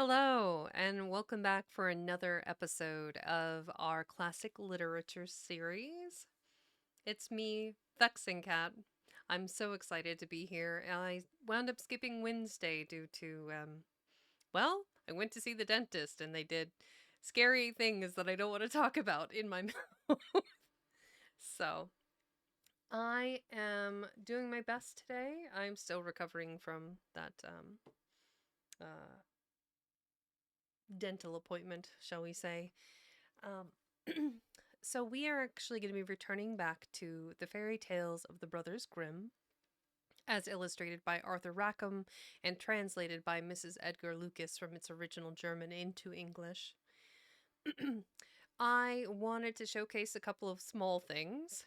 Hello, and welcome back for another episode of our classic literature series. It's me, Vexing Cat. I'm so excited to be here. I wound up skipping Wednesday due to, I went to see the dentist and they did scary things that I don't want to talk about in my mouth. So, I am doing my best today. I'm still recovering from that uh, dental appointment, shall we say. Um, so we are actually going to be returning back to the fairy tales of the Brothers Grimm, as illustrated by Arthur Rackham and translated by Mrs. Edgar Lucas from its original German into English. I wanted to showcase a couple of small things.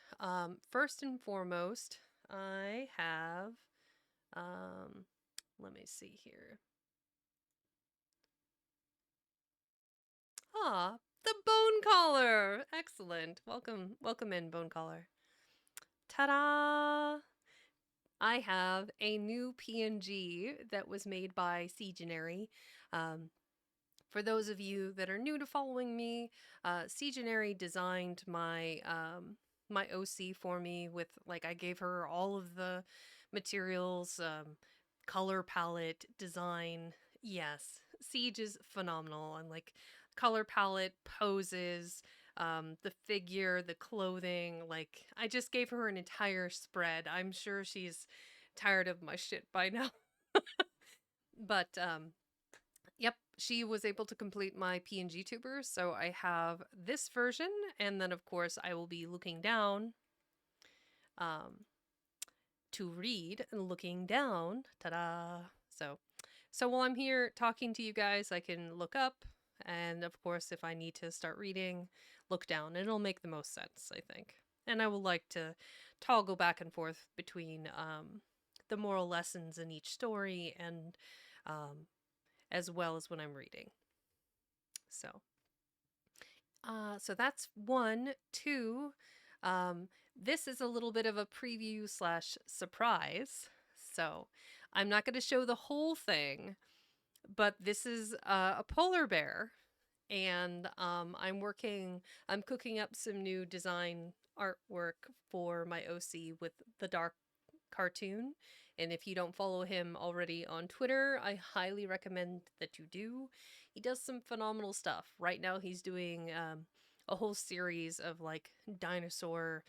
First and foremost, I have, let me see here. Ah, the bone collar. Excellent. Welcome in, bone collar. Ta-da! I have a new PNG that was made by Seagenary. Um, for those of you that are new to following me, Seagenary designed my OC for me with I gave her all of the materials, color palette, design. Yes, Siege is phenomenal. And color palette, poses, the figure, the clothing. I just gave her an entire spread. I'm sure she's tired of my shit by now. But yep, she was able to complete my PNG tuber, so I have this version, and then of course I will be looking down um, to read and looking down. Ta-da! So while I'm here talking to you guys, I can look up, and of course, if I need to start reading, look down. It'll make the most sense, I think. And I will like to toggle back and forth between the moral lessons in each story and um, as well as when I'm reading. So, so that's one. Two, this is a little bit of a preview slash surprise. So, I'm not going to show the whole thing, but this is a polar bear, and I'm cooking up some new design artwork for my OC with the dark cartoon. And if you don't follow him already on Twitter, I highly recommend that you do. He does some phenomenal stuff. Right now, he's doing a whole series of dinosaur,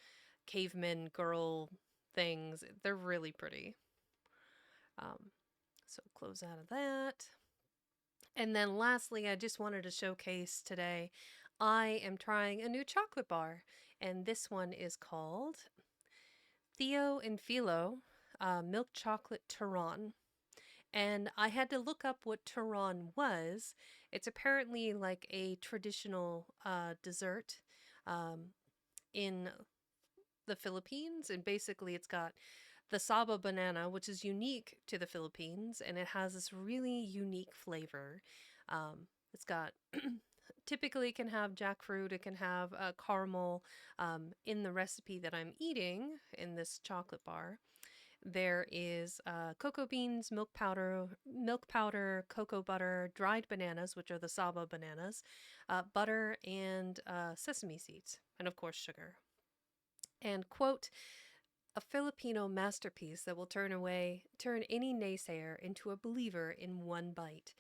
caveman girl things. They're really pretty. Um, so close out of that. And then lastly, I just wanted to showcase today, I am trying a new chocolate bar, and this one is called Theo and Philo Milk Chocolate Tehran. And I had to look up what Tehran was. It's apparently like a traditional dessert um, in the Philippines, and basically it's got the saba banana, which is unique to the Philippines, and it has this really unique flavor. It's got typically it can have jackfruit, it can have caramel. In the recipe that I'm eating in this chocolate bar, there is cocoa beans, milk powder, cocoa butter, dried bananas, which are the saba bananas, butter, and sesame seeds, and of course sugar. And quote, a Filipino masterpiece that will turn any naysayer into a believer in one bite.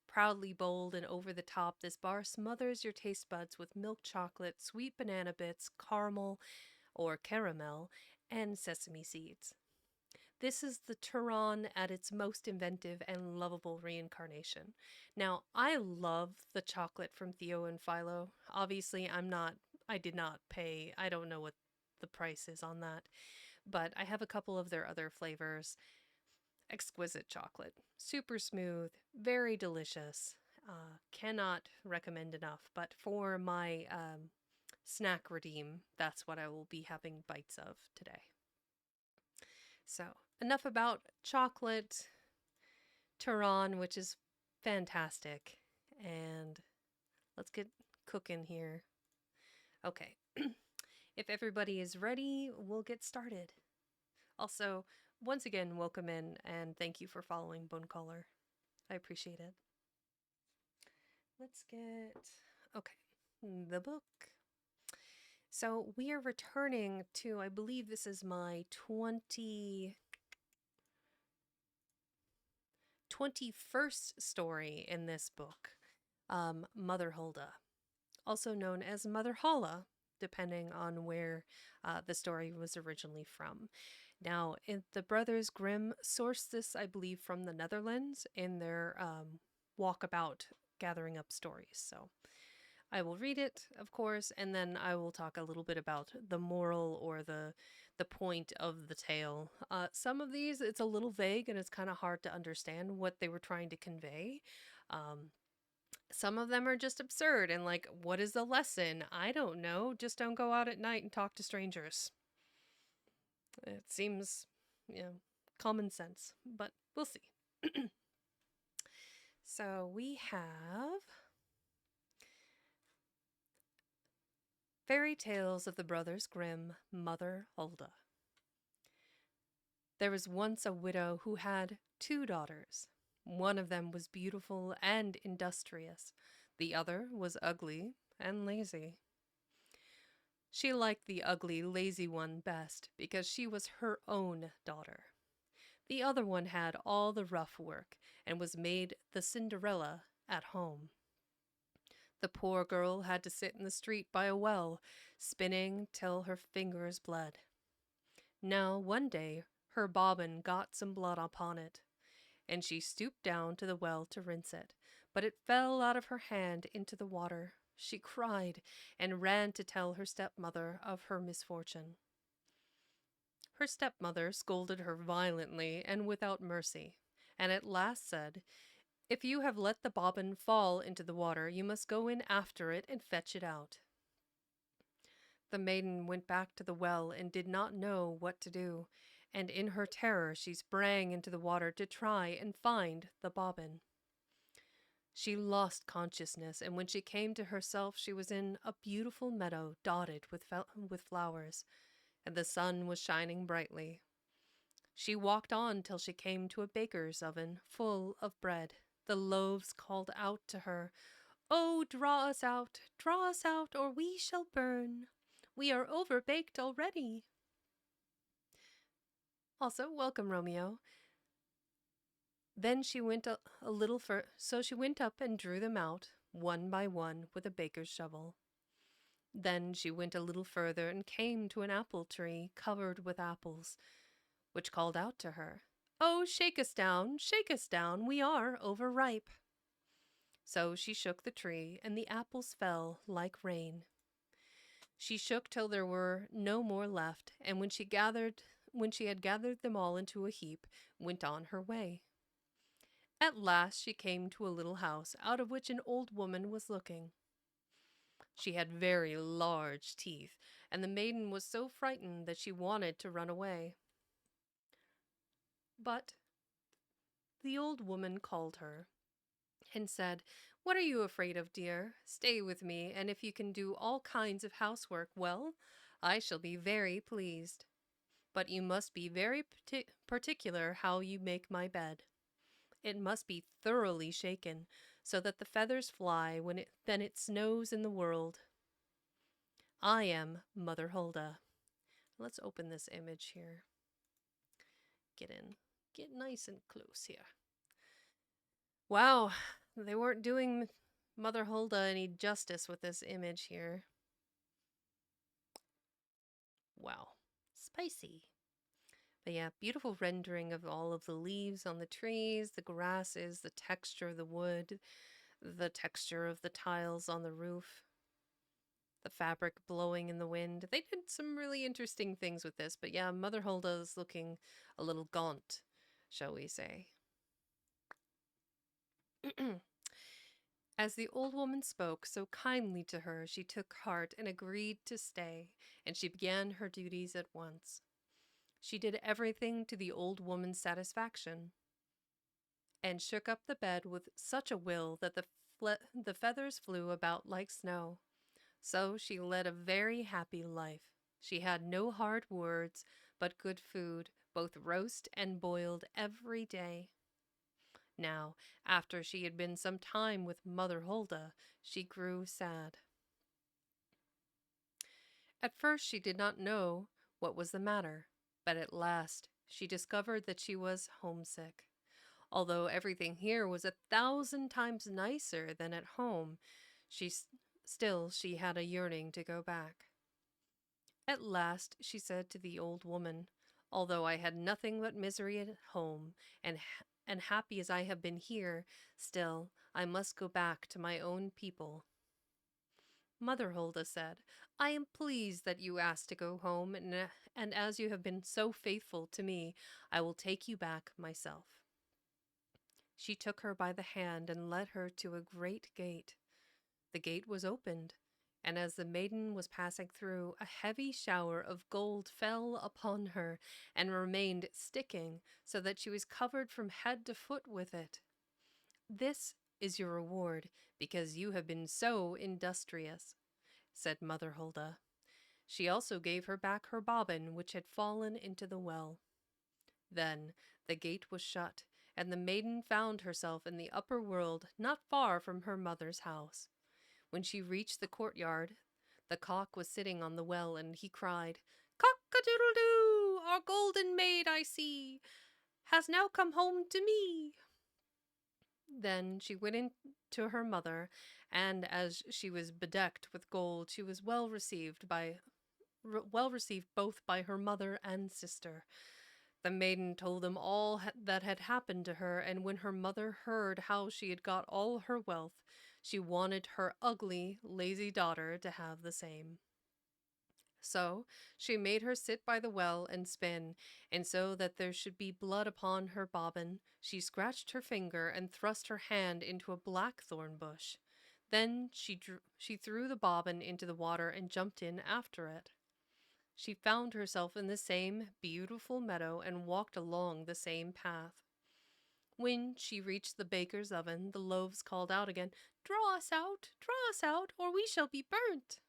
Proudly bold and over the top, this bar smothers your taste buds with milk chocolate, sweet banana bits, caramel or caramel, and sesame seeds. This is the Tehran at its most inventive and lovable reincarnation. Now, I love the chocolate from Theo and Philo. Obviously, I did not pay, I don't know what the price is on that, but I have a couple of their other flavors. Exquisite chocolate, super smooth, very delicious. Cannot recommend enough. But for my snack redeem, that's what I will be having bites of today. So, enough about chocolate, Tehran, which is fantastic. And let's get cooking here. Okay. If everybody is ready, we'll get started. Also, once again, welcome in and thank you for following Bone Caller. I appreciate it. let's get, okay, the book. So we are returning to, I believe this is my 21st story in this book, Mother Hulda, also known as Mother Holla, depending on where the story was originally from. Now, the brothers Grimm sourced this, I believe, from the Netherlands in their walkabout gathering up stories. So I will read it, of course, and then I will talk a little bit about the moral or the point of the tale. Some of these, it's a little vague and it's kind of hard to understand what they were trying to convey. Some of them are just absurd and like, what is the lesson? I don't know. Just don't go out at night and talk to strangers. It seems, you know, common sense, but we'll see. So we have Fairy Tales of the Brothers Grimm, Mother Hulda. There was once a widow who had 2 daughters. One of them was beautiful and industrious. The other was ugly and lazy. She liked the ugly, lazy one best because she was her own daughter. The other one had all the rough work and was made the Cinderella at home. The poor girl had to sit in the street by a well, spinning till her fingers bled. Now, one day, her bobbin got some blood upon it, and she stooped down to the well to rinse it, but it fell out of her hand into the water. She cried and ran to tell her stepmother of her misfortune. Her stepmother scolded her violently and without mercy, and at last said, "If you have let the bobbin fall into the water, you must go in after it and fetch it out." The maiden went back to the well and did not know what to do, and in her terror she sprang into the water to try and find the bobbin. She lost consciousness, and when she came to herself she was in a beautiful meadow dotted with flowers, and the sun was shining brightly. She walked on till she came to a baker's oven full of bread. The loaves called out to her, "Oh, draw us out, or we shall burn. We are overbaked already." Also, welcome, Romeo. Then she went a little further, so she went up and drew them out, one by one, with a baker's shovel. Then she went a little further and came to an apple tree covered with apples, which called out to her, "Oh, shake us down, we are overripe." So she shook the tree, and the apples fell like rain. She shook till there were no more left, and when she had gathered them all into a heap, went on her way. At last she came to a little house, out of which an old woman was looking. She had very large teeth, and the maiden was so frightened that she wanted to run away. But the old woman called her and said, "What are you afraid of, dear? Stay with me, and if you can do all kinds of housework well, I shall be very pleased. But you must be very particular how you make my bed. It must be thoroughly shaken, so that the feathers fly then it snows in the world. I am Mother Hulda." Let's open this image here. Get in. Get nice and close here. Wow, they weren't doing Mother Hulda any justice with this image here. Wow, spicy. But yeah, beautiful rendering of all of the leaves on the trees, the grasses, the texture of the wood, the texture of the tiles on the roof, the fabric blowing in the wind. They did some really interesting things with this, but yeah, Mother Hulda is looking a little gaunt, shall we say. As the old woman spoke so kindly to her, she took heart and agreed to stay, and she began her duties at once. She did everything to the old woman's satisfaction, and shook up the bed with such a will that the feathers flew about like snow. So she led a very happy life. She had no hard words, but good food, both roast and boiled every day. Now, after she had been some time with Mother Hulda, she grew sad. At first she did not know what was the matter, but at last she discovered that she was homesick. Although everything here was 1,000 times nicer than at home, she still she had a yearning to go back. At last she said to the old woman, "Although I had nothing but misery at home, and happy as I have been here, still I must go back to my own people." Mother Hulda said, "I am pleased that you asked to go home, and as you have been so faithful to me, I will take you back myself." She took her by the hand and led her to a great gate. The gate was opened, and as the maiden was passing through, a heavy shower of gold fell upon her and remained sticking, so that she was covered from head to foot with it. "This is your reward, because you have been so industrious," said Mother Hulda. She also gave her back her bobbin, which had fallen into the well. Then the gate was shut, and the maiden found herself in the upper world, not far from her mother's house. When she reached the courtyard, the cock was sitting on the well, and he cried, "Cock-a-doodle-doo! Our golden maid, I see, has now come home to me." Then she went in to her mother, and as she was bedecked with gold, she was well received both by her mother and sister. The maiden told them all that had happened to her, and when her mother heard how she had got all her wealth, she wanted her ugly, lazy daughter to have the same. So she made her sit by the well and spin, and so that there should be blood upon her bobbin, she scratched her finger and thrust her hand into a blackthorn bush. Then she threw the bobbin into the water and jumped in after it. She found herself in the same beautiful meadow and walked along the same path. When she reached the baker's oven, the loaves called out again, draw us out, or we shall be burnt."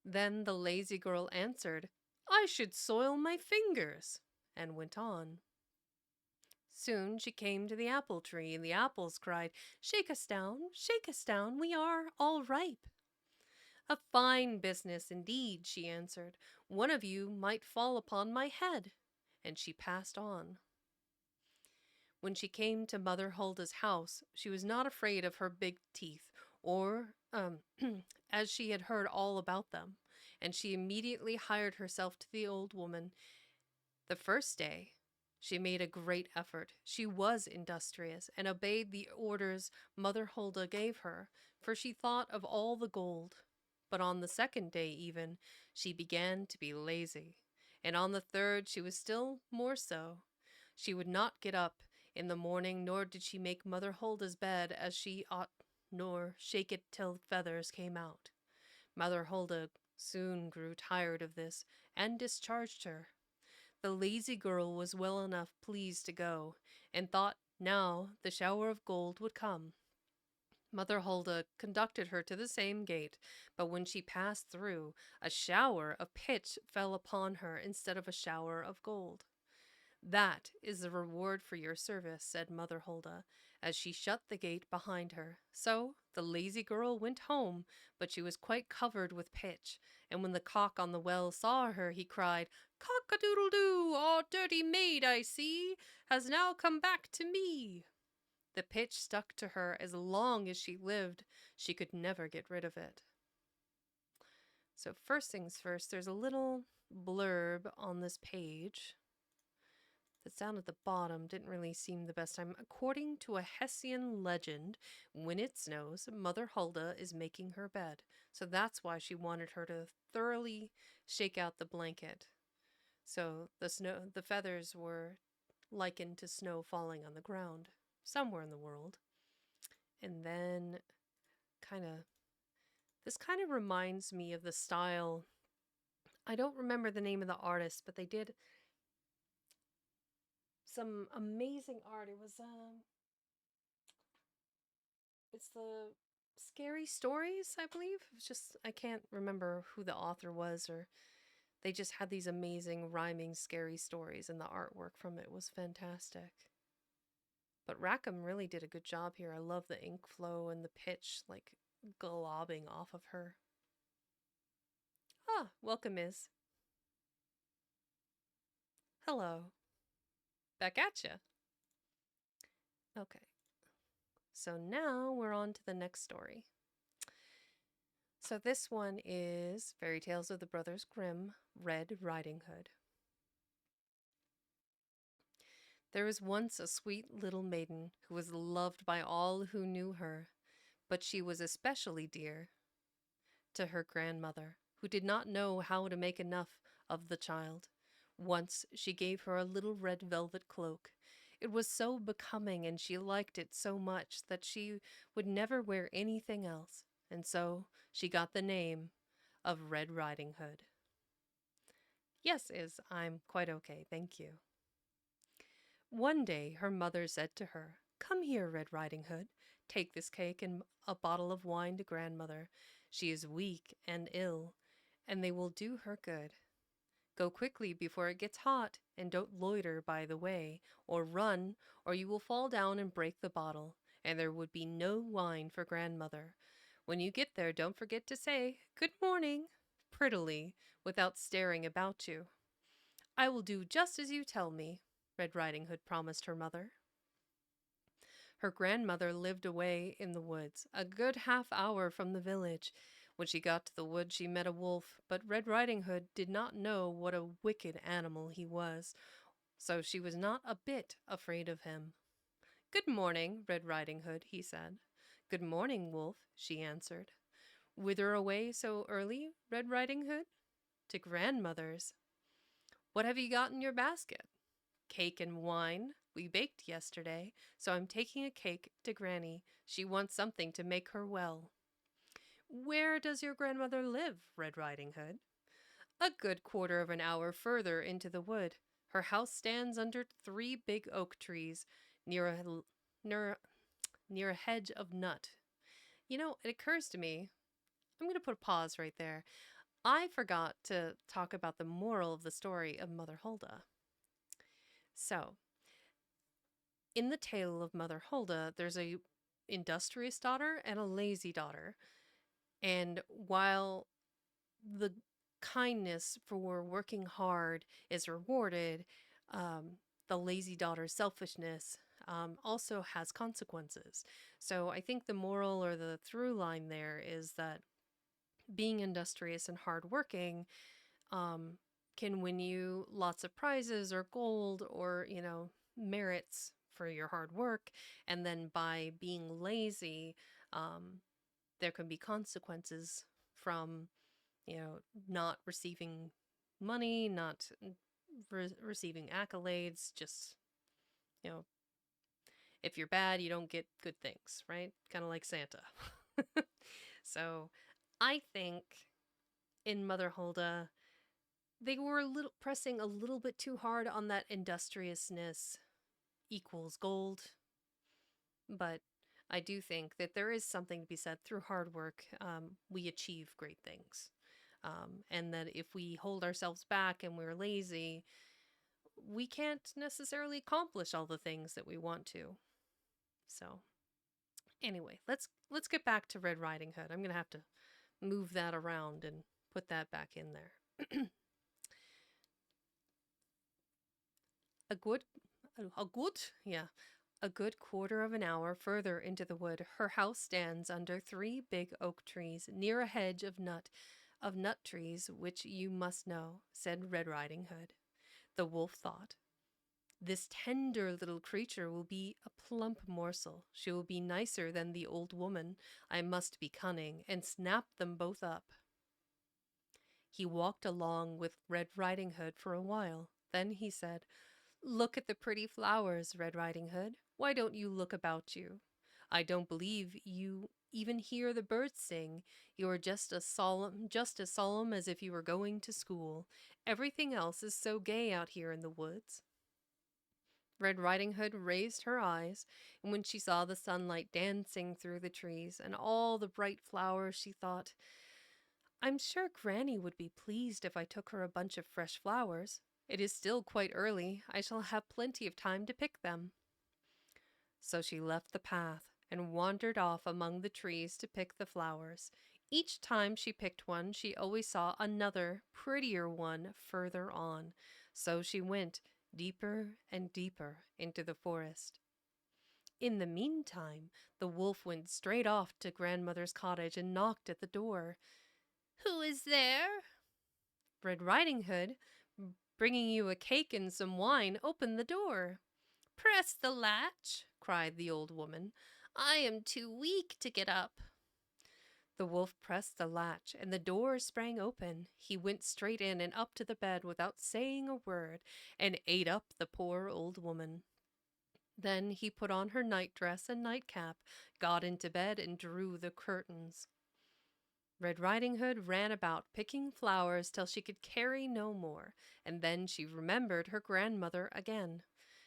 Then the lazy girl answered, "I should soil my fingers," and went on. Soon she came to the apple tree, and the apples cried, shake us down, we are all ripe." "A fine business indeed," she answered. "One of you might fall upon my head." And she passed on. When she came to Mother Hulda's house, she was not afraid of her big teeth, or as she had heard all about them, and she immediately hired herself to the old woman. The first day, she made a great effort. She was industrious and obeyed the orders Mother Hulda gave her, for she thought of all the gold. But on the second day even, she began to be lazy, and on the third she was still more so. She would not get up in the morning, nor did she make Mother Hulda's bed as she ought, nor shake it till feathers came out. Mother Hulda soon grew tired of this, and discharged her. The lazy girl was well enough pleased to go, and thought now the shower of gold would come. Mother Hulda conducted her to the same gate, but when she passed through, a shower of pitch fell upon her instead of a shower of gold. "That is the reward for your service," said Mother Hulda, as she shut the gate behind her. So the lazy girl went home, but she was quite covered with pitch, and when the cock on the well saw her, he cried, "Cock-a-doodle-doo! Our dirty maid, I see, has now come back to me." The pitch stuck to her as long as she lived. She could never get rid of it. So first things first, there's a little blurb on this page. That's down at the bottom didn't really seem the best time. According to a Hessian legend, when it snows, Mother Hulda is making her bed. So that's why she wanted her to thoroughly shake out the blanket. So the feathers were likened to snow falling on the ground somewhere in the world. And then this kind of reminds me of the style. I don't remember the name of the artist, but they did some amazing art. It's the Scary Stories, I believe. It's just I can't remember who the author was, or they just had these amazing rhyming scary stories, and the artwork from it was fantastic. But Rackham really did a good job here. I love the ink flow and the pitch, like globbing off of her. Ah, welcome, Miss. Hello. Back at ya. Okay. So now we're on to the next story. So this one is Fairy Tales of the Brothers Grimm, Red Riding Hood. There was once a sweet little maiden who was loved by all who knew her, but she was especially dear to her grandmother, who did not know how to make enough of the child. Once she gave her a little red velvet cloak. It was so becoming and she liked it so much that she would never wear anything else, and so she got the name of Red Riding Hood. Yes, I'm quite okay, thank you. One day her mother said to her, "Come here, Red Riding Hood. Take this cake and a bottle of wine to grandmother. She is weak and ill, and they will do her good. Go quickly before it gets hot, and don't loiter by the way, or run, or you will fall down and break the bottle, and there would be no wine for grandmother. When you get there, don't forget to say, 'Good morning,' prettily, without staring about you." "I will do just as you tell me," Red Riding Hood promised her mother. Her grandmother lived away in the woods, a good half hour from the village. When she got to the wood, she met a wolf, but Red Riding Hood did not know what a wicked animal he was, so she was not a bit afraid of him. "Good morning, Red Riding Hood," he said. "Good morning, Wolf," she answered. "Whither away so early, Red Riding Hood?" "To grandmother's." "What have you got in your basket?" "Cake and wine. We baked yesterday, so I'm taking a cake to Granny. She wants something to make her well." "Where does your grandmother live, Red Riding Hood?" "A good quarter of an hour further into the wood. Her house stands under 3 big oak trees, near near, near a hedge of nut." You know, it occurs to me, I'm going to put a pause right there. I forgot to talk about the moral of the story of Mother Hulda. So, in the tale of Mother Hulda, there's a industrious daughter and a lazy daughter. And while the kindness for working hard is rewarded, the lazy daughter's selfishness also has consequences. So I think the moral or the through line there is that being industrious and hardworking um, can win you lots of prizes or gold or, merits for your hard work. And then by being lazy, there can be consequences from, not receiving money, not receiving accolades, just, you know, if you're bad, you don't get good things, right? Kind of like Santa. So I think in Mother Hulda, they were pressing a little bit too hard on that industriousness equals gold, but I do think that there is something to be said through hard work. We achieve great things. And that if we hold ourselves back and we're lazy, we can't necessarily accomplish all the things that we want to. So, anyway, let's get back to Red Riding Hood. I'm gonna have to move that around and put that back in there. a good, yeah, a good quarter of an hour further into the wood, her house stands under 3 big oak trees, near a hedge of nut trees, which you must know, said Red Riding Hood. The wolf thought, "This tender little creature will be a plump morsel. She will be nicer than the old woman. I must be cunning and snap them both up." He walked along with Red Riding Hood for a while. Then he said, "Look at the pretty flowers, Red Riding Hood. Why don't you look about you? I don't believe you even hear the birds sing. You are just as solemn as if you were going to school. Everything else is so gay out here in the woods." Red Riding Hood raised her eyes, and when she saw the sunlight dancing through the trees and all the bright flowers, she thought, "I'm sure Granny would be pleased if I took her a bunch of fresh flowers. It is still quite early. I shall have plenty of time to pick them." So she left the path and wandered off among the trees to pick the flowers. Each time she picked one, she always saw another, prettier one further on. So she went deeper and deeper into the forest. In the meantime, the wolf went straight off to Grandmother's cottage and knocked at the door. "Who is there?" Red Riding Hood, bringing you a cake and some wine, opened the door. "Press the latch," cried the old woman. "I am too weak to get up." The wolf pressed the latch, and the door sprang open. He went straight in and up to the bed without saying a word, and ate up the poor old woman. Then he put on her nightdress and nightcap, got into bed, and drew the curtains. Red Riding Hood ran about picking flowers till she could carry no more, and then she remembered her grandmother again.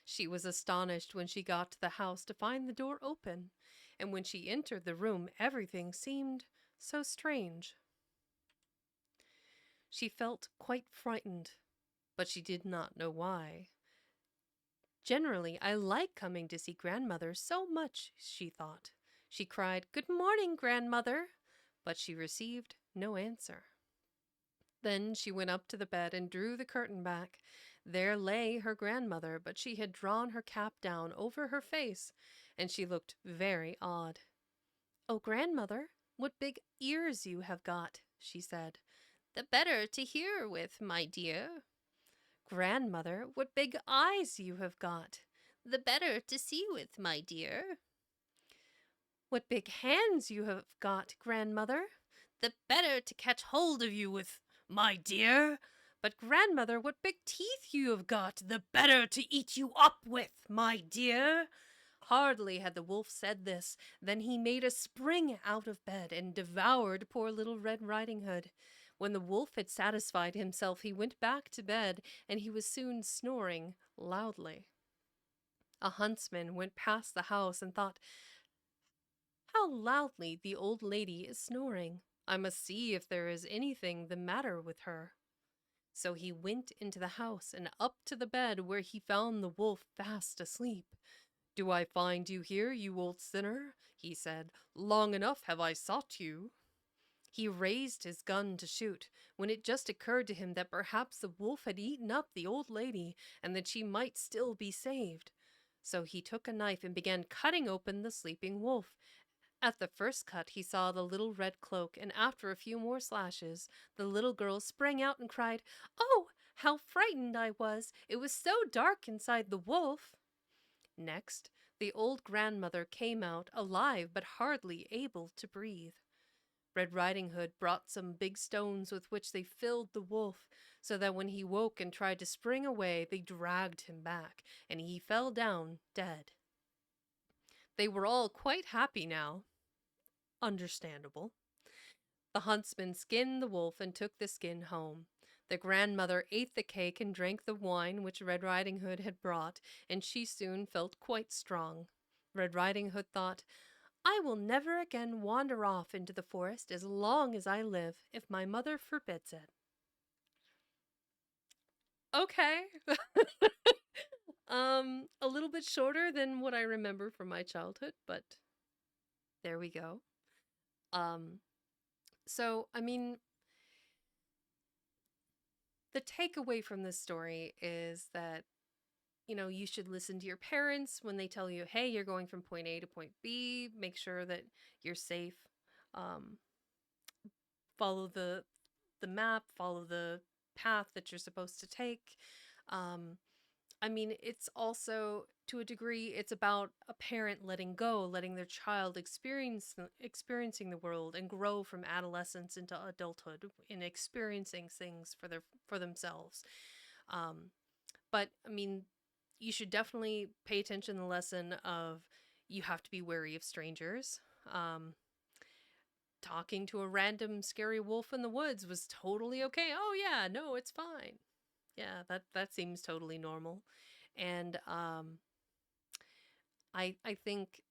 She was astonished when she got to the house to find the door open, and when she entered the room everything seemed so strange. She felt quite frightened, but she did not know why. "Generally, I like coming to see Grandmother so much," she thought. She cried, "Good morning, Grandmother," but she received no answer. Then she went up to the bed and drew the curtain back. There lay her grandmother, but she had drawn her cap down over her face, and she looked very odd. "Oh, Grandmother, what big ears you have got," she said. "The better to hear with, my dear." "Grandmother, what big eyes you have got." "The better to see with, my dear." "What big hands you have got, Grandmother." "The better to catch hold of you with, my dear." "But, Grandmother, what big teeth you have got." "The better to eat you up with, my dear." Hardly had the wolf said this than he made a spring out of bed and devoured poor little Red Riding Hood. When the wolf had satisfied himself, he went back to bed, and he was soon snoring loudly. A huntsman went past the house and thought, "How loudly the old lady is snoring. I must see if there is anything the matter with her." So he went into the house and up to the bed, where he found the wolf fast asleep. "Do I find you here, you old sinner?" he said. "Long enough have I sought you." He raised his gun to shoot, when it just occurred to him that perhaps the wolf had eaten up the old lady, and that she might still be saved. So he took a knife and began cutting open the sleeping wolf. At the first cut he saw the little red cloak, and after a few more slashes, the little girl sprang out and cried, "Oh, how frightened I was! It was so dark inside the wolf." Next, the old grandmother came out, alive but hardly able to breathe. Red Riding Hood brought some big stones with which they filled the wolf, so that when he woke and tried to spring away, they dragged him back, and he fell down dead. They were all quite happy now. Understandable. The huntsman skinned the wolf and took the skin home. The grandmother ate the cake and drank the wine which Red Riding Hood had brought, and she soon felt quite strong. Red Riding Hood thought, "I will never again wander off into the forest as long as I live, if my mother forbids it." Okay. A little bit shorter than what I remember from my childhood, but there we go. Um, so, I mean, the takeaway from this story is that, you should listen to your parents when they tell you, hey, you're going from point A to point B. Make sure that you're safe. Um, follow the map, follow the path that you're supposed to take. Um, I mean, it's also, to a degree, it's about a parent letting go, letting their child experiencing the world and grow from adolescence into adulthood in experiencing things for themselves. Um, but I mean, you should definitely pay attention to the lesson of you have to be wary of strangers. Talking to a random scary wolf in the woods was totally okay. Oh yeah, no, it's fine. Yeah, that seems totally normal. And I think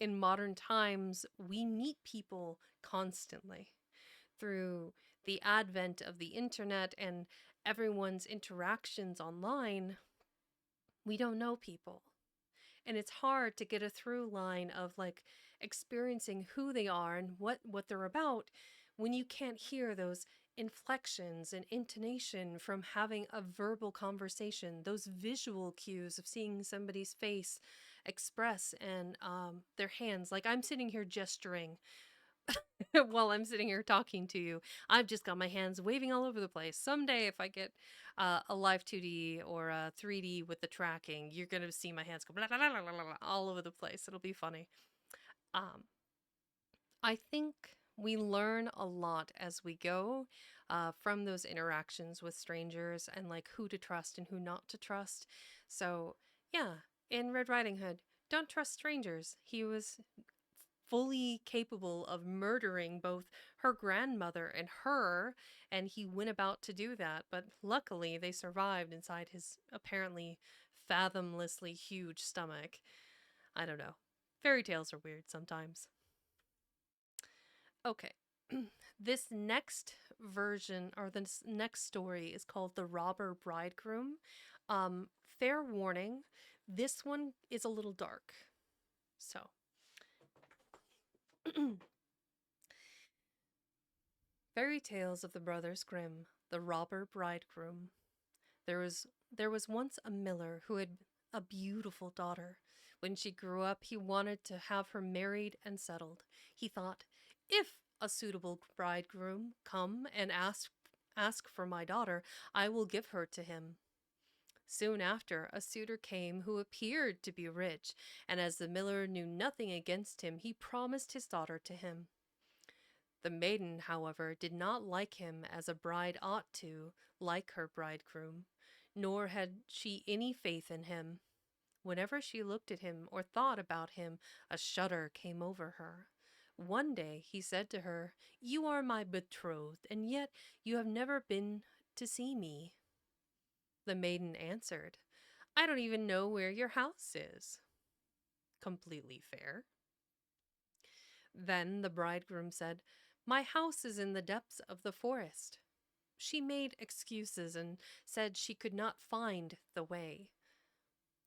in modern times we meet people constantly through the advent of the internet and everyone's interactions online. We don't know people. And it's hard to get a through line of like experiencing who they are and what they're about when you can't hear those inflections and intonation from having a verbal conversation, those visual cues of seeing somebody's face express and their hands. Like I'm sitting here gesturing while I'm sitting here talking to you. I've just got my hands waving all over the place. Someday, if I get a live 2D or a 3D with the tracking, you're going to see my hands go blah, blah, blah, blah, blah, blah, all over the place. It'll be funny. Um, I think we learn a lot as we go from those interactions with strangers and like who to trust and who not to trust. So, yeah, in Red Riding Hood, don't trust strangers. He was fully capable of murdering both her grandmother and her, and he went about to do that. But luckily, they survived inside his apparently fathomlessly huge stomach. I don't know. Fairy tales are weird sometimes. Okay. This next version or this next story is called The Robber Bridegroom. Fair warning, this one is a little dark. So, Fairy Tales of the Brothers Grimm, The Robber Bridegroom. There was once a miller who had a beautiful daughter. When she grew up, he wanted to have her married and settled. He thought, if a suitable bridegroom come and ask for my daughter, I will give her to him. Soon after, a suitor came who appeared to be rich, and as the miller knew nothing against him, he promised his daughter to him. The maiden, however, did not like him as a bride ought to like her bridegroom, nor had she any faith in him. Whenever she looked at him or thought about him, a shudder came over her. One day he said to her, "You are my betrothed, and yet you have never been to see me." The maiden answered, "I don't even know where your house is." Completely fair. Then the bridegroom said, "My house is in the depths of the forest." She made excuses and said she could not find the way.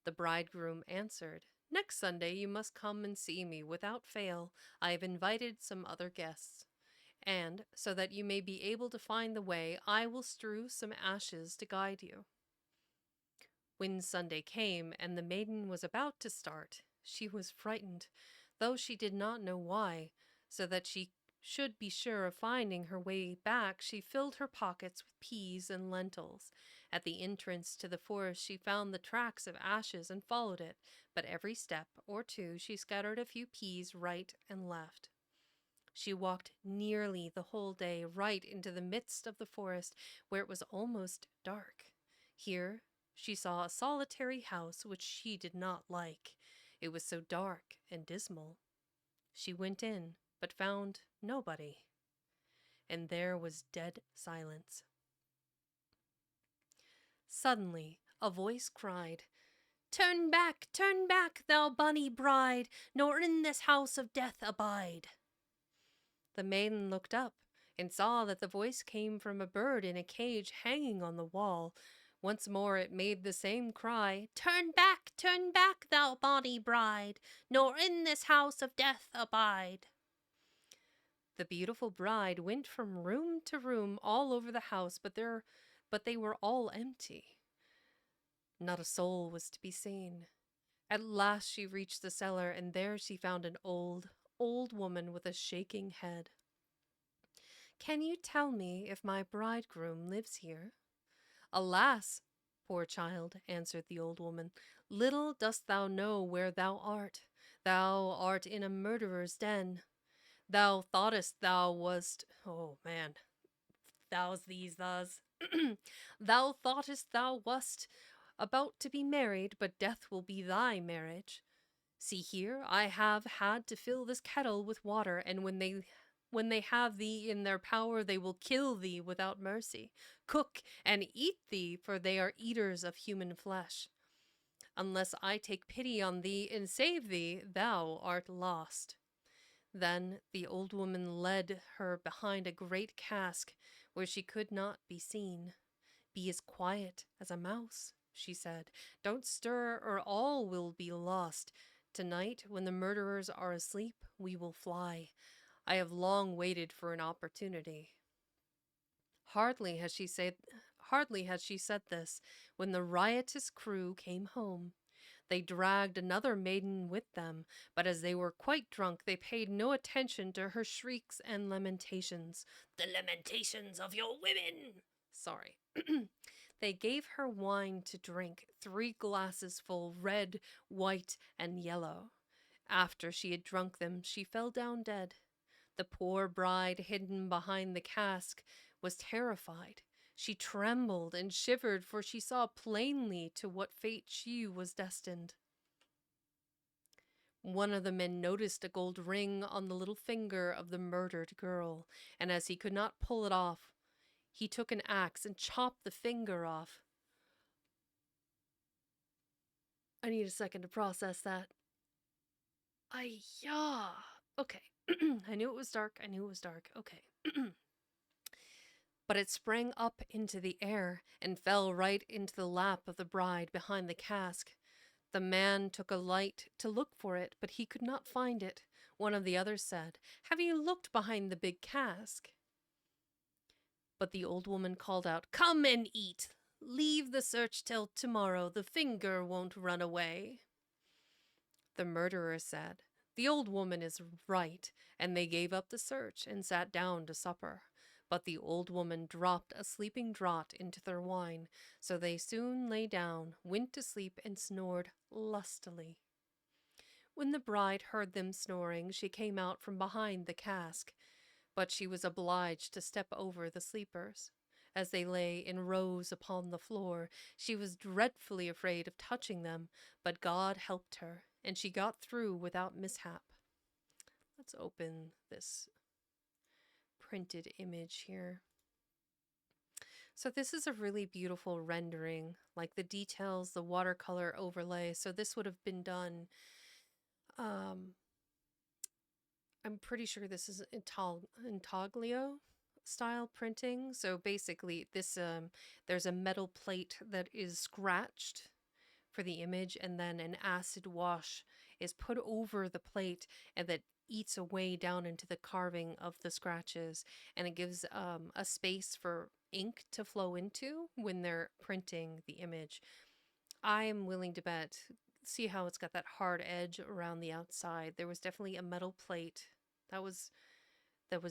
The bridegroom answered, "Next Sunday you must come and see me without fail. I have invited some other guests. And, so that you may be able to find the way, I will strew some ashes to guide you." When Sunday came and the maiden was about to start, she was frightened, though she did not know why. So that she should be sure of finding her way back, she filled her pockets with peas and lentils. At the entrance to the forest, she found the tracks of ashes and followed it, but every step or two she scattered a few peas right and left. She walked nearly the whole day right into the midst of the forest, where it was almost dark. Here she saw a solitary house which she did not like. It was so dark and dismal. She went in, but found nobody, and there was dead silence. Suddenly a voice cried, turn back, thou bonny bride, nor in this house of death abide." The maiden looked up and saw that the voice came from a bird in a cage hanging on the wall. Once more it made the same cry, turn back, thou bonny bride, nor in this house of death abide." The beautiful bride went from room to room all over the house, but they were all empty. Not a soul was to be seen. At last she reached the cellar, and there she found an old woman with a shaking head. "Can you tell me if my bridegroom lives here?" "Alas, poor child," answered the old woman, "little dost thou know where thou art. Thou art in a murderer's den. Thou thoughtest thou wast, oh man, thou's these thus. Thou thoughtest thou wast about to be married, but death will be thy marriage. See here, I have had to fill this kettle with water, and when they have thee in their power, they will kill thee without mercy, cook and eat thee, for they are eaters of human flesh. Unless I take pity on thee and save thee, thou art lost." Then the old woman led her behind a great cask where she could not be seen. "Be as quiet as a mouse," she said. "Don't stir, or all will be lost. Tonight, when the murderers are asleep, we will fly. I have long waited for an opportunity." Hardly had she said Hardly had she said this when the riotous crew came home. They dragged another maiden with them, but as they were quite drunk, they paid no attention to her shrieks and lamentations. "The lamentations of your women!" Sorry. They gave her wine to drink, 3 glasses full, red, white, and yellow. After she had drunk them, she fell down dead. The poor bride, hidden behind the cask, was terrified. She trembled and shivered, for she saw plainly to what fate she was destined. One of the men noticed a gold ring on the little finger of the murdered girl, and as he could not pull it off, he took an axe and chopped the finger off. I need a second to process that. Yeah. Okay. I knew it was dark. Okay. But it sprang up into the air and fell right into the lap of the bride behind the cask. The man took a light to look for it, but he could not find it. One of the others said, "Have you looked behind the big cask?" But the old woman called out, "Come and eat. Leave the search till tomorrow. The finger won't run away." The murderer said, "The old woman is right," and they gave up the search and sat down to supper. But the old woman dropped a sleeping draught into their wine, so they soon lay down, went to sleep, and snored lustily. When the bride heard them snoring, she came out from behind the cask, but she was obliged to step over the sleepers. As they lay in rows upon the floor, she was dreadfully afraid of touching them, but God helped her, and she got through without mishap. Let's open this printed image here. So this is a really beautiful rendering, like the details, the watercolor overlay. So this would have been done, I'm pretty sure this is intaglio style printing. So basically this, there's a metal plate that is scratched for the image, and then an acid wash is put over the plate, and that eats away down into the carving of the scratches, and it gives a space for ink to flow into when they're printing the image. I am willing to bet, see how it's got that hard edge around the outside. There was definitely a metal plate that was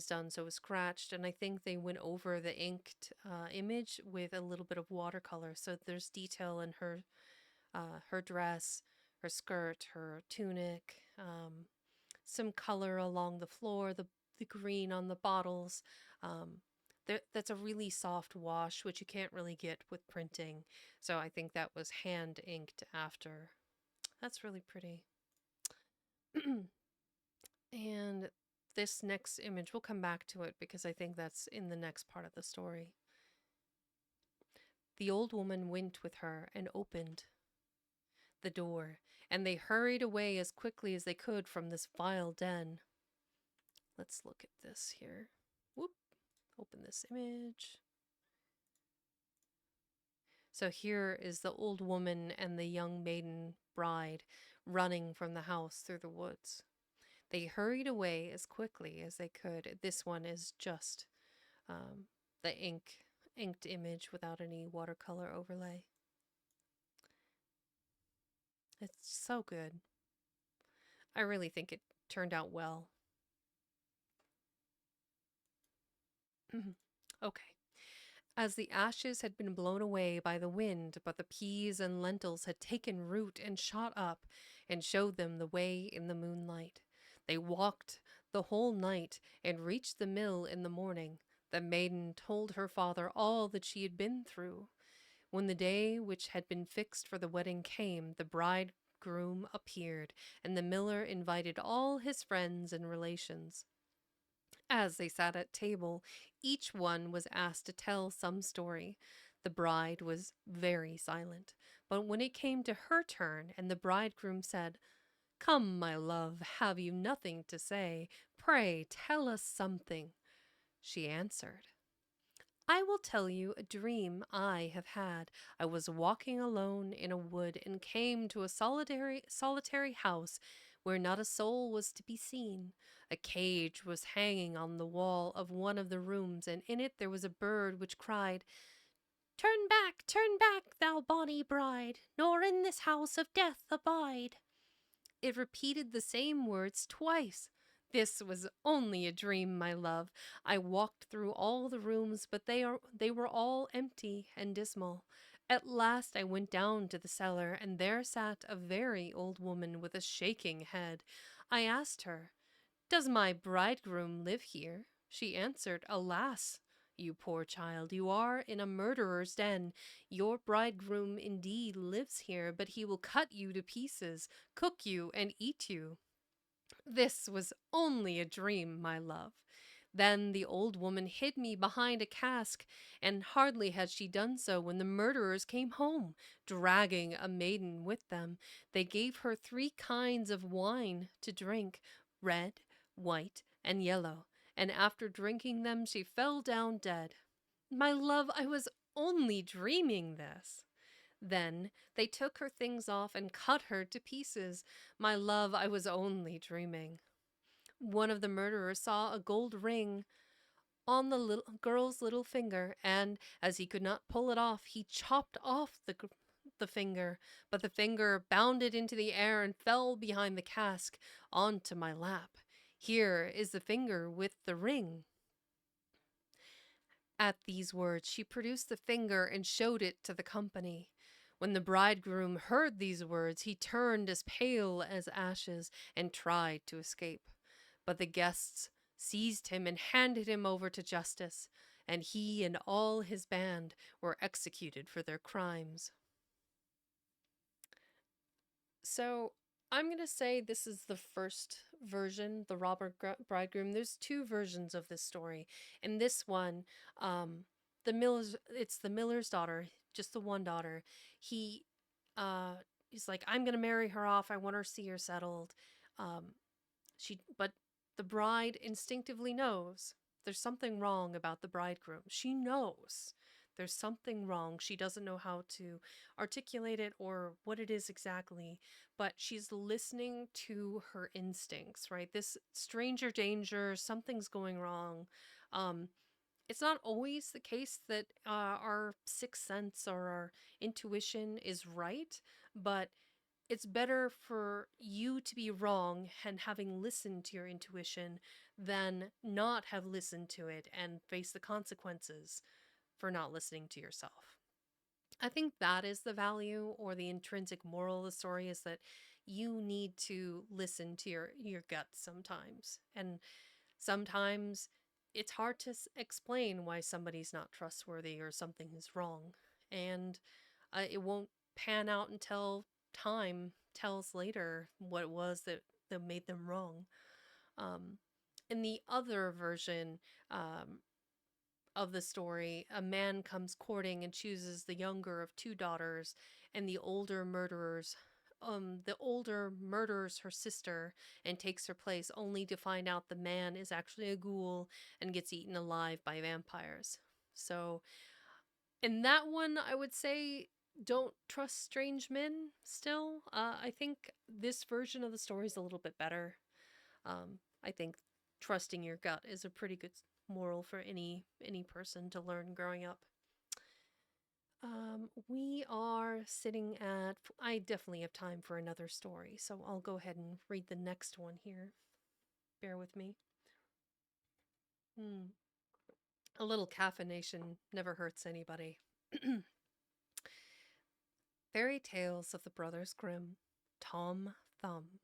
done, so it was scratched, and I think they went over the inked image with a little bit of watercolor, so there's detail in her dress, her skirt, her tunic, some color along the floor, the green on the bottles. That's a really soft wash, which you can't really get with printing. So I think that was hand inked after. That's really pretty. And this next image, we'll come back to it because I think that's in the next part of the story. The old woman went with her and opened the door, and they hurried away as quickly as they could from this vile den. Let's look at this here. Whoop. Open this image. So here is the old woman and the young maiden bride running from the house through the woods. They hurried away as quickly as they could. This one is just the inked image without any watercolor overlay. It's so good. I really think it turned out well. Okay. As the ashes had been blown away by the wind, but the peas and lentils had taken root and shot up and showed them the way in the moonlight. They walked the whole night and reached the mill in the morning. The maiden told her father all that she had been through. When the day which had been fixed for the wedding came, the bridegroom appeared, and the miller invited all his friends and relations. As they sat at table, each one was asked to tell some story. The bride was very silent, but when it came to her turn, and the bridegroom said, "Come, my love, have you nothing to say? Pray tell us something," she answered, I will tell you a dream I have had. I was walking alone in a wood and came to a solitary house where not a soul was to be seen. A cage was hanging on the wall of one of the rooms, and in it there was a bird which cried, turn back, thou bonny bride, nor in this house of death abide." It repeated the same words twice. This was only a dream, my love. I walked through all the rooms, but they were all empty and dismal. At last I went down to the cellar, and there sat a very old woman with a shaking head. I asked her, "Does my bridegroom live here?" She answered, "Alas, you poor child, you are in a murderer's den. Your bridegroom indeed lives here, but he will cut you to pieces, cook you, and eat you." This was only a dream, my love. Then the old woman hid me behind a cask, and hardly had she done so when the murderers came home, dragging a maiden with them. They gave her 3 kinds of wine to drink, red, white, and yellow, and after drinking them she fell down dead. My love, I was only dreaming this. Then they took her things off and cut her to pieces. My love, I was only dreaming. One of the murderers saw a gold ring on the little girl's little finger, and as he could not pull it off, he chopped off the finger, but the finger bounded into the air and fell behind the cask onto my lap. Here is the finger with the ring. At these words, she produced the finger and showed it to the company. When the bridegroom heard these words, he turned as pale as ashes and tried to escape. But the guests seized him and handed him over to justice, and he and all his band were executed for their crimes. So I'm going to say this is the first version, the Robber Bridegroom. There's 2 versions of this story. In this one, it's the miller's daughter, just the one daughter. He, uh, he's like, "I'm going to marry her off. I want her to see her settled." Um, but the bride instinctively knows there's something wrong about the bridegroom. She knows there's something wrong. She doesn't know how to articulate it or what it is exactly, but she's listening to her instincts, right? This stranger danger, something's going wrong. Um, it's not always the case that our sixth sense or our intuition is right, but it's better for you to be wrong and having listened to your intuition than not have listened to it and face the consequences for not listening to yourself. I think that is the value or the intrinsic moral of the story, is that you need to listen to your gut sometimes. And sometimes it's hard to explain why somebody's not trustworthy or something is wrong. And it won't pan out until time tells later what it was that made them wrong. Um, in the other version of the story, a man comes courting and chooses the younger of 2 daughters, and the older murders her sister and takes her place, only to find out the man is actually a ghoul and gets eaten alive by vampires. So in that one, I would say don't trust strange men still. I think this version of the story is a little bit better. I think trusting your gut is a pretty good moral for any person to learn growing up. We are sitting at, I definitely have time for another story, so I'll go ahead and read the next one here. Bear with me. Hmm. A little caffeination never hurts anybody. Fairy Tales of the Brothers Grimm, Tom Thumb.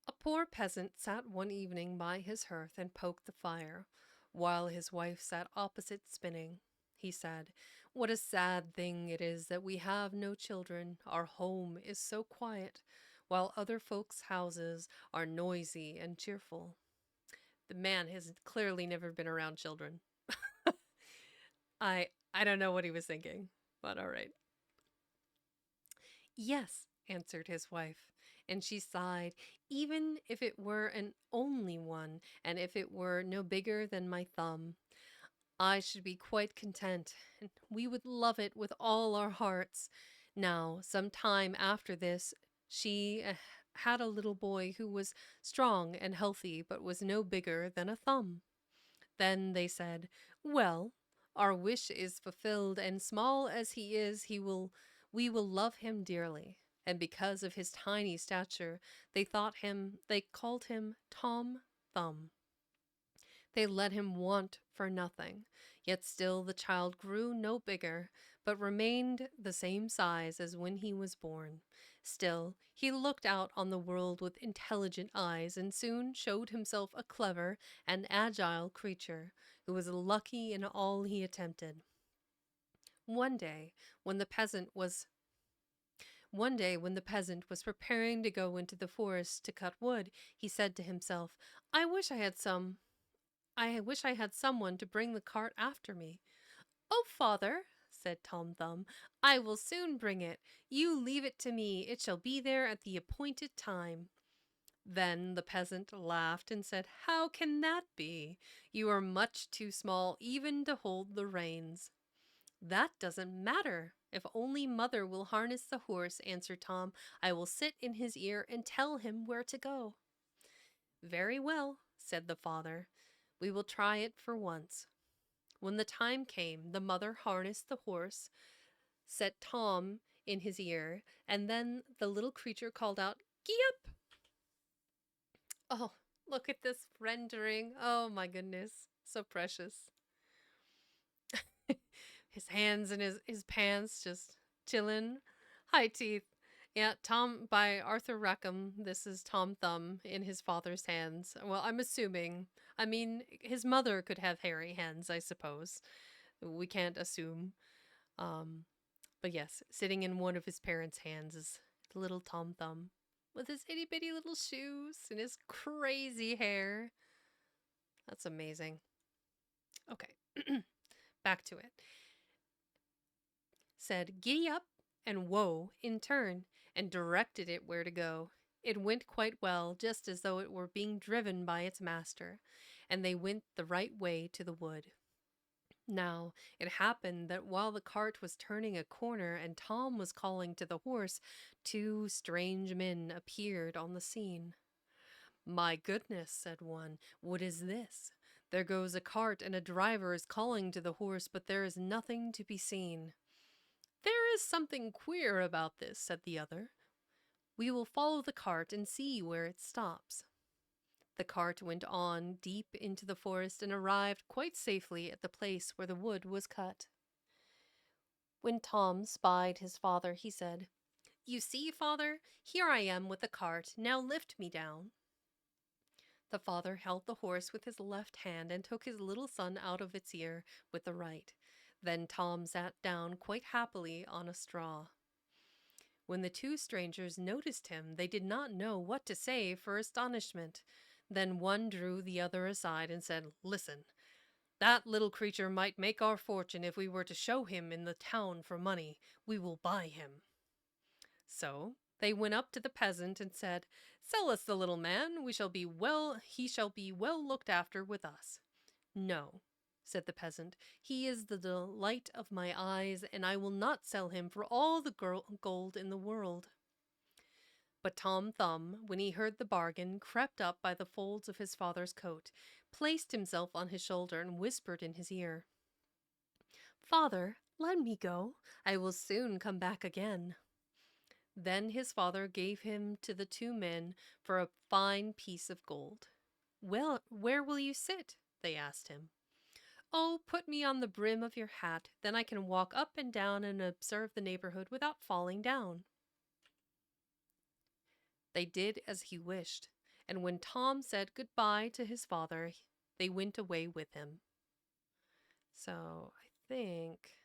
A poor peasant sat one evening by his hearth and poked the fire, while his wife sat opposite spinning. He said, "What a sad thing it is that we have no children. Our home is so quiet, while other folks' houses are noisy and cheerful." The man has clearly never been around children. I don't know what he was thinking, but all right. "Yes," answered his wife, and she sighed, "even if it were an only one, and if it were no bigger than my thumb. I should be quite content, and we would love it with all our hearts. Now, some time after this, she had a little boy who was strong and healthy, but was no bigger than a thumb. Then they said, "Well, our wish is fulfilled, and small as he is, we will love him dearly." And because of his tiny stature, they called him Tom Thumb. They let him want for nothing, yet still the child grew no bigger, but remained the same size as when he was born. Still, he looked out on the world with intelligent eyes and soon showed himself a clever and agile creature who was lucky in all he attempted. One day, when the peasant was preparing to go into the forest to cut wood, he said to himself, I wish I had someone to bring the cart after me." "Oh, father," said Tom Thumb, "I will soon bring it. You leave it to me. It shall be there at the appointed time." Then the peasant laughed and said, "How can that be? You are much too small even to hold the reins." "That doesn't matter. If only mother will harness the horse," answered Tom, "I will sit in his ear and tell him where to go." "Very well," said the father. "We will try it for once." When the time came, the mother harnessed the horse, set Tom in his ear, and then the little creature called out, "Gee up!" Oh, look at this rendering. Oh my goodness. So precious. His hands in his pants just chilling. Hi, teeth. Yeah, Tom by Arthur Rackham. This is Tom Thumb in his father's hands. Well, I'm assuming. I mean, his mother could have hairy hands, I suppose. We can't assume. Um, but yes, sitting in one of his parents' hands is little Tom Thumb with his itty bitty little shoes and his crazy hair. That's amazing. Okay, back to it. Said "Giddy up" and "Whoa" in turn, and directed it where to go. It went quite well, just as though it were being driven by its master, and they went the right way to the wood. Now, it happened that while the cart was turning a corner and Tom was calling to the horse, two strange men appeared on the scene. "My goodness," said one, "what is this? There goes a cart and a driver is calling to the horse, but there is nothing to be seen." "There is something queer about this," said the other. "We will follow the cart and see where it stops." The cart went on deep into the forest and arrived quite safely at the place where the wood was cut. When Tom spied his father, he said, "You see, father, here I am with the cart. Now lift me down." The father held the horse with his left hand and took his little son out of its ear with the right. Then Tom sat down quite happily on a straw. When the two strangers noticed him, they did not know what to say for astonishment. Then one drew the other aside and said, "Listen, that little creature might make our fortune if we were to show him in the town for money. We will buy him." So they went up to the peasant and said, "Sell us the little man. He shall be well looked after with us." "No," said the peasant, "he is the delight of my eyes, and I will not sell him for all the gold in the world." But Tom Thumb, when he heard the bargain, crept up by the folds of his father's coat, placed himself on his shoulder, and whispered in his ear, "Father, let me go. I will soon come back again." Then his father gave him to the two men for a fine piece of gold. "Well, where will you sit?" they asked him. "Oh, put me on the brim of your hat, then I can walk up and down and observe the neighborhood without falling down." They did as he wished, and when Tom said good-bye to his father, they went away with him. So I think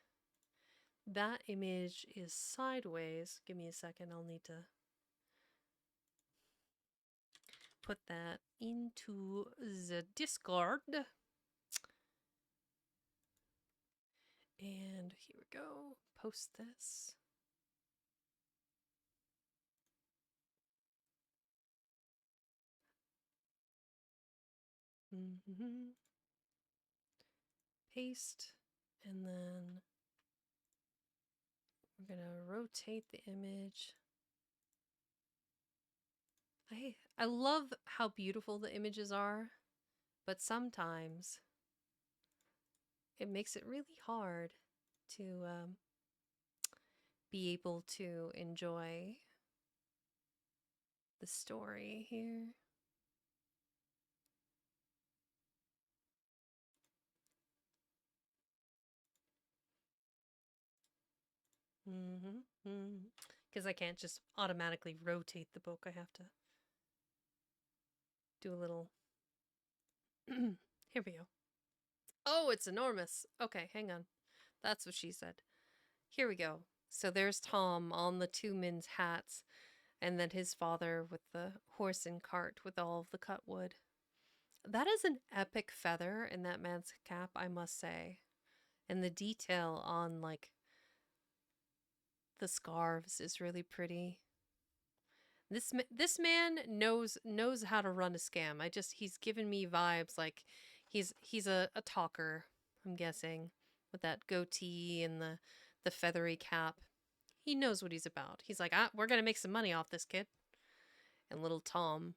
that image is sideways. Give me a second, I'll need to put that into the Discord. And here we go. Post this. paste, and then we're gonna rotate the image. I love how beautiful the images are, but sometimes it makes it really hard to be able to enjoy the story here. Because I can't just automatically rotate the book. I have to do a little. Here we go. Oh, it's enormous. Okay, hang on. That's what she said. Here we go. So there's Tom on the two men's hats, and then his father with the horse and cart with all of the cut wood. That is an epic feather in that man's cap, I must say. And the detail on, like, the scarves is really pretty. This man knows how to run a scam. He's given me vibes like he's a talker, I'm guessing, with that goatee and the feathery cap. He knows what he's about. He's like, we're gonna make some money off this kid. And little Tom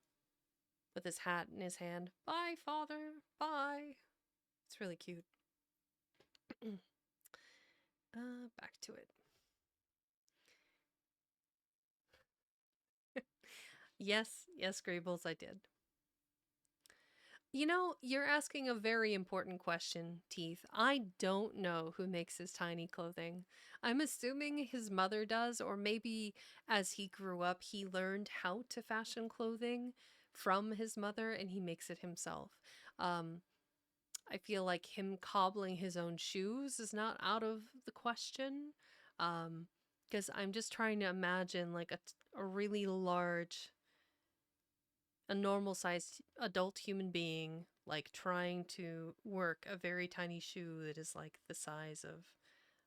with his hat in his hand. Bye, father. Bye. It's really cute. Back to it. Yes, Grables, I did. You know, you're asking a very important question, Teeth. I don't know who makes his tiny clothing. I'm assuming his mother does, or maybe as he grew up, he learned how to fashion clothing from his mother and he makes it himself. Um, I feel like him cobbling his own shoes is not out of the question. Because I'm just trying to imagine like a really large, a normal sized adult human being like trying to work a very tiny shoe that is like the size of,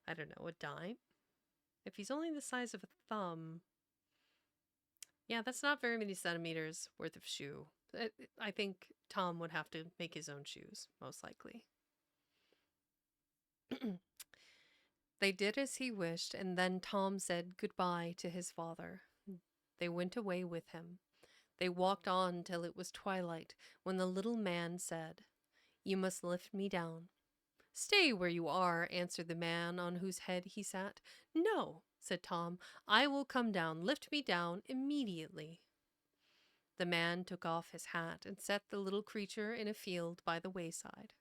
I don't know, a dime. If he's only the size of a thumb, yeah, that's not very many centimeters worth of shoe. I think Tom would have to make his own shoes, most likely. They did as he wished, and then Tom said goodbye to his father. They went away with him. They walked on till it was twilight, when the little man said, "You must lift me down." "Stay where you are," answered the man on whose head he sat. "No," said Tom, "I will come down. Lift me down immediately." The man took off his hat and set the little creature in a field by the wayside.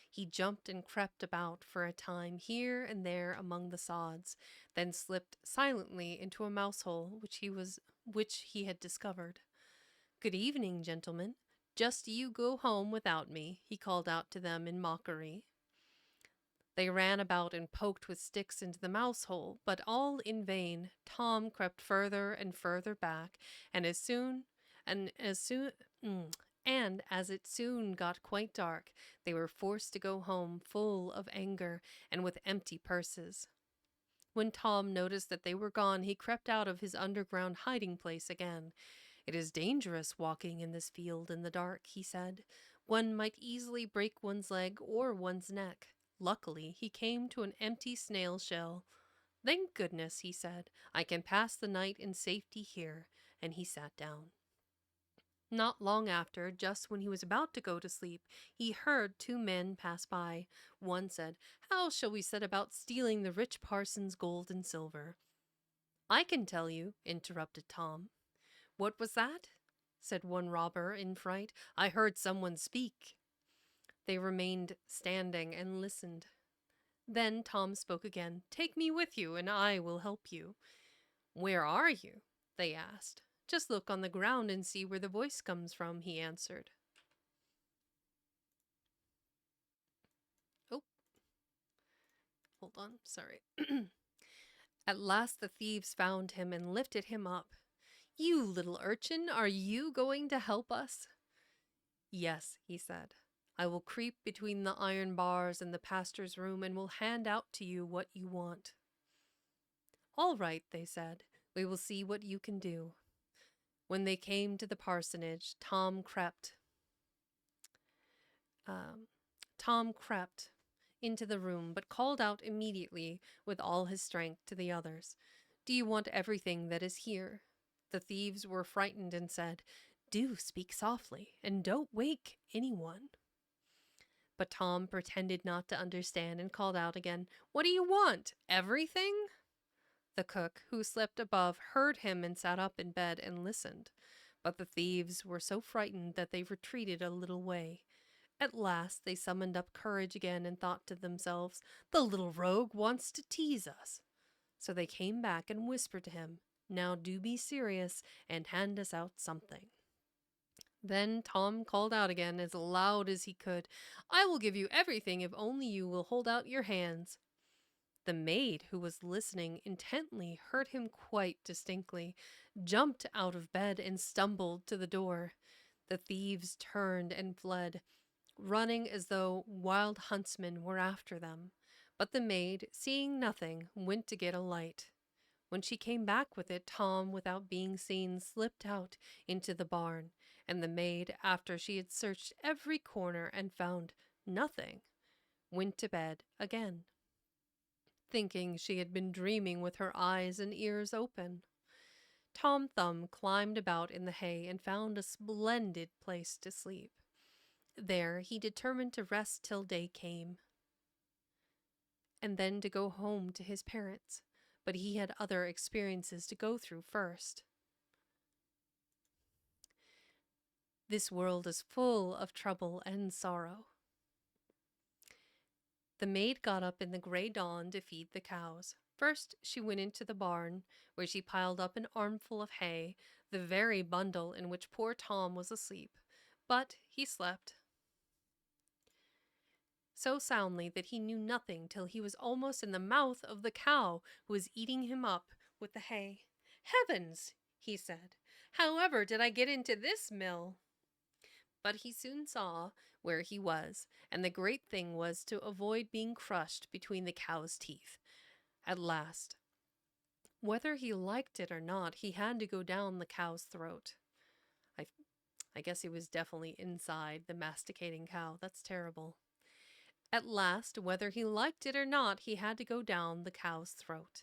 He jumped and crept about for a time here and there among the sods, then slipped silently into a mouse hole which he had discovered. "Good evening, gentlemen. Just you go home without me," he called out to them in mockery. They ran about and poked with sticks into the mouse hole, but all in vain. Tom crept further and further back, and as it soon got quite dark, they were forced to go home full of anger and with empty purses. When Tom noticed that they were gone, he crept out of his underground hiding place again. "It is dangerous walking in this field in the dark," he said. "One might easily break one's leg or one's neck." Luckily, he came to an empty snail shell. "Thank goodness," he said, "I can pass the night in safety here," and he sat down. Not long after, just when he was about to go to sleep, he heard two men pass by. One said, "How shall we set about stealing the rich parson's gold and silver?" "I can tell you," interrupted Tom. "What was that?" said one robber in fright. "I heard someone speak." They remained standing and listened. Then Tom spoke again. "Take me with you, and I will help you." "Where are you?" they asked. "Just look on the ground and see where the voice comes from," he answered. Oh, hold on, sorry. At last the thieves found him and lifted him up. "You little urchin, are you going to help us?" "Yes," he said. "I will creep between the iron bars and the pastor's room and will hand out to you what you want." "All right," they said. "We will see what you can do." When they came to the parsonage, Tom crept into the room, but called out immediately with all his strength to the others, "Do you want everything that is here?" The thieves were frightened and said, "Do speak softly, and don't wake anyone." But Tom pretended not to understand and called out again, "What do you want? Everything?" The cook, who slept above, heard him and sat up in bed and listened. But the thieves were so frightened that they retreated a little way. At last they summoned up courage again and thought to themselves, "The little rogue wants to tease us." So they came back and whispered to him, "Now do be serious and hand us out something." Then Tom called out again as loud as he could, "I will give you everything if only you will hold out your hands." The maid, who was listening intently, heard him quite distinctly, jumped out of bed, and stumbled to the door. The thieves turned and fled, running as though wild huntsmen were after them. But the maid, seeing nothing, went to get a light. When she came back with it, Tom, without being seen, slipped out into the barn, and the maid, after she had searched every corner and found nothing, went to bed again, thinking she had been dreaming with her eyes and ears open. Tom Thumb climbed about in the hay and found a splendid place to sleep. There he determined to rest till day came, and then to go home to his parents. But he had other experiences to go through first. This world is full of trouble and sorrow. The maid got up in the gray dawn to feed the cows. First, she went into the barn, where she piled up an armful of hay, the very bundle in which poor Tom was asleep. But he slept so soundly that he knew nothing till he was almost in the mouth of the cow who was eating him up with the hay. "Heavens!" he said, "however did I get into this mill?" But he soon saw where he was, and the great thing was to avoid being crushed between the cow's teeth. At last, whether he liked it or not, he had to go down the cow's throat. I guess he was definitely inside the masticating cow. That's terrible. At last, whether he liked it or not, he had to go down the cow's throat.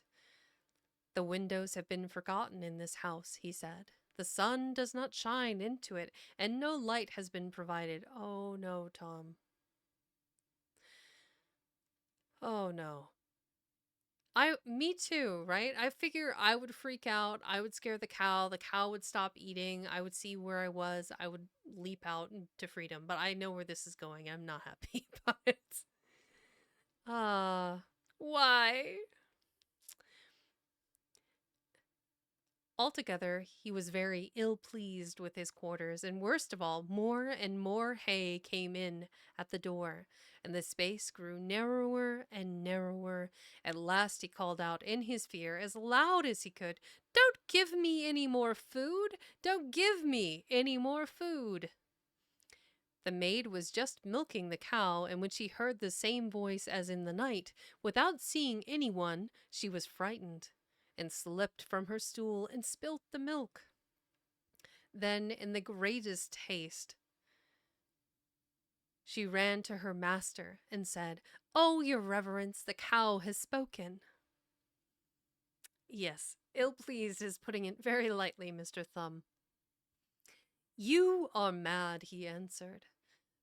"The windows have been forgotten in this house," he said. "The sun does not shine into it, and no light has been provided." "Oh no, Tom. Oh no." Me too, right? I figure I would freak out. I would scare the cow. The cow would stop eating. I would see where I was. I would leap out to freedom. But I know where this is going. I'm not happy about it. Why? Altogether, he was very ill-pleased with his quarters, and worst of all, more and more hay came in at the door, and the space grew narrower and narrower. At last he called out in his fear as loud as he could, "Don't give me any more food! Don't give me any more food!" The maid was just milking the cow, and when she heard the same voice as in the night, without seeing anyone, she was frightened, and slipped from her stool and spilt the milk. Then, in the greatest haste, she ran to her master and said, "Oh, your reverence, the cow has spoken." Yes, ill-pleased is putting it very lightly, Mr. Thumb. "You are mad," he answered.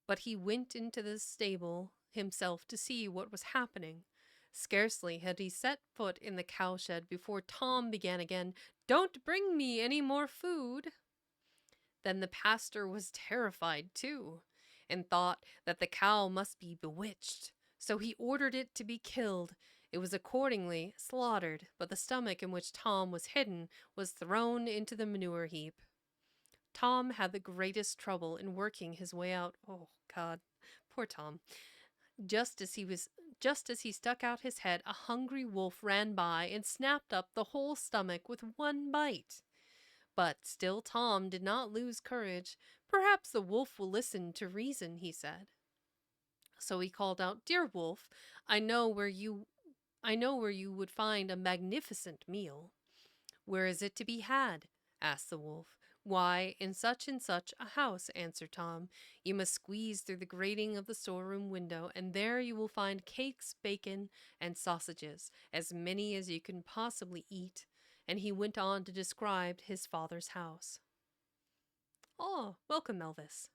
But he went into the stable himself to see what was happening. Scarcely had he set foot in the cowshed before Tom began again, "Don't bring me any more food." Then the pastor was terrified too, and thought that the cow must be bewitched, so he ordered it to be killed. It was accordingly slaughtered, but the stomach in which Tom was hidden was thrown into the manure heap. Tom had the greatest trouble in working his way out. Oh, God, poor Tom. Just as he stuck out his head, a hungry wolf ran by and snapped up the whole stomach with one bite. But still Tom did not lose courage. "Perhaps the wolf will listen to reason," he said. So he called out, "Dear wolf, I know where you would find a magnificent meal." "Where is it to be had?" asked the wolf. Why, in such and such a house, answered Tom. You must squeeze through the grating of the storeroom window, and there you will find cakes, bacon, and sausages, as many as you can possibly eat. And he went on to describe his father's house. Oh, welcome, Elvis.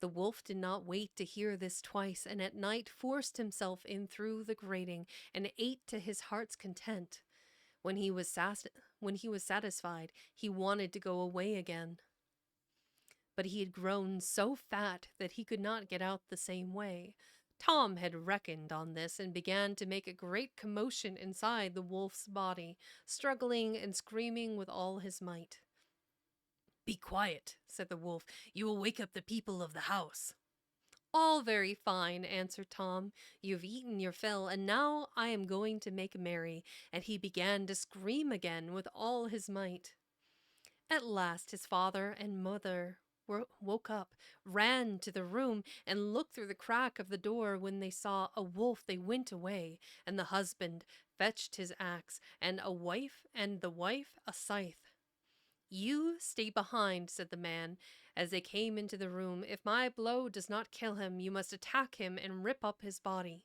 The wolf did not wait to hear this twice, and at night forced himself in through the grating, and ate to his heart's content. When he was satisfied, he wanted to go away again. But he had grown so fat that he could not get out the same way. Tom had reckoned on this and began to make a great commotion inside the wolf's body, struggling and screaming with all his might. "Be quiet," said the wolf. "You will wake up the people of the house." "All very fine," answered Tom. "You've eaten your fill, and now I am going to make merry." And he began to scream again with all his might. At last his father and mother woke up, ran to the room, and looked through the crack of the door. When they saw a wolf, they went away, and the husband fetched his axe, and the wife a scythe. "You stay behind," said the man, as they came into the room. "If my blow does not kill him, you must attack him and rip up his body."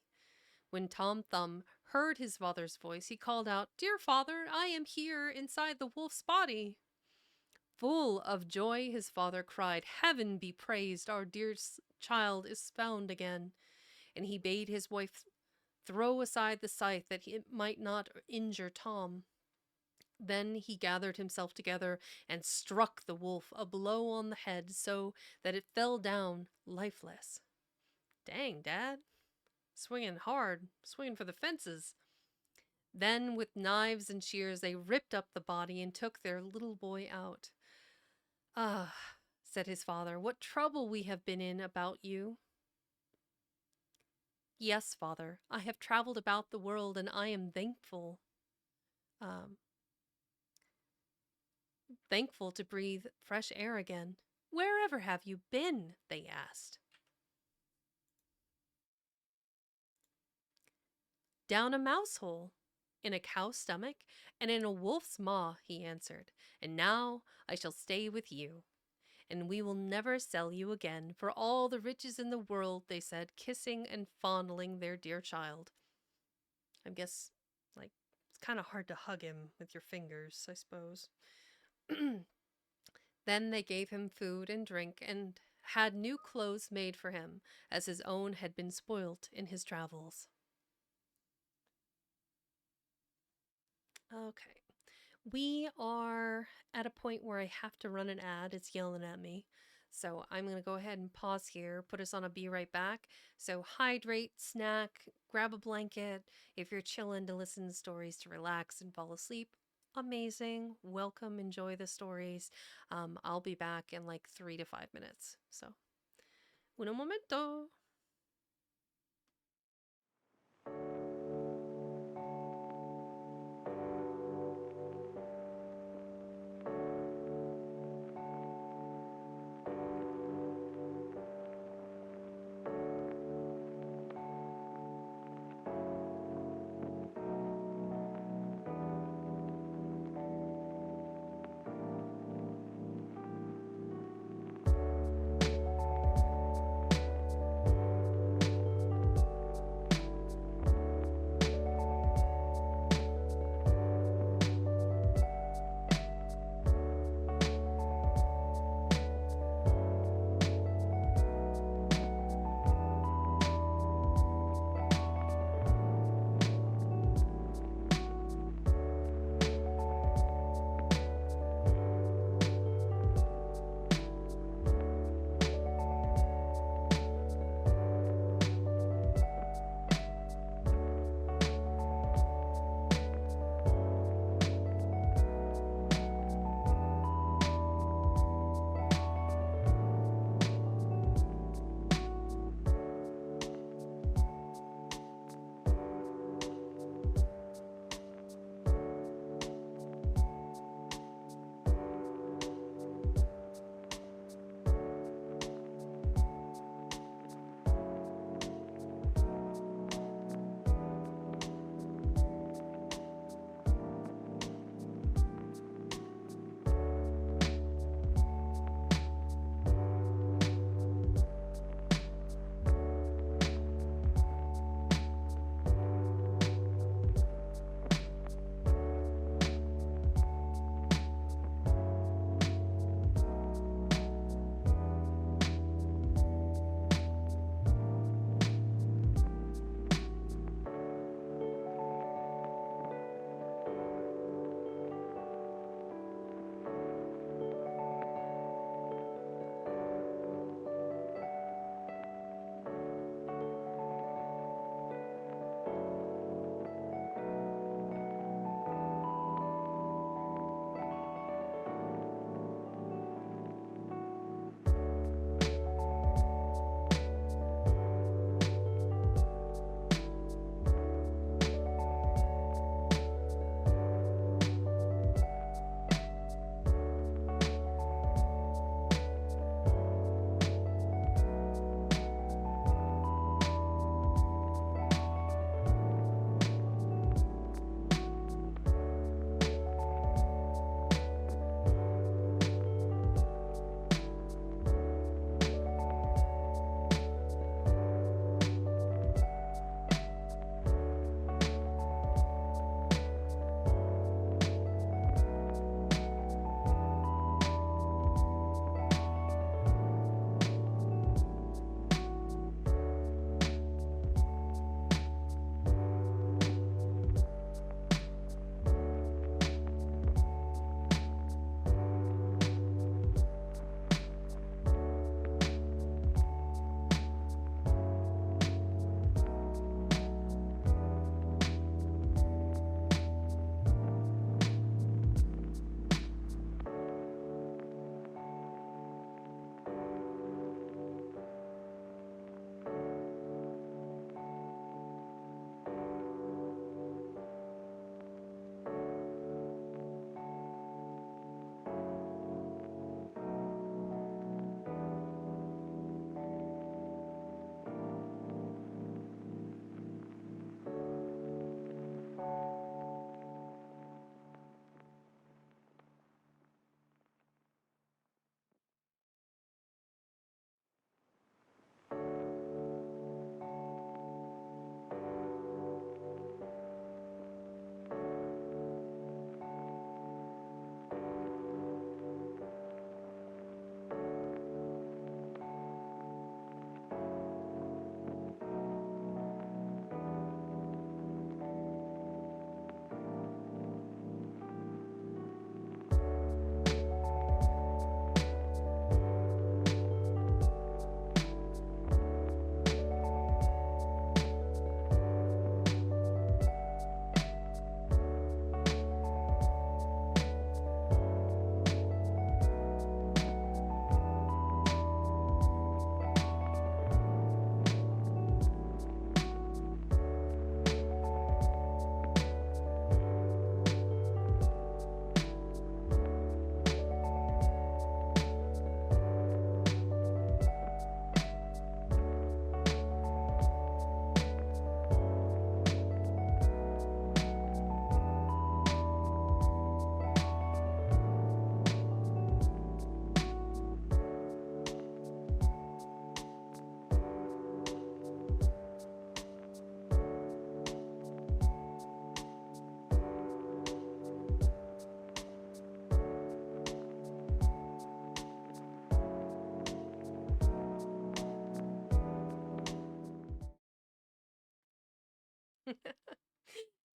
When Tom Thumb heard his father's voice, he called out, "Dear father, I am here inside the wolf's body." Full of joy, his father cried, "Heaven be praised, our dear child is found again." And he bade his wife throw aside the scythe that it might not injure Tom. Then he gathered himself together and struck the wolf a blow on the head so that it fell down lifeless. "Dang, Dad. Swinging hard, swinging for the fences." Then, with knives and shears, they ripped up the body and took their little boy out. "Ah," said his father, "what trouble we have been in about you." "Yes, father, I have traveled about the world, and I am thankful. Um, Thankful to breathe fresh air again." "Wherever have you been?" they asked. "Down a mouse hole, in a cow's stomach, and in a wolf's maw," he answered. "And now I shall stay with you. And we will never sell you again for all the riches in the world," they said, kissing and fondling their dear child. I guess, it's kind of hard to hug him with your fingers, I suppose. Then they gave him food and drink and had new clothes made for him, as his own had been spoilt in his travels. Okay. We are at a point where I have to run an ad. It's yelling at me. So I'm going to go ahead and pause here, put us on a be right back. So hydrate, snack, grab a blanket. If you're chilling to listen to stories to relax and fall asleep, amazing. Welcome, enjoy the stories. I'll be back in like 3 to 5 minutes. So, un momento.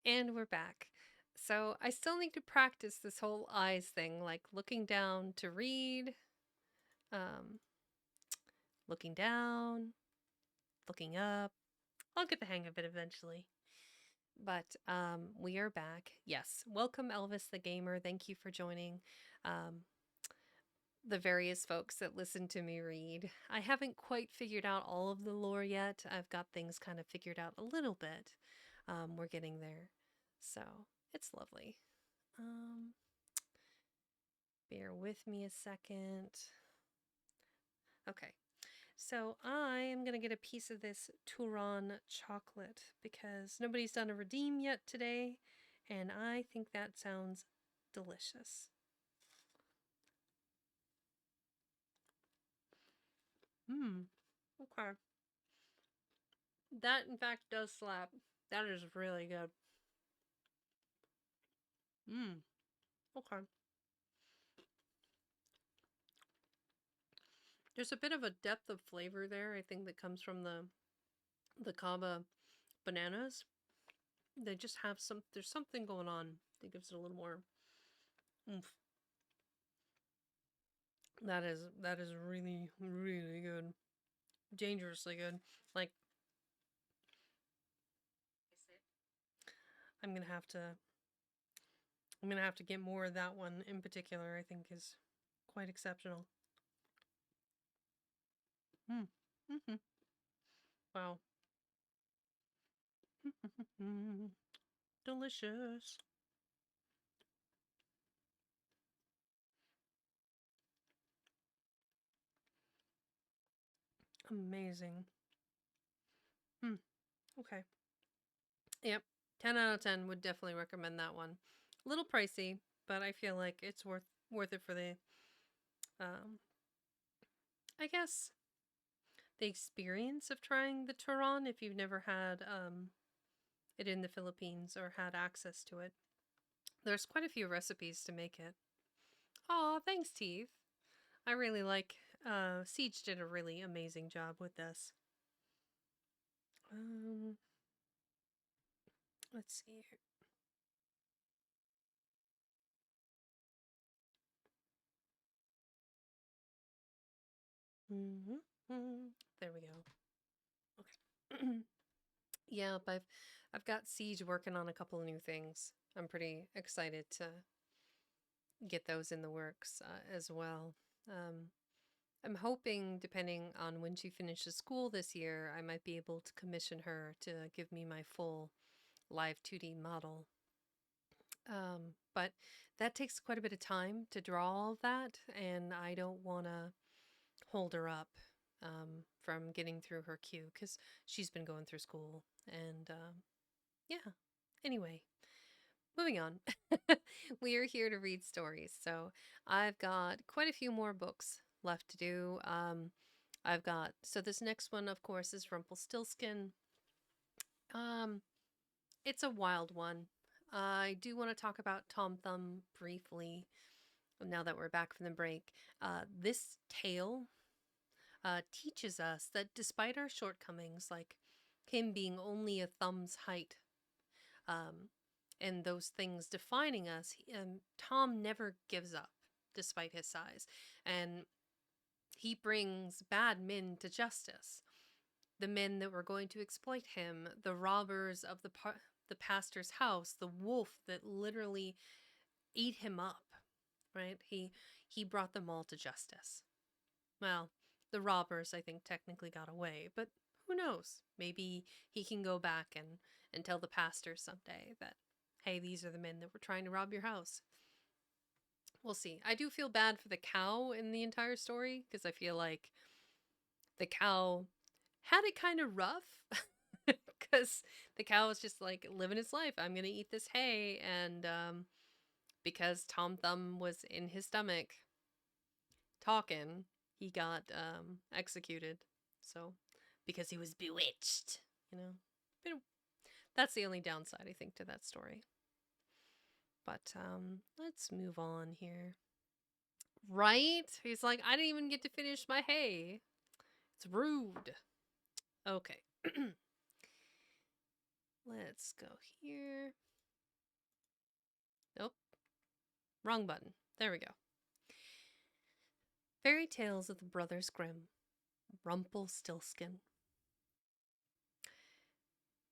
And we're back. So I still need to practice this whole eyes thing, like looking down to read, um, looking down, looking up. I'll get the hang of it eventually. But we are back. Yes. Welcome, Elvis the Gamer. Thank you for joining. Um, the various folks that listen to me read. I haven't quite figured out all of the lore yet. I've got things kind of figured out a little bit. We're getting there. So it's lovely. Um, Bear with me a second. Okay, so I am going to get a piece of this Turon chocolate because nobody's done a redeem yet today, and I think that sounds delicious. Mmm, okay. That, in fact, does slap. That is really good. Mmm, okay. There's a bit of a depth of flavor there, I think, that comes from the Kaba bananas. They just have there's something going on that gives it a little more oomph. That is really, really good. Dangerously good. Like, I'm gonna have to I'm gonna have to get more of that one in particular, I think is quite exceptional. Mm. Mm-hmm. Wow. Delicious. Amazing. Hmm. Okay. Yep. 10 out of 10 would definitely recommend that one. A little pricey, but I feel like it's worth it for the um I guess the experience of trying the Turon if you've never had it in the Philippines or had access to it. There's quite a few recipes to make it. Aw, thanks, Teeth. I really like Siege did a really amazing job with this. Um let's see here. Mm-hmm. There we go. Okay. Yeah, but I've got Siege working on a couple of new things. I'm pretty excited to get those in the works as well. Um, I'm hoping, depending on when she finishes school this year, I might be able to commission her to give me my full live 2D model. But that takes quite a bit of time to draw all of that, and I don't want to hold her up from getting through her queue because she's been going through school. And yeah, anyway, moving on. We are here to read stories, so I've got quite a few more books left to do. So this next one, of course, is Rumplestiltskin. Um, it's a wild one. I do want to talk about Tom Thumb briefly now that we're back from the break. This tale teaches us that despite our shortcomings, like him being only a thumb's height, um, and those things defining us, Tom never gives up despite his size. And he brings bad men to justice. The men that were going to exploit him, the robbers of the pastor's house, the wolf that literally ate him up, right? He brought them all to justice. Well, the robbers I think technically got away, but who knows? Maybe he can go back and tell the pastor someday that hey, these are the men that were trying to rob your house. We'll see. I do feel bad for the cow in the entire story because I feel like the cow had it kind of rough because the cow was just like living its life. I'm gonna eat this hay, and because Tom Thumb was in his stomach talking, he got executed. So because he was bewitched, you know. But that's the only downside I think to that story. But let's move on here. Right? He's like, I didn't even get to finish my hay. It's rude. Okay. Let's go here. Wrong button. There we go. Fairy Tales of the Brothers Grimm. Rumplestiltskin.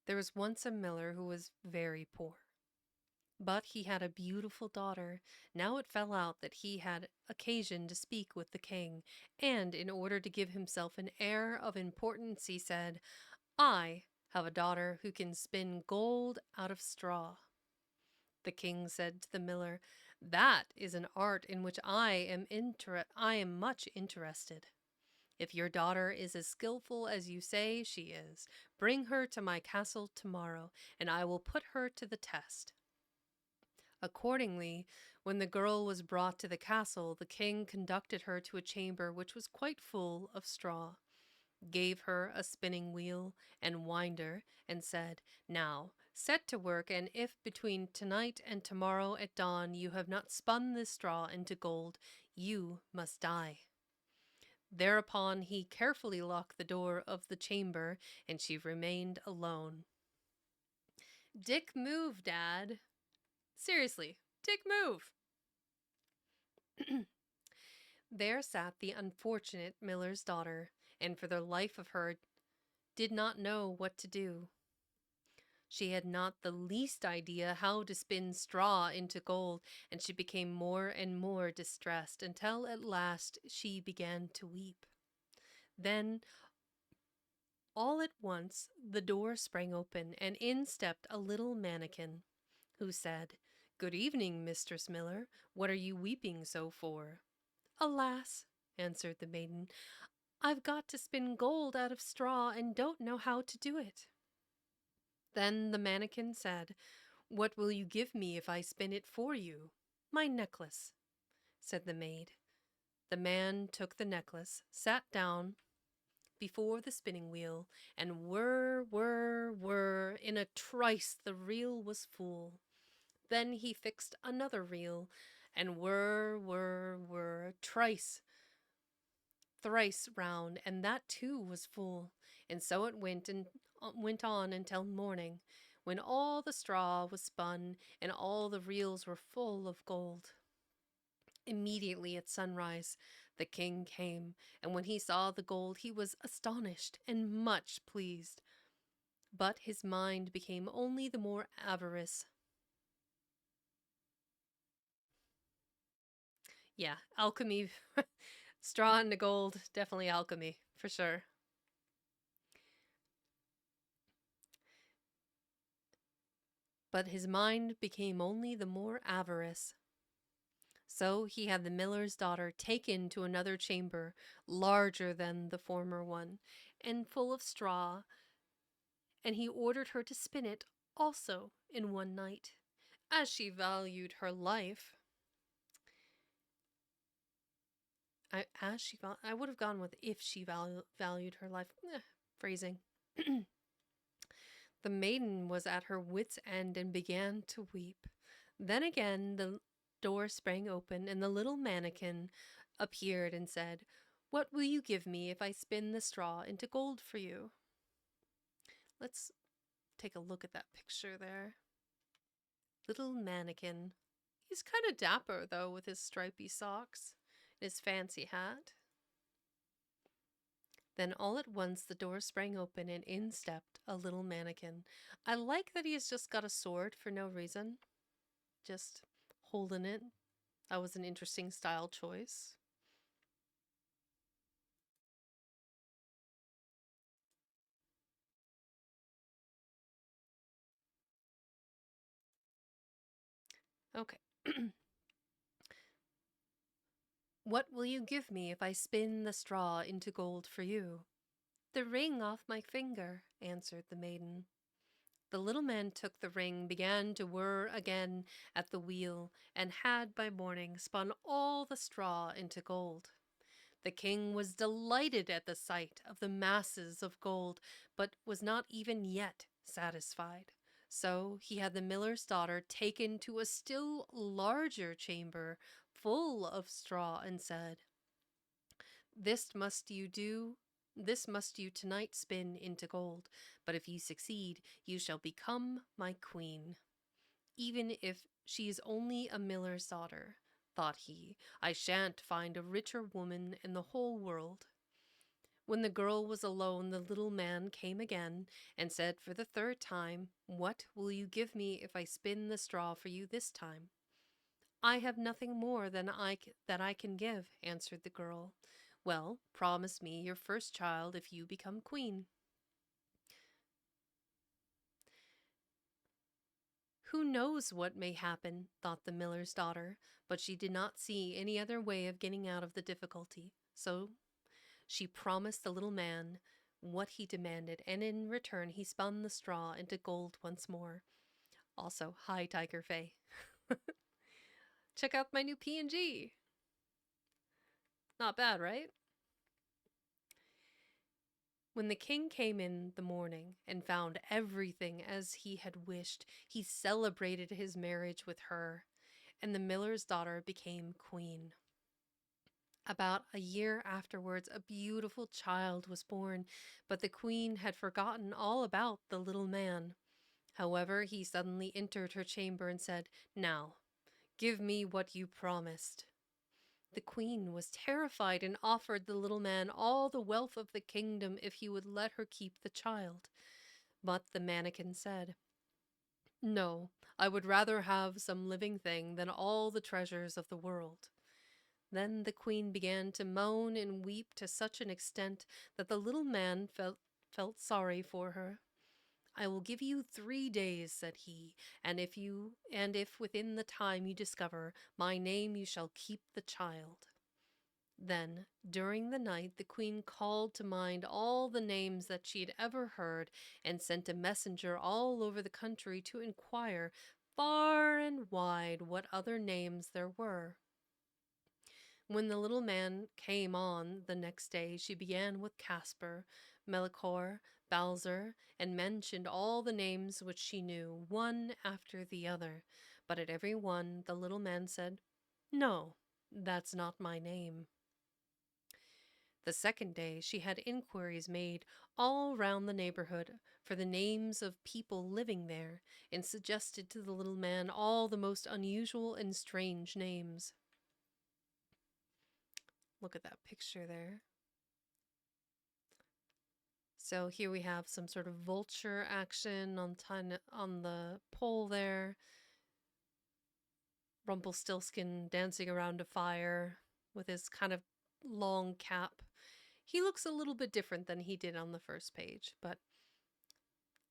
There was once a miller who was very poor. But he had a beautiful daughter. Now it fell out that he had occasion to speak with the king, and in order to give himself an air of importance, he said, "I have a daughter who can spin gold out of straw." The king said to the miller, "That is an art in which I am much interested. If your daughter is as skillful as you say she is, bring her to my castle tomorrow, and I will put her to the test." Accordingly, when the girl was brought to the castle, the king conducted her to a chamber which was quite full of straw, gave her a spinning wheel and winder, and said, "Now set to work, and if between tonight and tomorrow at dawn you have not spun this straw into gold, you must die." Thereupon he carefully locked the door of the chamber, and she remained alone. Dick, move, Dad. Seriously, Dick, move. There sat the unfortunate miller's daughter, and for the life of her did not know what to do. She had not the least idea how to spin straw into gold, and she became more and more distressed until at last she began to weep. Then, all at once, the door sprang open, and in stepped a little mannikin, who said, "Good evening, Mistress Miller. What are you weeping so for?" "Alas," answered the maiden, "I've got to spin gold out of straw and don't know how to do it." Then the mannikin said, "What will you give me if I spin it for you?" "My necklace," said the maid. The man took the necklace, sat down before the spinning wheel, and whir, whir, whir, in a trice the reel was full. Then he fixed another reel, and whir, whir, whir, thrice round, and that too was full. And so it went on until morning, when all the straw was spun and all the reels were full of gold. Immediately at sunrise, the king came, and when he saw the gold, he was astonished and much pleased. But his mind became only the more avarice. Yeah, alchemy. Straw and the gold, definitely alchemy, for sure. But his mind became only the more avarice. So he had the miller's daughter taken to another chamber, larger than the former one, and full of straw, and he ordered her to spin it also in one night, as she valued her life. I would have gone with if she valued her life. Phrasing. The maiden was at her wit's end and began to weep. Then again the door sprang open, and the little mannikin appeared and said, "What will you give me if I spin the straw into gold for you?" Let's take a look at that picture there. Little mannikin. He's kind of dapper, though, with his stripy socks and his fancy hat. Then all at once the door sprang open, and in stepped a little mannikin. I like that he has just got a sword for no reason. Just holding it. That was an interesting style choice. Okay. What will you give me if I spin the straw into gold for you? The ring off my finger, answered the maiden. The little man took the ring, began to whir again at the wheel, and had by morning spun all the straw into gold. The king was delighted at the sight of the masses of gold, but was not even yet satisfied. So he had the miller's daughter taken to a still larger chamber full of straw, and said, "This must you do. This must you tonight spin into gold, but if you succeed, you shall become my queen, even if she is only a miller's daughter. thought he. I shan't find a richer woman in the whole world. When the girl was alone, the little man came again and said for the third time, "What will you give me if I spin the straw for you this time?" "I have nothing more that I can give," answered the girl. "Well, promise me your first child if you become queen." Who knows what may happen, thought the miller's daughter, but she did not see any other way of getting out of the difficulty. So she promised the little man what he demanded, and in return he spun the straw into gold once more. Also, hi Tiger Faye. Check out my new PNG. Not bad, right? When the king came in the morning and found everything as he had wished, he celebrated his marriage with her, and the miller's daughter became queen. About a year afterwards, a beautiful child was born, but the queen had forgotten all about the little man. However, he suddenly entered her chamber and said, "Now, give me what you promised." The queen was terrified and offered the little man all the wealth of the kingdom if he would let her keep the child. But the mannikin said, "No, I would rather have some living thing than all the treasures of the world." Then the queen began to moan and weep to such an extent that the little man felt sorry for her. "I will give you 3 days," said he, and if within the time you discover my name you shall keep the child." Then, during the night, the queen called to mind all the names that she had ever heard and sent a messenger all over the country to inquire far and wide what other names there were. When the little man came on the next day, she began with Casper, Melicor, Bowser, and mentioned all the names which she knew, one after the other. But at every one, the little man said, "No, that's not my name." The second day, she had inquiries made all round the neighborhood for the names of people living there, and suggested to the little man all the most unusual and strange names. Look at that picture there. So here we have some sort of vulture action on the pole there. Rumplestiltskin dancing around a fire with his kind of long cap. He looks a little bit different than he did on the first page, but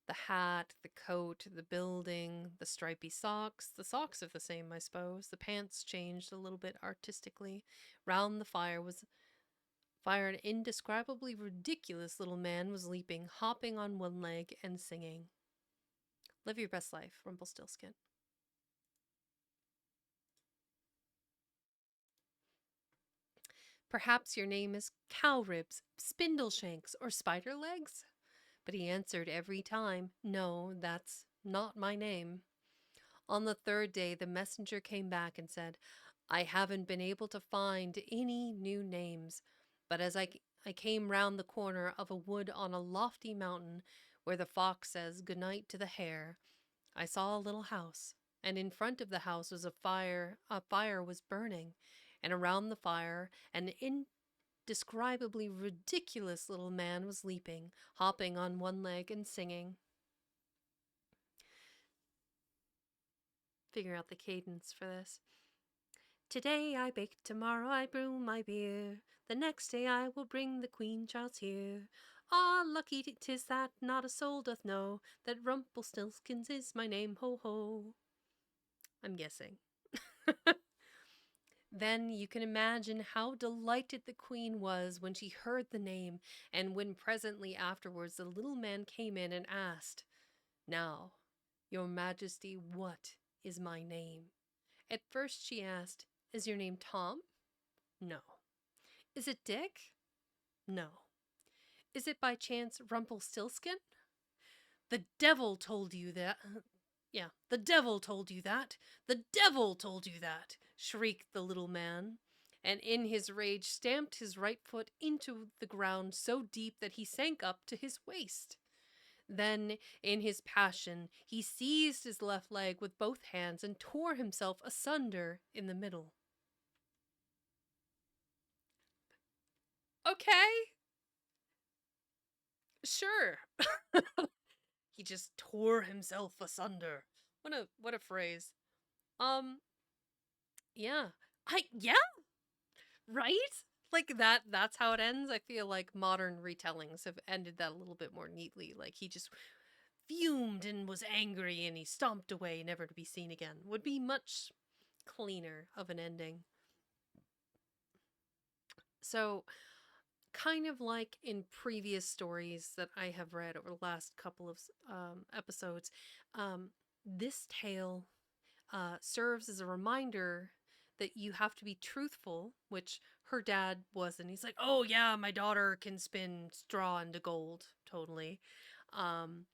the hat, the coat, the building, the stripy socks. The socks are the same, I suppose. The pants changed a little bit artistically. Round the fire an indescribably ridiculous little man was leaping, hopping on one leg, and singing. Live your best life, Rumplestiltskin. Perhaps your name is Cowribs, Spindleshanks, or Spiderlegs? But he answered every time, "No, that's not my name." On the third day, the messenger came back and said, "I haven't been able to find any new names, but as I came round the corner of a wood on a lofty mountain where the fox says good night to the hare, I saw a little house, and in front of the house was a fire. A fire was burning, and around the fire an indescribably ridiculous little man was leaping, hopping on one leg and singing." Figure out the cadence for this. "Today I bake, tomorrow I brew my beer. The next day I will bring the queen child's here. Ah, lucky 'tis that not a soul doth know that Rumpelstiltskin is my name, ho ho." I'm guessing. Then you can imagine how delighted the queen was when she heard the name, and when presently afterwards the little man came in and asked, "Now, your majesty, what is my name?" At first she asked, "Is your name Tom?" "No." "Is it Dick?" "No." "Is it by chance Rumpelstiltskin?" "The devil told you that. The devil told you that. The devil told you that," shrieked the little man, and in his rage stamped his right foot into the ground so deep that he sank up to his waist. Then, in his passion, he seized his left leg with both hands and tore himself asunder in the middle. Okay, sure. He just tore himself asunder. What a phrase. Um, yeah. Yeah, right? Like that's how it ends. I feel like modern retellings have ended that a little bit more neatly. Like he just fumed and was angry and he stomped away, never to be seen again. Would be much cleaner of an ending. So, kind of like in previous stories that I have read over the last couple of episodes, um, this tale serves as a reminder that you have to be truthful, which her dad wasn't. He's like, oh, yeah, my daughter can spin straw into gold, totally. Um,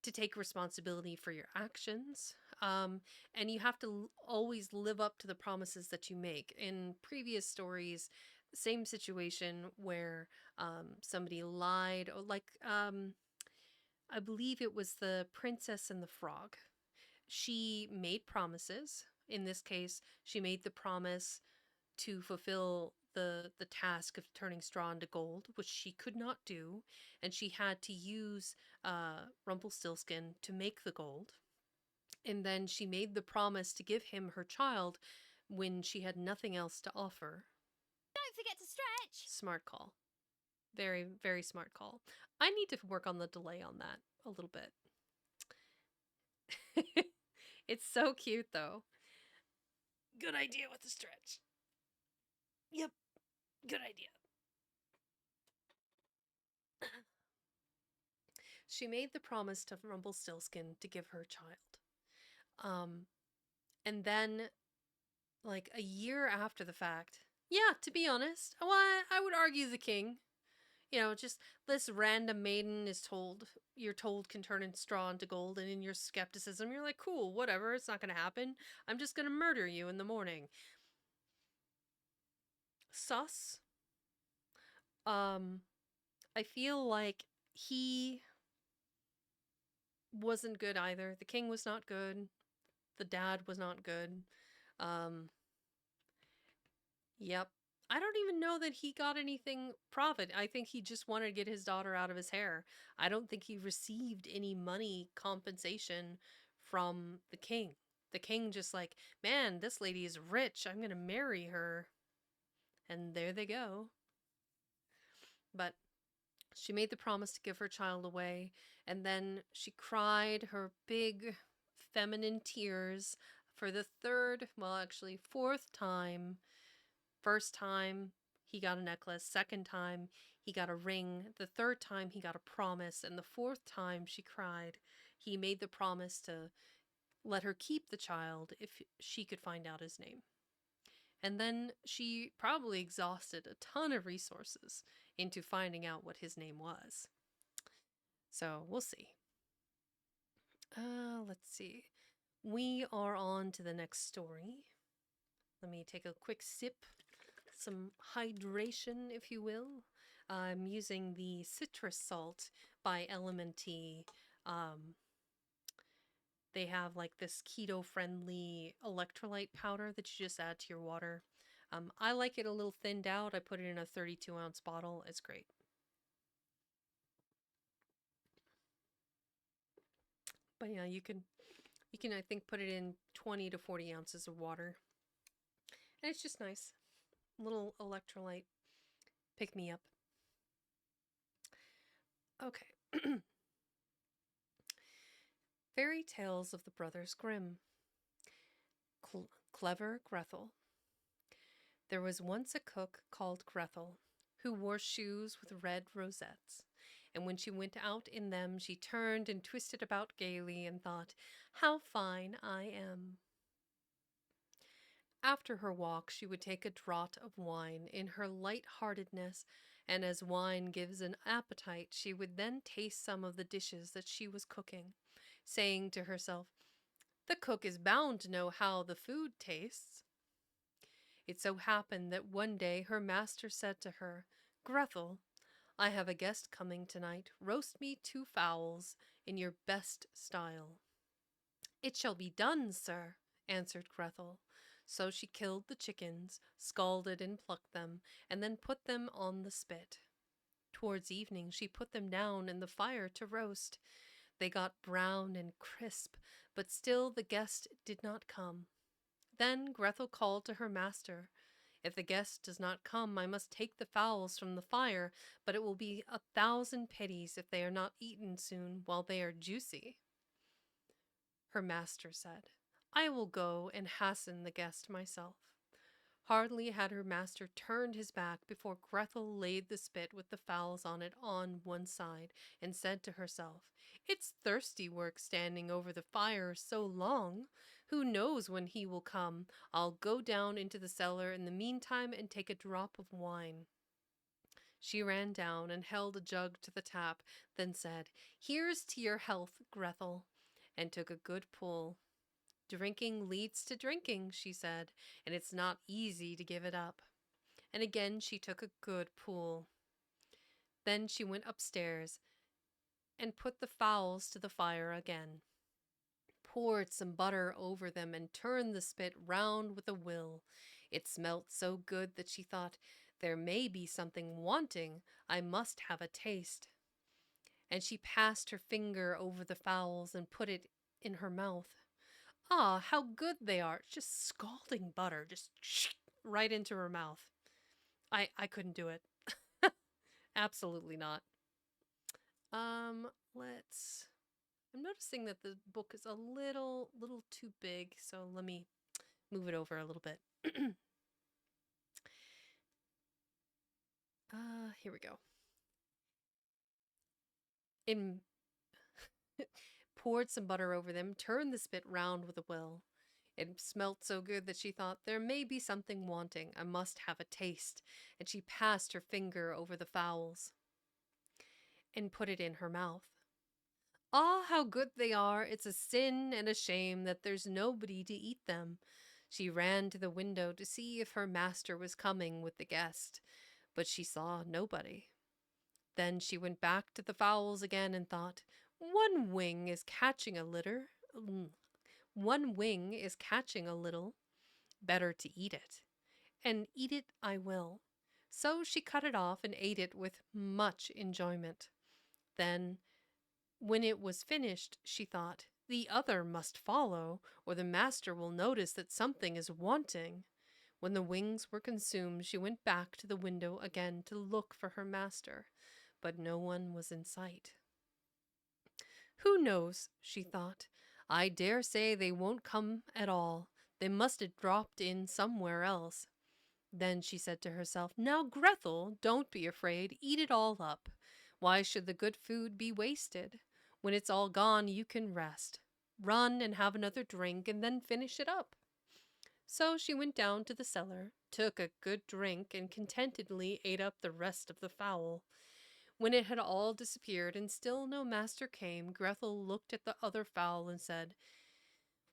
to take responsibility for your actions. And you have to always live up to the promises that you make. In previous stories, same situation where somebody lied, or like I believe it was the Princess and the Frog. She made promises. In this case, she made the promise to fulfill the task of turning straw into gold, which she could not do, and she had to use Rumpelstiltskin to make the gold. And then she made the promise to give him her child when she had nothing else to offer. Don't forget to stretch! Smart call. Very, very smart call. I need to work on the delay on that a little bit. It's so cute, though. Good idea with the stretch. Yep, good idea. She made the promise to Rumpelstiltskin to give her a child. Um, and then, like a year after the fact, yeah, to be honest, well, I would argue the king. You know, just this random maiden is told, you're told can turn in straw into gold, and in your skepticism, you're like, cool, whatever, it's not gonna happen. I'm just gonna murder you in the morning. Sus. Um, I feel like he wasn't good either. The king was not good. The dad was not good. Um, yep. I don't even know that he got anything profit. I think he just wanted to get his daughter out of his hair. I don't think he received any money compensation from the king. The king just like, man, this lady is rich. I'm going to marry her. And there they go. But she made the promise to give her child away, and then she cried her big feminine tears for the third, well, actually, fourth time. First time, he got a necklace. Second time, he got a ring. The third time, he got a promise. And the fourth time she cried, he made the promise to let her keep the child if she could find out his name. And then she probably exhausted a ton of resources into finding out what his name was. So we'll see. Let's see. We are on to the next story. Let me take a quick sip, some hydration, if you will. I'm using the citrus salt by Elementy. They have like this keto-friendly electrolyte powder that you just add to your water. I like it a little thinned out. I put it in a 32-ounce bottle. It's great. But yeah, you can I think put it in 20 to 40 ounces of water. And it's just nice. Little electrolyte pick me up. Okay. Fairy Tales of the Brothers Grimm. Clever Grethel. There was once a cook called Grethel who wore shoes with red rosettes, and when she went out in them she turned and twisted about gaily and thought, "How fine I am." After her walk she would take a draught of wine in her light-heartedness, and as wine gives an appetite she would then taste some of the dishes that she was cooking, saying to herself, "The cook is bound to know how the food tastes." It so happened that one day her master said to her, "Grethel, I have a guest coming tonight. Roast me 2 fowls in your best style." "It shall be done, sir," answered Grethel. So she killed the chickens, scalded and plucked them, and then put them on the spit. Towards evening she put them down in the fire to roast. They got brown and crisp, but still the guest did not come. Then Grethel called to her master. If the guest does not come, I must take the fowls from the fire, but it will be 1,000 pities if they are not eaten soon while they are juicy. Her master said, I will go and hasten the guest myself. Hardly had her master turned his back before Grethel laid the spit with the fowls on it on one side, and said to herself, It's thirsty work standing over the fire so long. Who knows when he will come? I'll go down into the cellar in the meantime and take a drop of wine. She ran down and held a jug to the tap, then said, Here's to your health, Grethel, and took a good pull. Drinking leads to drinking, she said, and it's not easy to give it up. And again she took a good pull. Then she went upstairs and put the fowls to the fire again, poured some butter over them, and turned the spit round with a will. It smelt so good that she thought, There may be something wanting. I must have a taste. And she passed her finger over the fowls and put it in her mouth. Ah, how good they are! Just scalding butter, just right into her mouth. I couldn't do it. Absolutely not. Let's. I'm noticing that the book is a little too big, so let me move it over a little bit. Here we go. In poured some butter over them, turned the spit round with a will. It smelt so good that she thought, There may be something wanting. I must have a taste. And she passed her finger over the fowls and put it in her mouth. Ah, how good they are! It's a sin and a shame that there's nobody to eat them. She ran to the window to see if her master was coming with the guest, but she saw nobody. Then she went back to the fowls again and thought, One wing is catching a litter. One wing is catching a little. Better to eat it. And eat it I will. So she cut it off and ate it with much enjoyment. Then, when it was finished, she thought, The other must follow, or the master will notice that something is wanting. When the wings were consumed, she went back to the window again to look for her master, but no one was in sight. Who knows, she thought. I dare say they won't come at all. They must have dropped in somewhere else. Then she said to herself, Now, Grethel, don't be afraid. Eat it all up. Why should the good food be wasted? When it's all gone, you can rest. Run and have another drink, and then finish it up. So she went down to the cellar, took a good drink, and contentedly ate up the rest of the fowl. When it had all disappeared and still no master came, Grethel looked at the other fowl and said,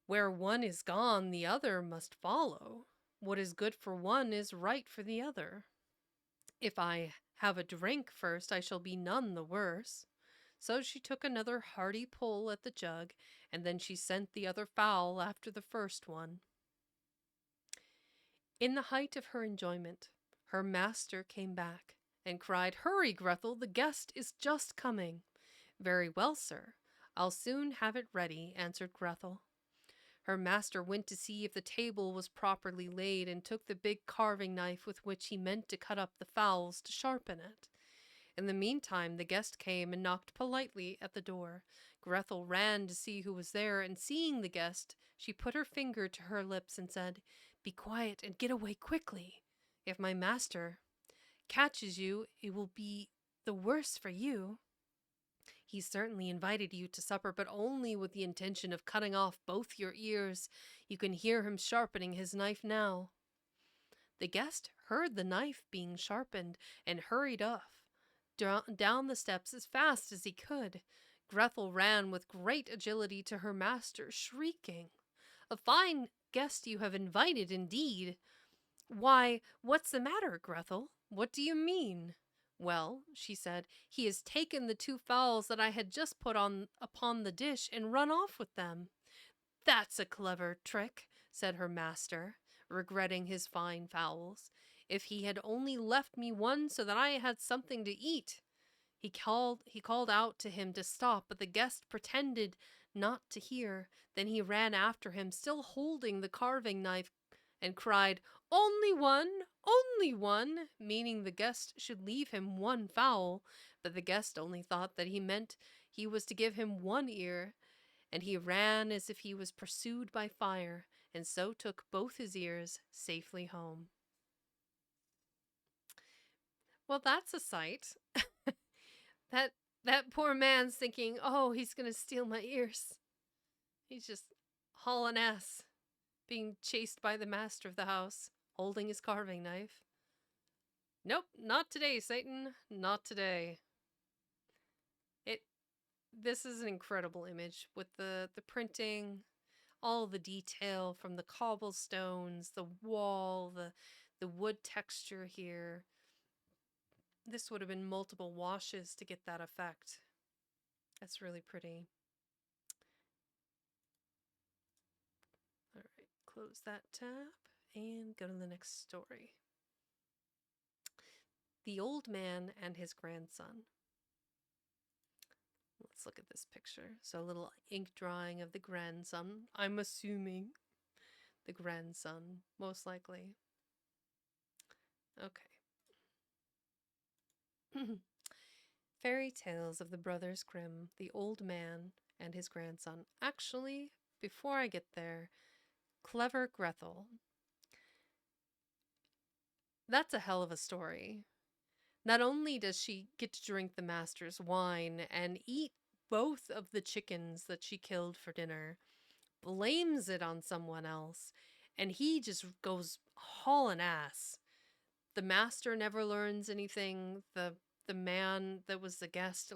Where one is gone, the other must follow. What is good for one is right for the other. If I have a drink first, I shall be none the worse. So she took another hearty pull at the jug, and then she sent the other fowl after the first one. In the height of her enjoyment, her master came back and cried, Hurry, Grethel, the guest is just coming. Very well, sir. I'll soon have it ready, answered Grethel. Her master went to see if the table was properly laid and took the big carving knife with which he meant to cut up the fowls to sharpen it. In the meantime, the guest came and knocked politely at the door. Grethel ran to see who was there, and seeing the guest, she put her finger to her lips and said, Be quiet and get away quickly. If my master catches you, it will be the worse for you. He certainly invited you to supper, but only with the intention of cutting off both your ears. You can hear him sharpening his knife now. The guest heard the knife being sharpened and hurried off down the steps as fast as he could. Grethel ran with great agility to her master, shrieking, A fine guest you have invited, indeed. Why, what's the matter, Grethel? What do you mean? Well, she said, he has taken the 2 fowls that I had just put on upon the dish and run off with them. That's a clever trick, said her master. regretting his fine fowls. If he had only left me one so that I had something to eat. He called out to him to stop, but the guest pretended not to hear. Then he ran after him, still holding the carving knife, and cried, only one, meaning the guest should leave him one fowl. But the guest only thought that he meant he was to give him one ear, and he ran as if he was pursued by fire, and so took both his ears safely home. Well, that's a sight. That that poor man's thinking, "Oh, he's going to steal my ears." He's just hauling ass, being chased by the master of the house, holding his carving knife. Nope, not today, Satan. Not today. It this is an incredible image with the printing, all the detail from the cobblestones, the wall, the wood texture here. This would have been multiple washes to get that effect. That's really pretty. All right, close that tab and go to the next story. The Old Man and His Grandson. Let's look at this picture. So a little ink drawing of the grandson. I'm assuming the grandson, most likely. Okay. Fairy Tales of the Brothers Grimm, The Old Man and His Grandson. Actually, before I get there, Clever Grethel. That's a hell of a story. Not only does she get to drink the master's wine and eat both of the chickens that she killed for dinner, blames it on someone else, and he just goes hauling ass. The master never learns anything. The man that was the guest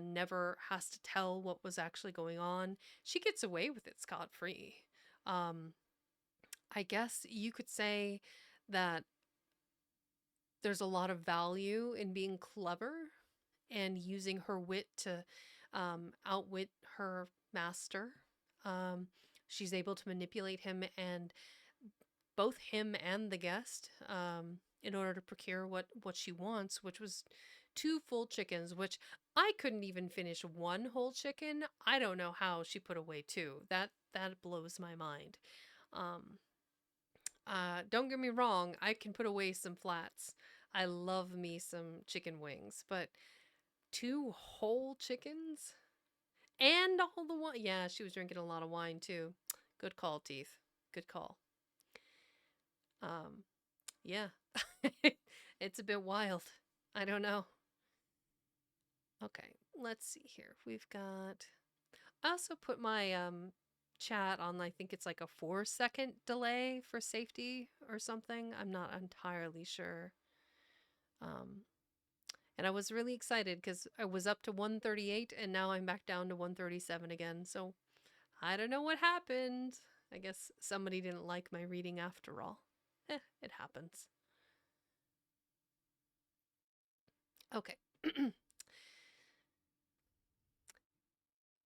never has to tell what was actually going on. She gets away with it scot-free. I guess you could say that there's a lot of value in being clever and using her wit to outwit her master. She's able to manipulate him and both him and the guest in order to procure what she wants, which was 2 full chickens, which I couldn't even finish 1 whole chicken. I don't know how she put away 2. That blows my mind. Don't get me wrong, I can put away some flats. I love me some chicken wings, but 2 whole chickens? And all the wine. Yeah, she was drinking a lot of wine too. Good call, Teeth. Good call. Yeah. It's a bit wild. I don't know. Okay, let's see here. We've got I also put my chat on, I think it's like a 4-second delay for safety or something. I'm not entirely sure. And I was really excited because I was up to 138 and now I'm back down to 137 again. So I don't know what happened. I guess somebody didn't like my reading after all. It happens. Okay.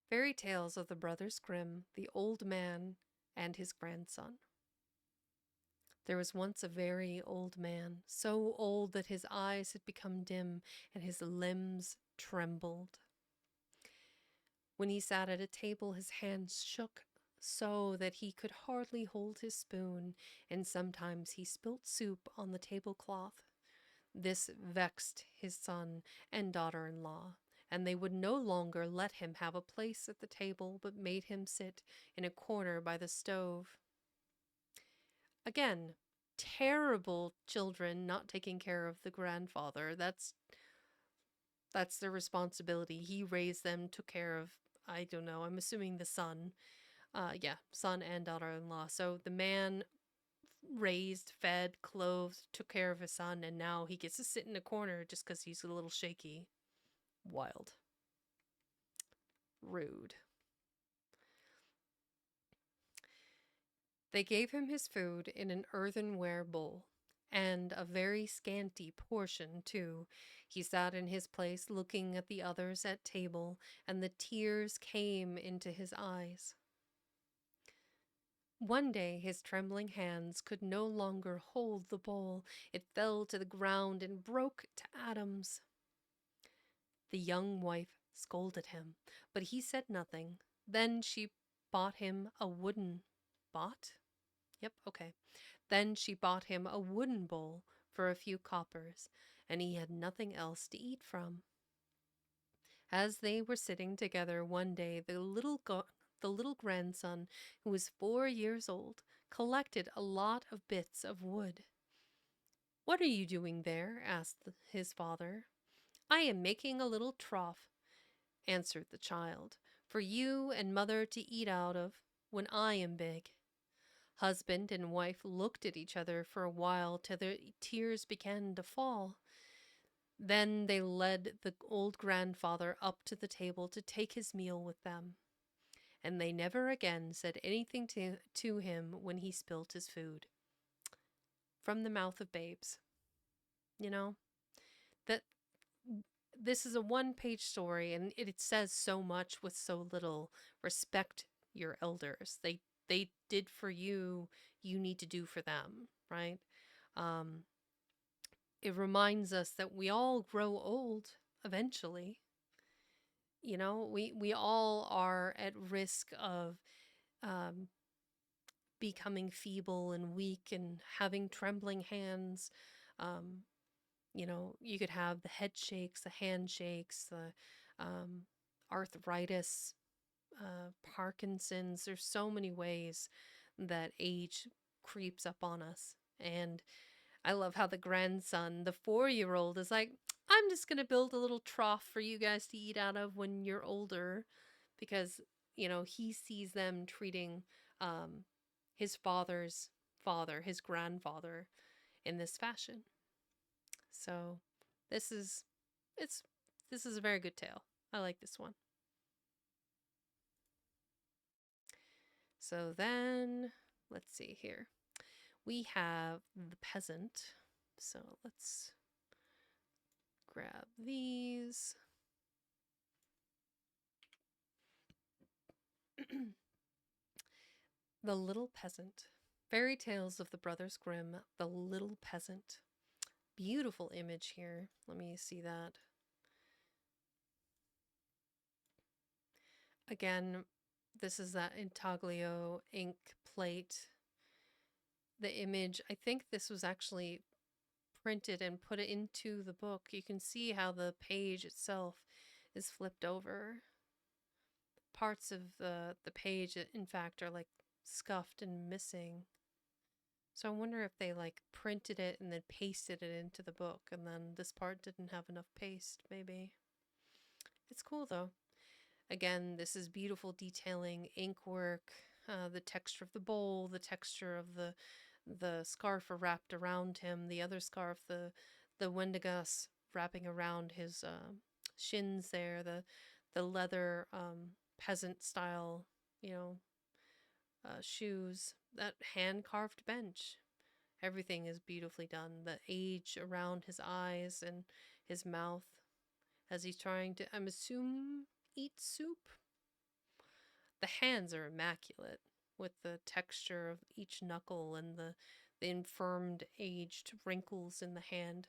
Fairy Tales of the Brothers Grimm, The Old Man and His Grandson. There was once a very old man, so old that his eyes had become dim and his limbs trembled. When he sat at a table, his hands shook so that he could hardly hold his spoon, and sometimes he spilt soup on the tablecloth. This vexed his son and daughter-in-law, and they would no longer let him have a place at the table, but made him sit in a corner by the stove. Again, terrible children not taking care of the grandfather. That's their responsibility. He raised them, took care of, I don't know, I'm assuming the son. Yeah, son and daughter-in-law. So the man raised, fed, clothed, took care of his son, and now he gets to sit in a corner just because he's a little shaky. Wild. Rude. They gave him his food in an earthenware bowl, and a very scanty portion, too. He sat in his place looking at the others at table, and the tears came into his eyes. One day his trembling hands could no longer hold the bowl. It fell to the ground and broke to atoms. The young wife scolded him, but he said nothing. Then she bought him a wooden bought? Yep, okay. Then she bought him a wooden bowl for a few coppers, and he had nothing else to eat from. As they were sitting together one day, the little grandson, who was 4 years old, collected a lot of bits of wood. "What are you doing there?" asked his father. "I am making a little trough," answered the child, "for you and mother to eat out of when I am big." Husband and wife looked at each other for a while till their tears began to fall. Then they led the old grandfather up to the table to take his meal with them, and they never again said anything to him when he spilt his food. From the mouth of babes. You know, that this is a one-page story and it says so much with so little. Respect your elders. They did for you, you need to do for them, right? Um, it reminds us that we all grow old eventually. You know, we all are at risk of um, becoming feeble and weak and having trembling hands. Um, you know, you could have the head shakes, the hand shakes, the um, arthritis, Parkinson's. There's so many ways that age creeps up on us. And I love how the grandson, the 4 year old, is like, "I'm just going to build a little trough for you guys to eat out of when you're older," because, you know, he sees them treating um, his father's father, his grandfather, in this fashion. So this is it's this is a very good tale. I like this one. So then let's see here. We have the peasant. So let's grab these. The Little Peasant. Fairy Tales of the Brothers Grimm, The Little Peasant. Beautiful image here. Let me see that. Again, this is that intaglio ink plate. The image, I think this was actually printed and put it into the book. You can see how the page itself is flipped over. Parts of the page, in fact, are like scuffed and missing. So I wonder if they like printed it and then pasted it into the book, and then this part didn't have enough paste, maybe. It's cool though. Again, this is beautiful detailing, ink work, the texture of the bowl, the texture of the scarf wrapped around him, the other scarf, the Wendigas wrapping around his shins there, the leather peasant style, you know, shoes, that hand carved bench. Everything is beautifully done. The age around his eyes and his mouth as he's trying to, I'm assuming, eat soup. The hands are immaculate with the texture of each knuckle and the infirmed, aged wrinkles in the hand.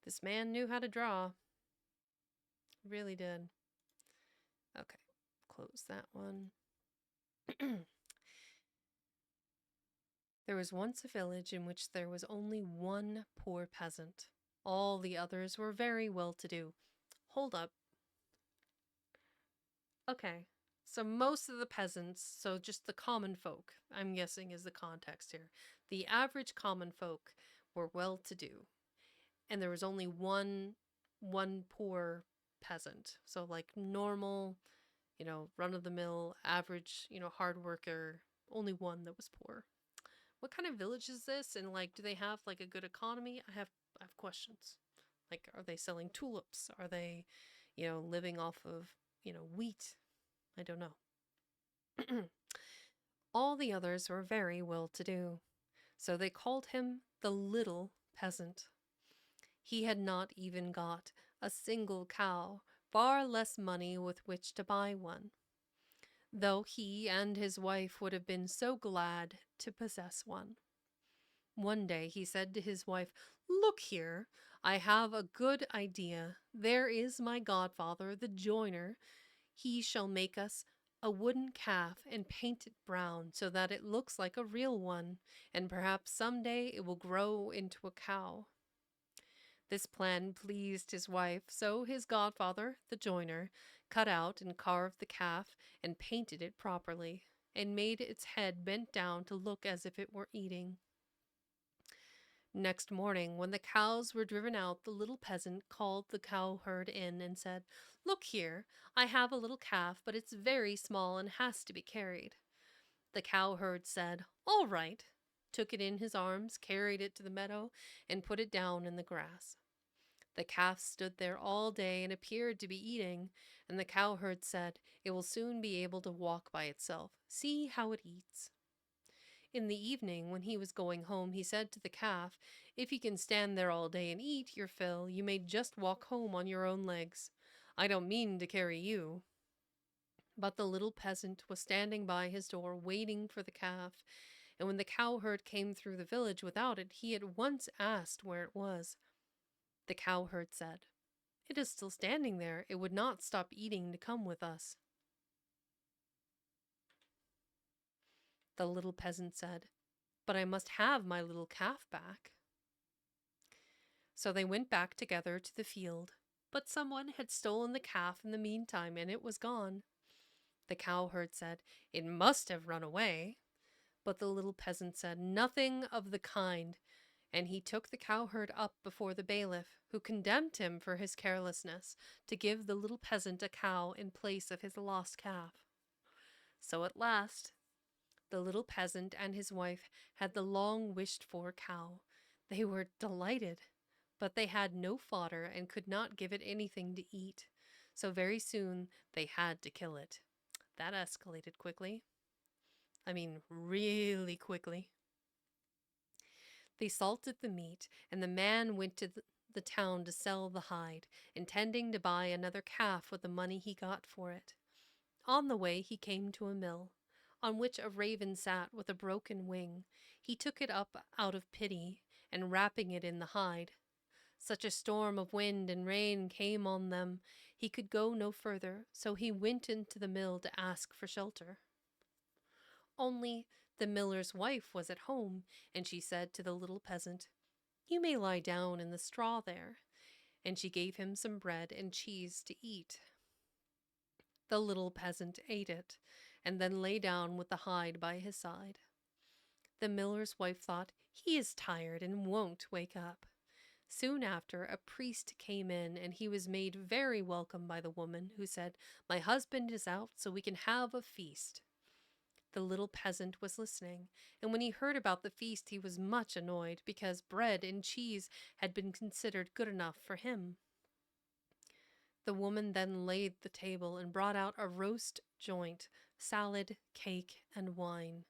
This man knew how to draw. Really did. Okay, close that one. There was once a village in which there was only one poor peasant. All the others were very well to do. Hold up. Okay. So most of the peasants, so just the common folk, I'm guessing is the context here. The average common folk were well to do. And there was only one poor peasant. So like normal, you know, run of the mill, average, you know, hard worker, only one that was poor. What kind of village is this? And like do they have like a good economy? I have questions. Like are they selling tulips? Are they, you know, living off of, you know, wheat? I don't know. All the others were very well to do, so they called him the Little Peasant. He had not even got a single cow, far less money with which to buy one. though he and his wife would have been so glad to possess one. One day he said to his wife, "Look here, I have a good idea. There is my godfather, the joiner. He shall make us a wooden calf and paint it brown so that it looks like a real one, and perhaps some day it will grow into a cow." This plan pleased his wife, so his godfather, the joiner, cut out and carved the calf and painted it properly, and made its head bent down to look as if it were eating. Next morning, when the cows were driven out, the little peasant called the cowherd in and said, "Look here, I have a little calf, but it's very small and has to be carried." The cowherd said, "All right," took it in his arms, carried it to the meadow, and put it down in the grass. The calf stood there all day and appeared to be eating, and the cowherd said, "It will soon be able to walk by itself. See how it eats." In the evening, when he was going home, he said to the calf, "If you can stand there all day and eat your fill, you may just walk home on your own legs. I don't mean to carry you." But the little peasant was standing by his door waiting for the calf, and when the cowherd came through the village without it, he at once asked where it was. The cowherd said, "It is still standing there. It would not stop eating to come with us." The little peasant said, "But I must have my little calf back." So they went back together to the field, but someone had stolen the calf in the meantime, and it was gone. The cowherd said, "It must have run away." But the little peasant said, "Nothing of the kind," and he took the cowherd up before the bailiff, who condemned him for his carelessness to give the little peasant a cow in place of his lost calf. So at last, the little peasant and his wife had the long wished for cow. They were delighted, but they had no fodder and could not give it anything to eat. So very soon they had to kill it. That escalated quickly. I mean, really quickly. They salted the meat, and the man went to the town to sell the hide, intending to buy another calf with the money he got for it. On the way, he came to a mill, on which a raven sat with a broken wing. He took it up out of pity, and wrapping it in the hide. Such a storm of wind and rain came on them, he could go no further, so he went into the mill to ask for shelter. Only the miller's wife was at home, and she said to the little peasant, "You may lie down in the straw there," and she gave him some bread and cheese to eat. The little peasant ate it, and then lay down with the hide by his side. The miller's wife thought, "He is tired and won't wake up." Soon after, a priest came in, and he was made very welcome by the woman, who said, "My husband is out, so we can have a feast." The little peasant was listening, and when he heard about the feast, he was much annoyed, because bread and cheese had been considered good enough for him. The woman then laid the table and brought out a roast joint, salad, cake, and wine.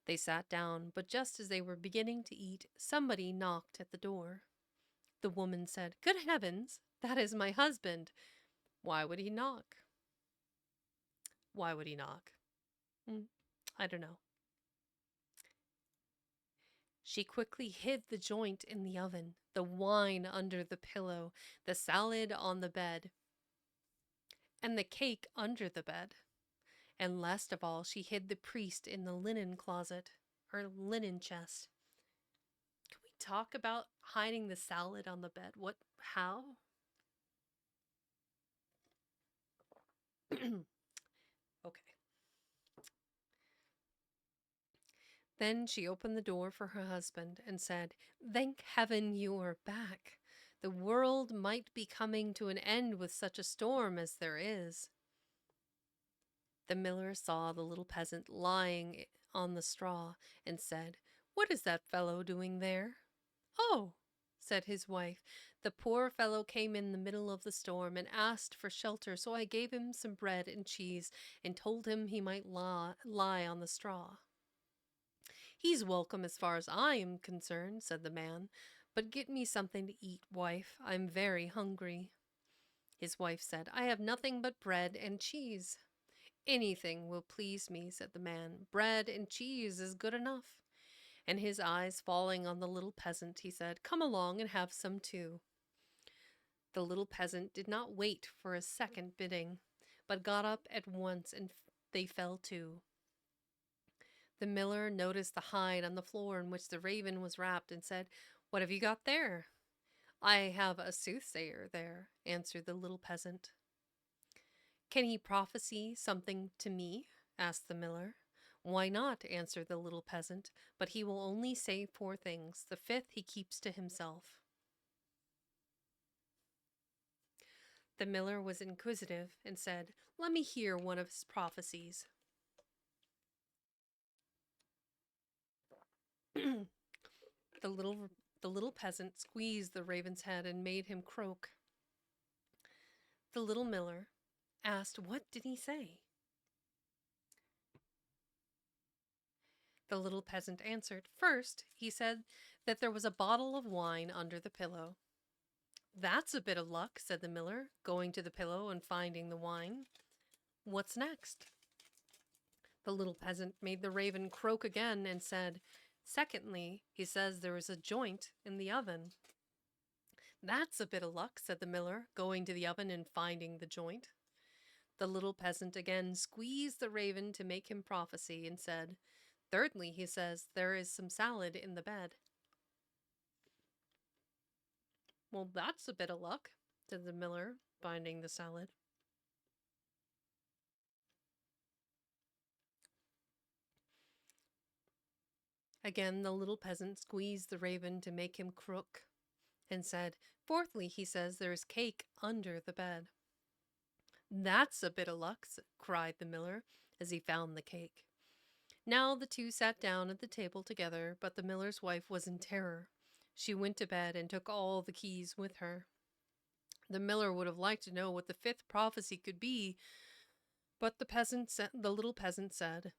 They sat down, but just as they were beginning to eat, somebody knocked at the door. The woman said, "Good heavens, that is my husband. Why would he knock?" Why would he knock? I don't know. She quickly hid the joint in the oven, the wine under the pillow, the salad on the bed, and the cake under the bed. And last of all, she hid the priest in the linen closet, or linen chest. Can we talk about hiding the salad on the bed? What? How? Okay. Then she opened the door for her husband and said, "Thank heaven you are back. The world might be coming to an end with such a storm as there is." The miller saw the little peasant lying on the straw and said, "What is that fellow doing there?" "Oh," said his wife, "the poor fellow came in the middle of the storm and asked for shelter, so I gave him some bread and cheese and told him he might lie on the straw." "He's welcome as far as I am concerned," said the man, "but get me something to eat, wife. I'm very hungry." His wife said, "I have nothing but bread and cheese." Anything will please me, said the man. Bread and cheese is good enough. And his eyes falling on the little peasant, he said, Come along and have some too. The little peasant did not wait for a second bidding, but got up at once and they fell to. The miller noticed the hide on the floor in which the raven was wrapped and said, What have you got there? I have a soothsayer there, answered the little peasant. Can he prophesy something to me? Asked the miller. Why not? Answered the little peasant, but he will only say 4 things. The 5th he keeps to himself. The miller was inquisitive and said, Let me hear one of his prophecies. The little peasant squeezed the raven's head and made him croak. The little miller asked, What did he say? The little peasant answered, First, he said that there was a bottle of wine under the pillow. That's a bit of luck, said the miller, going to the pillow and finding the wine. What's next? The little peasant made the raven croak again and said, Secondly, he says there is a joint in the oven. That's a bit of luck, said the miller, going to the oven and finding the joint. The little peasant again squeezed the raven to make him prophesy and said, Thirdly, he says, there is some salad in the bed. Well, that's a bit of luck, said the miller, finding the salad. Again, the little peasant squeezed the raven to make him croak and said, Fourthly, he says, there is cake under the bed. That's a bit of luck, cried the miller, as he found the cake. Now the two sat down at the table together, but the miller's wife was in terror. She went to bed and took all the keys with her. The miller would have liked to know what the 5th prophecy could be, but the little peasant said,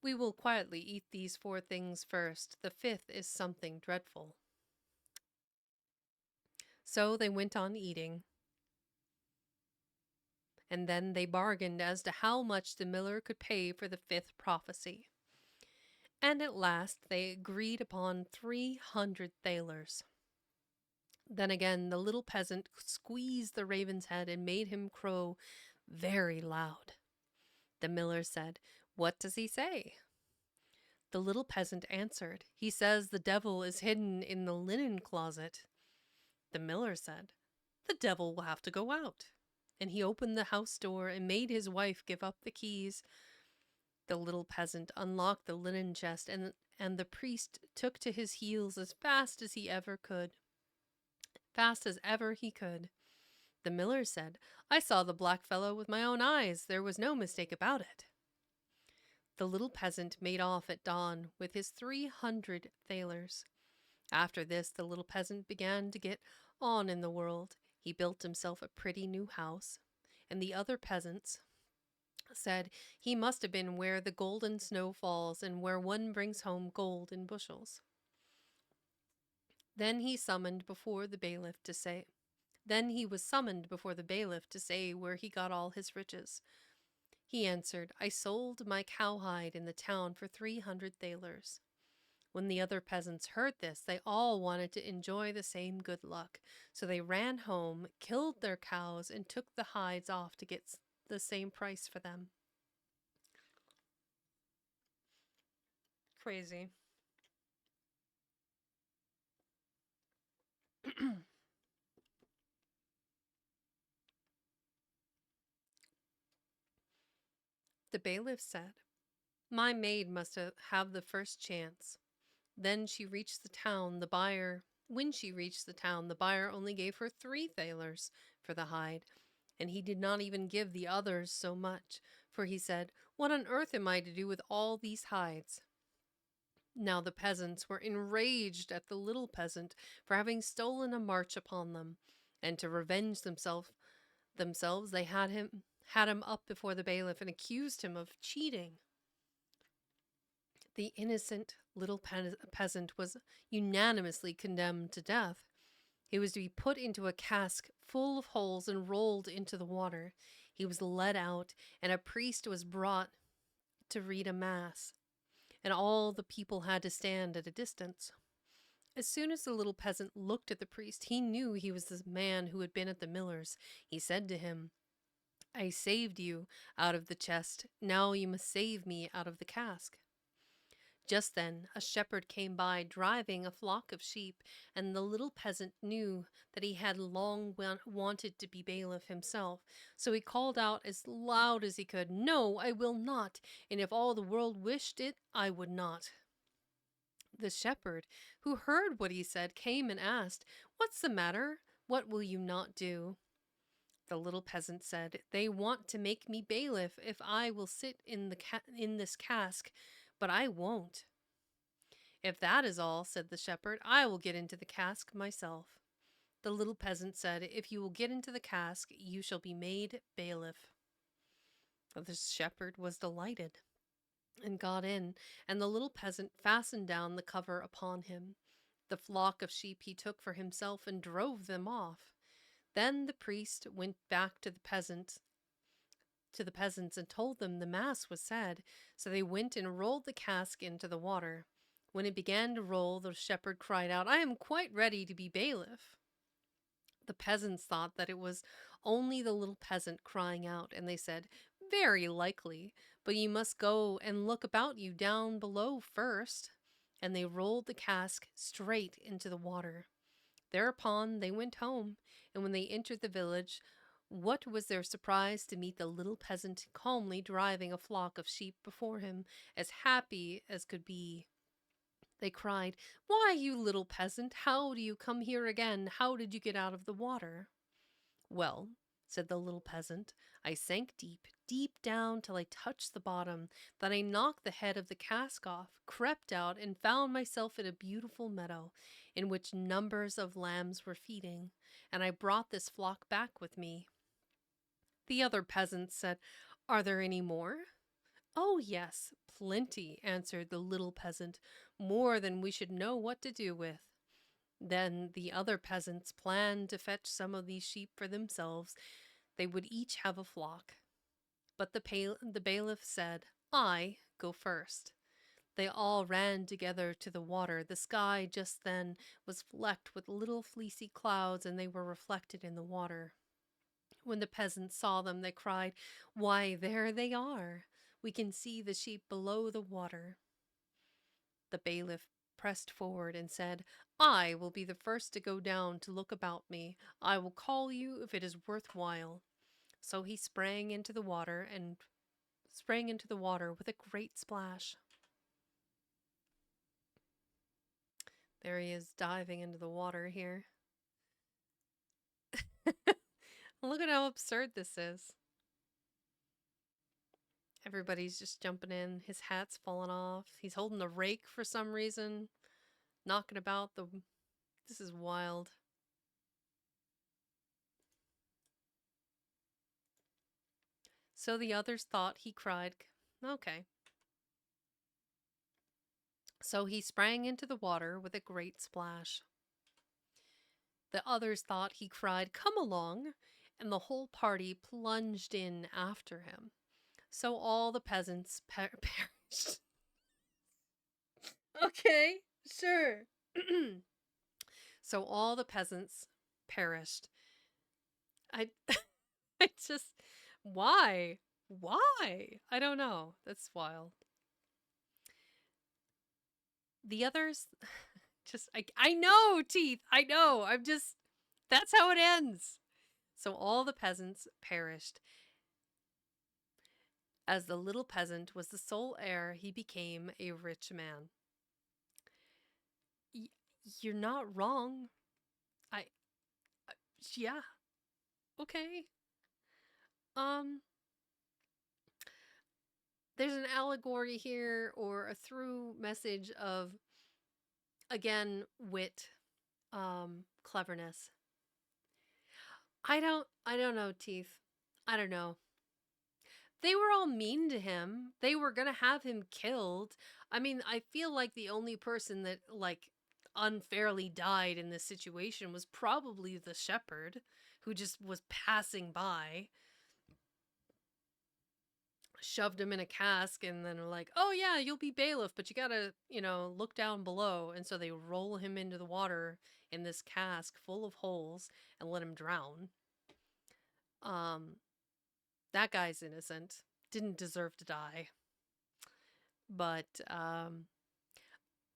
We will quietly eat these 4 things first. The 5th is something dreadful. So they went on eating. And then they bargained as to how much the miller could pay for the 5th prophecy. And at last they agreed upon 300 thalers. Then again the little peasant squeezed the raven's head and made him crow very loud. The miller said, What does he say? The little peasant answered, He says the devil is hidden in the linen closet. The miller said, The devil will have to go out. And he opened the house door and made his wife give up the keys. The little peasant unlocked the linen chest, and the priest took to his heels as fast as ever he could. The miller said, I saw the black fellow with my own eyes. There was no mistake about it. The little peasant made off at dawn with his 300 thalers. After this, the little peasant began to get on in the world. He built himself a pretty new house, and the other peasants said he must have been where the golden snow falls and where one brings home gold in bushels. Then he was summoned before the bailiff to say where he got all his riches. He answered, I sold my cowhide in the town for 300 thalers. When the other peasants heard this, they all wanted to enjoy the same good luck, so they ran home, killed their cows, and took the hides off to get the same price for them. Crazy. The bailiff said, My maid must have the first chance. When she reached the town, the buyer only gave her 3 thalers for the hide, and he did not even give the others so much, for he said, What on earth am I to do with all these hides? Now the peasants were enraged at the little peasant for having stolen a march upon them, and to revenge themselves they had him up before the bailiff and accused him of cheating. The innocent little peasant was unanimously condemned to death. He was to be put into a cask full of holes and rolled into the water. He was led out, and a priest was brought to read a mass, and all the people had to stand at a distance. As soon as the little peasant looked at the priest, he knew he was the man who had been at the miller's. He said to him, I saved you out of the chest. Now you must save me out of the cask. Just then, a shepherd came by driving a flock of sheep, and the little peasant knew that he had long wanted to be bailiff himself. So he called out as loud as he could, No, I will not, and if all the world wished it, I would not. The shepherd, who heard what he said, came and asked, What's the matter? What will you not do? The little peasant said, They want to make me bailiff if I will sit in this cask, but I won't. If that is all, said the shepherd, I will get into the cask myself. The little peasant said, If you will get into the cask, you shall be made bailiff. The shepherd was delighted and got in, and the little peasant fastened down the cover upon him. The flock of sheep he took for himself and drove them off. Then the priest went back to the peasants and told them the mass was said, so they went and rolled the cask into the water. When it began to roll, the shepherd cried out, I am quite ready to be bailiff. The peasants thought that it was only the little peasant crying out, and they said, Very likely, but you must go and look about you down below first. And they rolled the cask straight into the water. Thereupon they went home, and when they entered the village, what was their surprise to meet the little peasant calmly driving a flock of sheep before him, as happy as could be. They cried, Why, you little peasant, how do you come here again? How did you get out of the water? Well, said the little peasant, I sank deep, deep down till I touched the bottom. Then I knocked the head of the cask off, crept out, and found myself in a beautiful meadow, in which numbers of lambs were feeding, and I brought this flock back with me. The other peasants said, Are there any more? Oh, yes, plenty, answered the little peasant, more than we should know what to do with. Then the other peasants planned to fetch some of these sheep for themselves. They would each have a flock. But the bailiff said, I go first. They all ran together to the water. The sky just then was flecked with little fleecy clouds, and they were reflected in the water. When the peasants saw them, they cried, Why, there they are! We can see the sheep below the water. The bailiff pressed forward and said, I will be the first to go down to look about me. I will call you if it is worth while. So he sprang into the water with a great splash. There he is diving into the water here. Look at how absurd this is. Everybody's just jumping in. His hat's falling off. He's holding a rake for some reason. Knocking about the... This is wild. So the others thought he cried, Okay. So he sprang into the water with a great splash. The others thought he cried, Come along, and the whole party plunged in after him. So all the peasants perished. Okay, sure. So all the peasants perished. I just, why? Why? I don't know. That's wild. The others, I know, Teeth. I know. That's how it ends. So all the peasants perished. As the little peasant was the sole heir, he became a rich man. You're not wrong. Yeah. Okay. There's an allegory here or a through message of, again, wit, cleverness. I don't know, Teeth. I don't know. They were all mean to him. They were gonna have him killed. I mean, I feel like the only person that, like, unfairly died in this situation was probably the shepherd, who just was passing by. shoved him in a cask, and then are like, oh yeah, you'll be bailiff, but you gotta, look down below. And so they roll him into the water in this cask full of holes and let him drown. Um, that guy's innocent, didn't deserve to die. But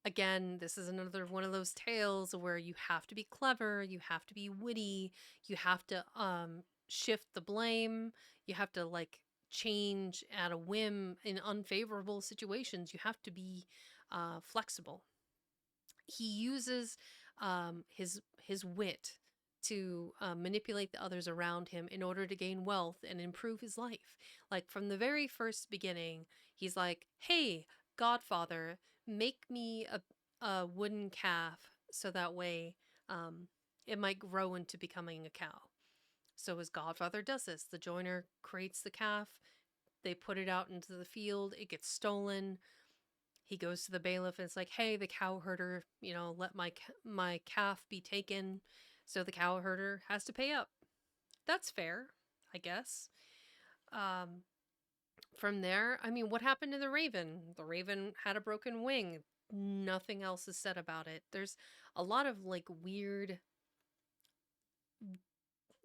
again, this is another one of those tales where you have to be clever, you have to be witty, you have to shift the blame, you have to like change at a whim in unfavorable situations. You have to be flexible. He uses his wit to manipulate the others around him in order to gain wealth and improve his life. Like from the very first beginning, he's like, "Hey, Godfather, make me a wooden calf so that way it might grow into becoming a cow." So his godfather does this. The joiner creates the calf. They put it out into the field. It gets stolen. He goes to the bailiff and it's like, "Hey, the cow herder, let my calf be taken." So the cow herder has to pay up. That's fair, I guess. Um, from there, I mean, what happened to the raven? The raven had a broken wing. Nothing else is said about it. There's a lot of like weird,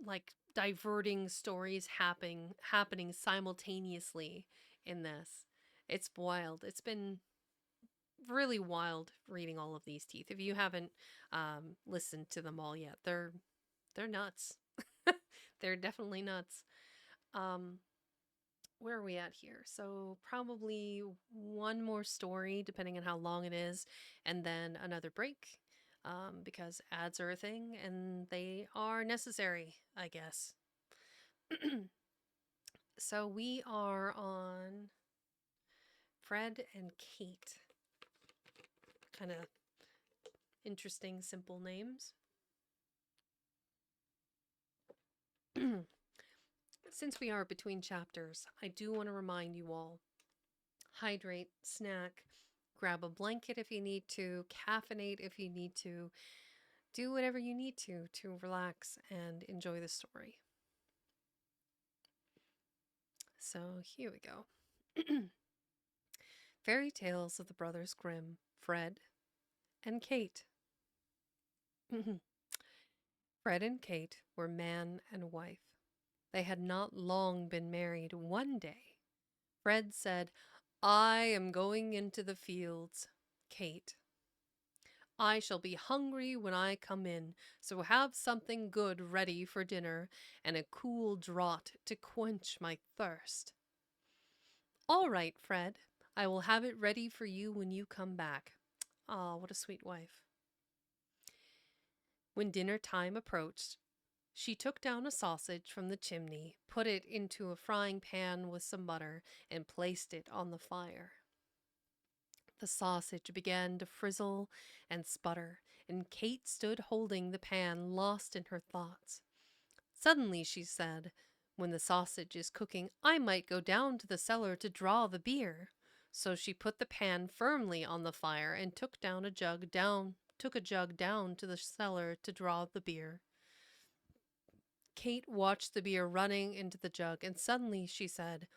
like diverting stories happening simultaneously in this. It's wild. It's been really wild reading all of these teeth. If you haven't listened to them all yet, they're nuts. They're definitely nuts. Um, where are we at here? So probably one more story, depending on how long it is, and then another break, because ads are a thing and they are necessary, I guess. So we are on Fred and Kate. Kind of interesting, simple names. Since we are between chapters, I do want to remind you all, hydrate, snack, grab a blanket if you need to, caffeinate if you need to, do whatever you need to relax and enjoy the story. So here we go. Fairy Tales of the Brothers Grimm, Fred and Kate. Fred and Kate were man and wife. They had not long been married. One day, Fred said, "I am going into the fields, Kate. I shall be hungry when I come in, so have something good ready for dinner and a cool draught to quench my thirst." "All right, Fred. I will have it ready for you when you come back." Ah, what a sweet wife. When dinner time approached, she took down a sausage from the chimney, put it into a frying pan with some butter, and placed it on the fire. The sausage began to frizzle and sputter, and Kate stood holding the pan, lost in her thoughts. Suddenly she said, "When the sausage is cooking, I might go down to the cellar to draw the beer." So she put the pan firmly on the fire and took a jug down to the cellar to draw the beer. Kate watched the beer running into the jug, and suddenly she said,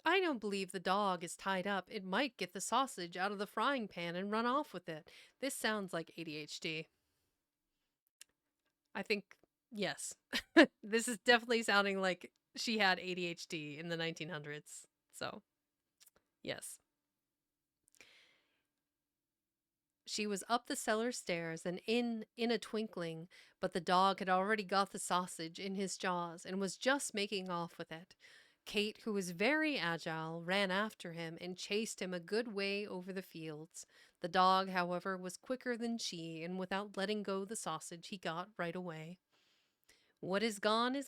"I don't believe the dog is tied up. It might get the sausage out of the frying pan and run off with it." This sounds like ADHD. I think, yes. This is definitely sounding like she had ADHD in the 1900s. So, yes. She was up the cellar stairs and in a twinkling, but the dog had already got the sausage in his jaws and was just making off with it. Kate, who was very agile, ran after him and chased him a good way over the fields. The dog, however, was quicker than she, and without letting go the sausage, he got right away. "What is gone,"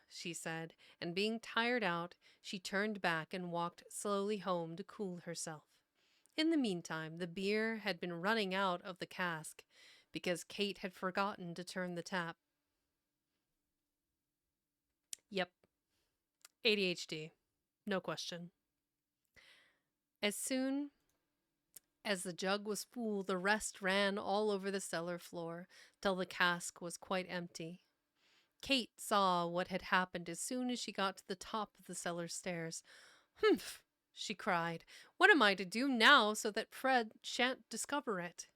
she said, and being tired out, she turned back and walked slowly home to cool herself. In the meantime, the beer had been running out of the cask because Kate had forgotten to turn the tap. Yep, ADHD, no question. As soon as the jug was full, the rest ran all over the cellar floor till the cask was quite empty. Kate saw what had happened as soon as she got to the top of the cellar stairs. "Humph!" she cried. What am I to do now so that Fred shan't discover it?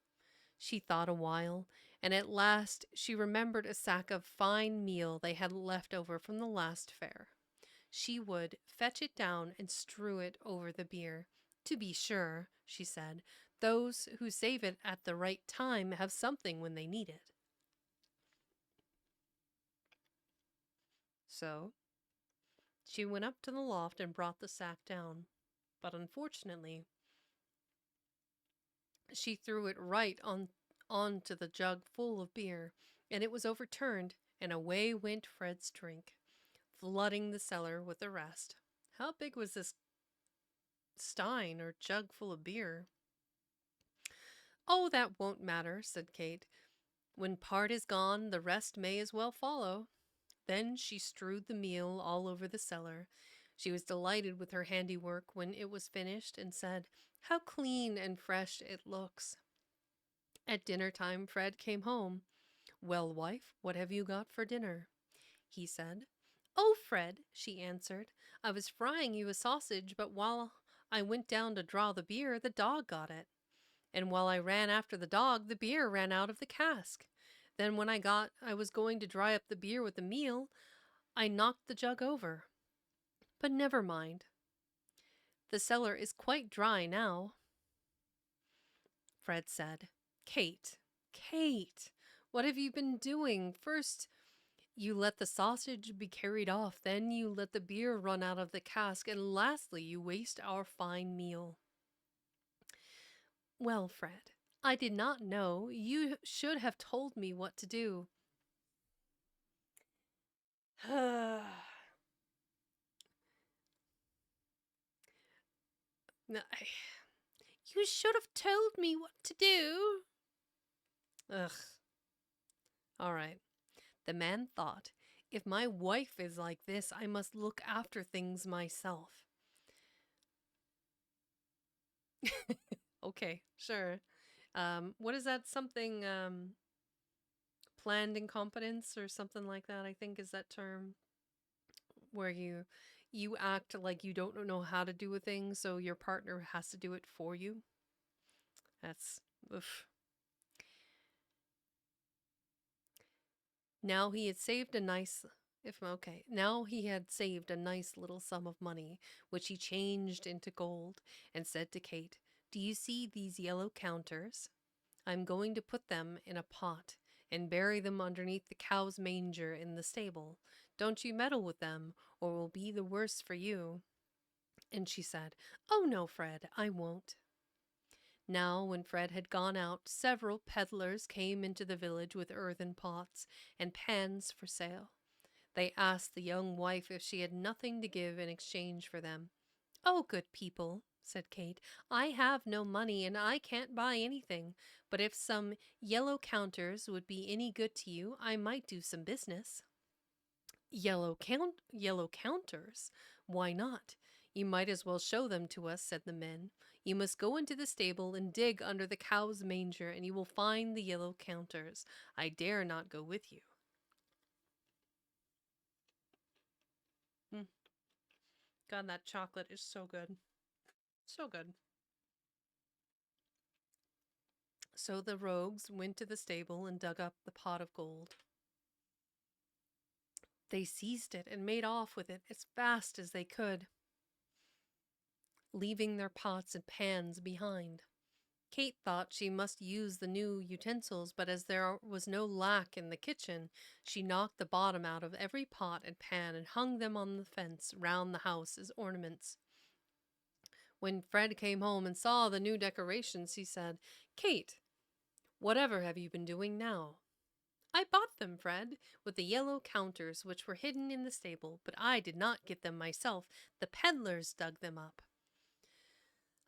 She thought a while, and at last she remembered a sack of fine meal they had left over from the last fair. She would fetch it down and strew it over the beer. To be sure, she said, those who save it at the right time have something when they need it. So she went up to the loft and brought the sack down. But unfortunately, she threw it right onto the jug full of beer, and it was overturned, and away went Fred's drink, flooding the cellar with the rest. How big was this stein or jug full of beer? Oh, that won't matter, said Kate. When part is gone, the rest may as well follow. Then she strewed the meal all over the cellar. She was delighted with her handiwork when it was finished and said, How clean and fresh it looks. At dinner time, Fred came home. Well, wife, what have you got for dinner? He said. Oh, Fred, she answered, I was frying you a sausage, but while I went down to draw the beer, the dog got it. And while I ran after the dog, the beer ran out of the cask. Then when I was going to dry up the beer with the meal, I knocked the jug over. But never mind. The cellar is quite dry now. Fred said, Kate, Kate, what have you been doing? First, you let the sausage be carried off, then you let the beer run out of the cask, and lastly, you waste our fine meal. Well, Fred, I did not know. You should have told me what to do. No, you should have told me what to do. Ugh. All right. The man thought, if my wife is like this, I must look after things myself. Okay, sure. What is that? Something planned incompetence or something like that, I think is that term where you act like you don't know how to do a thing, so your partner has to do it for you. That's oof. Now he had saved a nice now he had saved a nice little sum of money, which he changed into gold, and said to Kate, Do you see these yellow counters? I'm going to put them in a pot and bury them underneath the cow's manger in the stable. Don't you meddle with them, or it will be the worse for you. And she said, Oh no, Fred, I won't. Now, when Fred had gone out, several peddlers came into the village with earthen pots and pans for sale. They asked the young wife if she had nothing to give in exchange for them. Oh, good people, said Kate, I have no money and I can't buy anything, but if some yellow counters would be any good to you, I might do some business. Yellow counters? Why not? You might as well show them to us, said the men. You must go into the stable and dig under the cow's manger, and you will find the yellow counters. I dare not go with you. Mm. God, that chocolate is so good. So good. So the rogues went to the stable and dug up the pot of gold. They seized it and made off with it as fast as they could, leaving their pots and pans behind. Kate thought she must use the new utensils, but as there was no lack in the kitchen, she knocked the bottom out of every pot and pan and hung them on the fence round the house as ornaments. When Fred came home and saw the new decorations, he said, Kate, whatever have you been doing now? I bought them, Fred, with the yellow counters which were hidden in the stable, but I did not get them myself. The peddlers dug them up.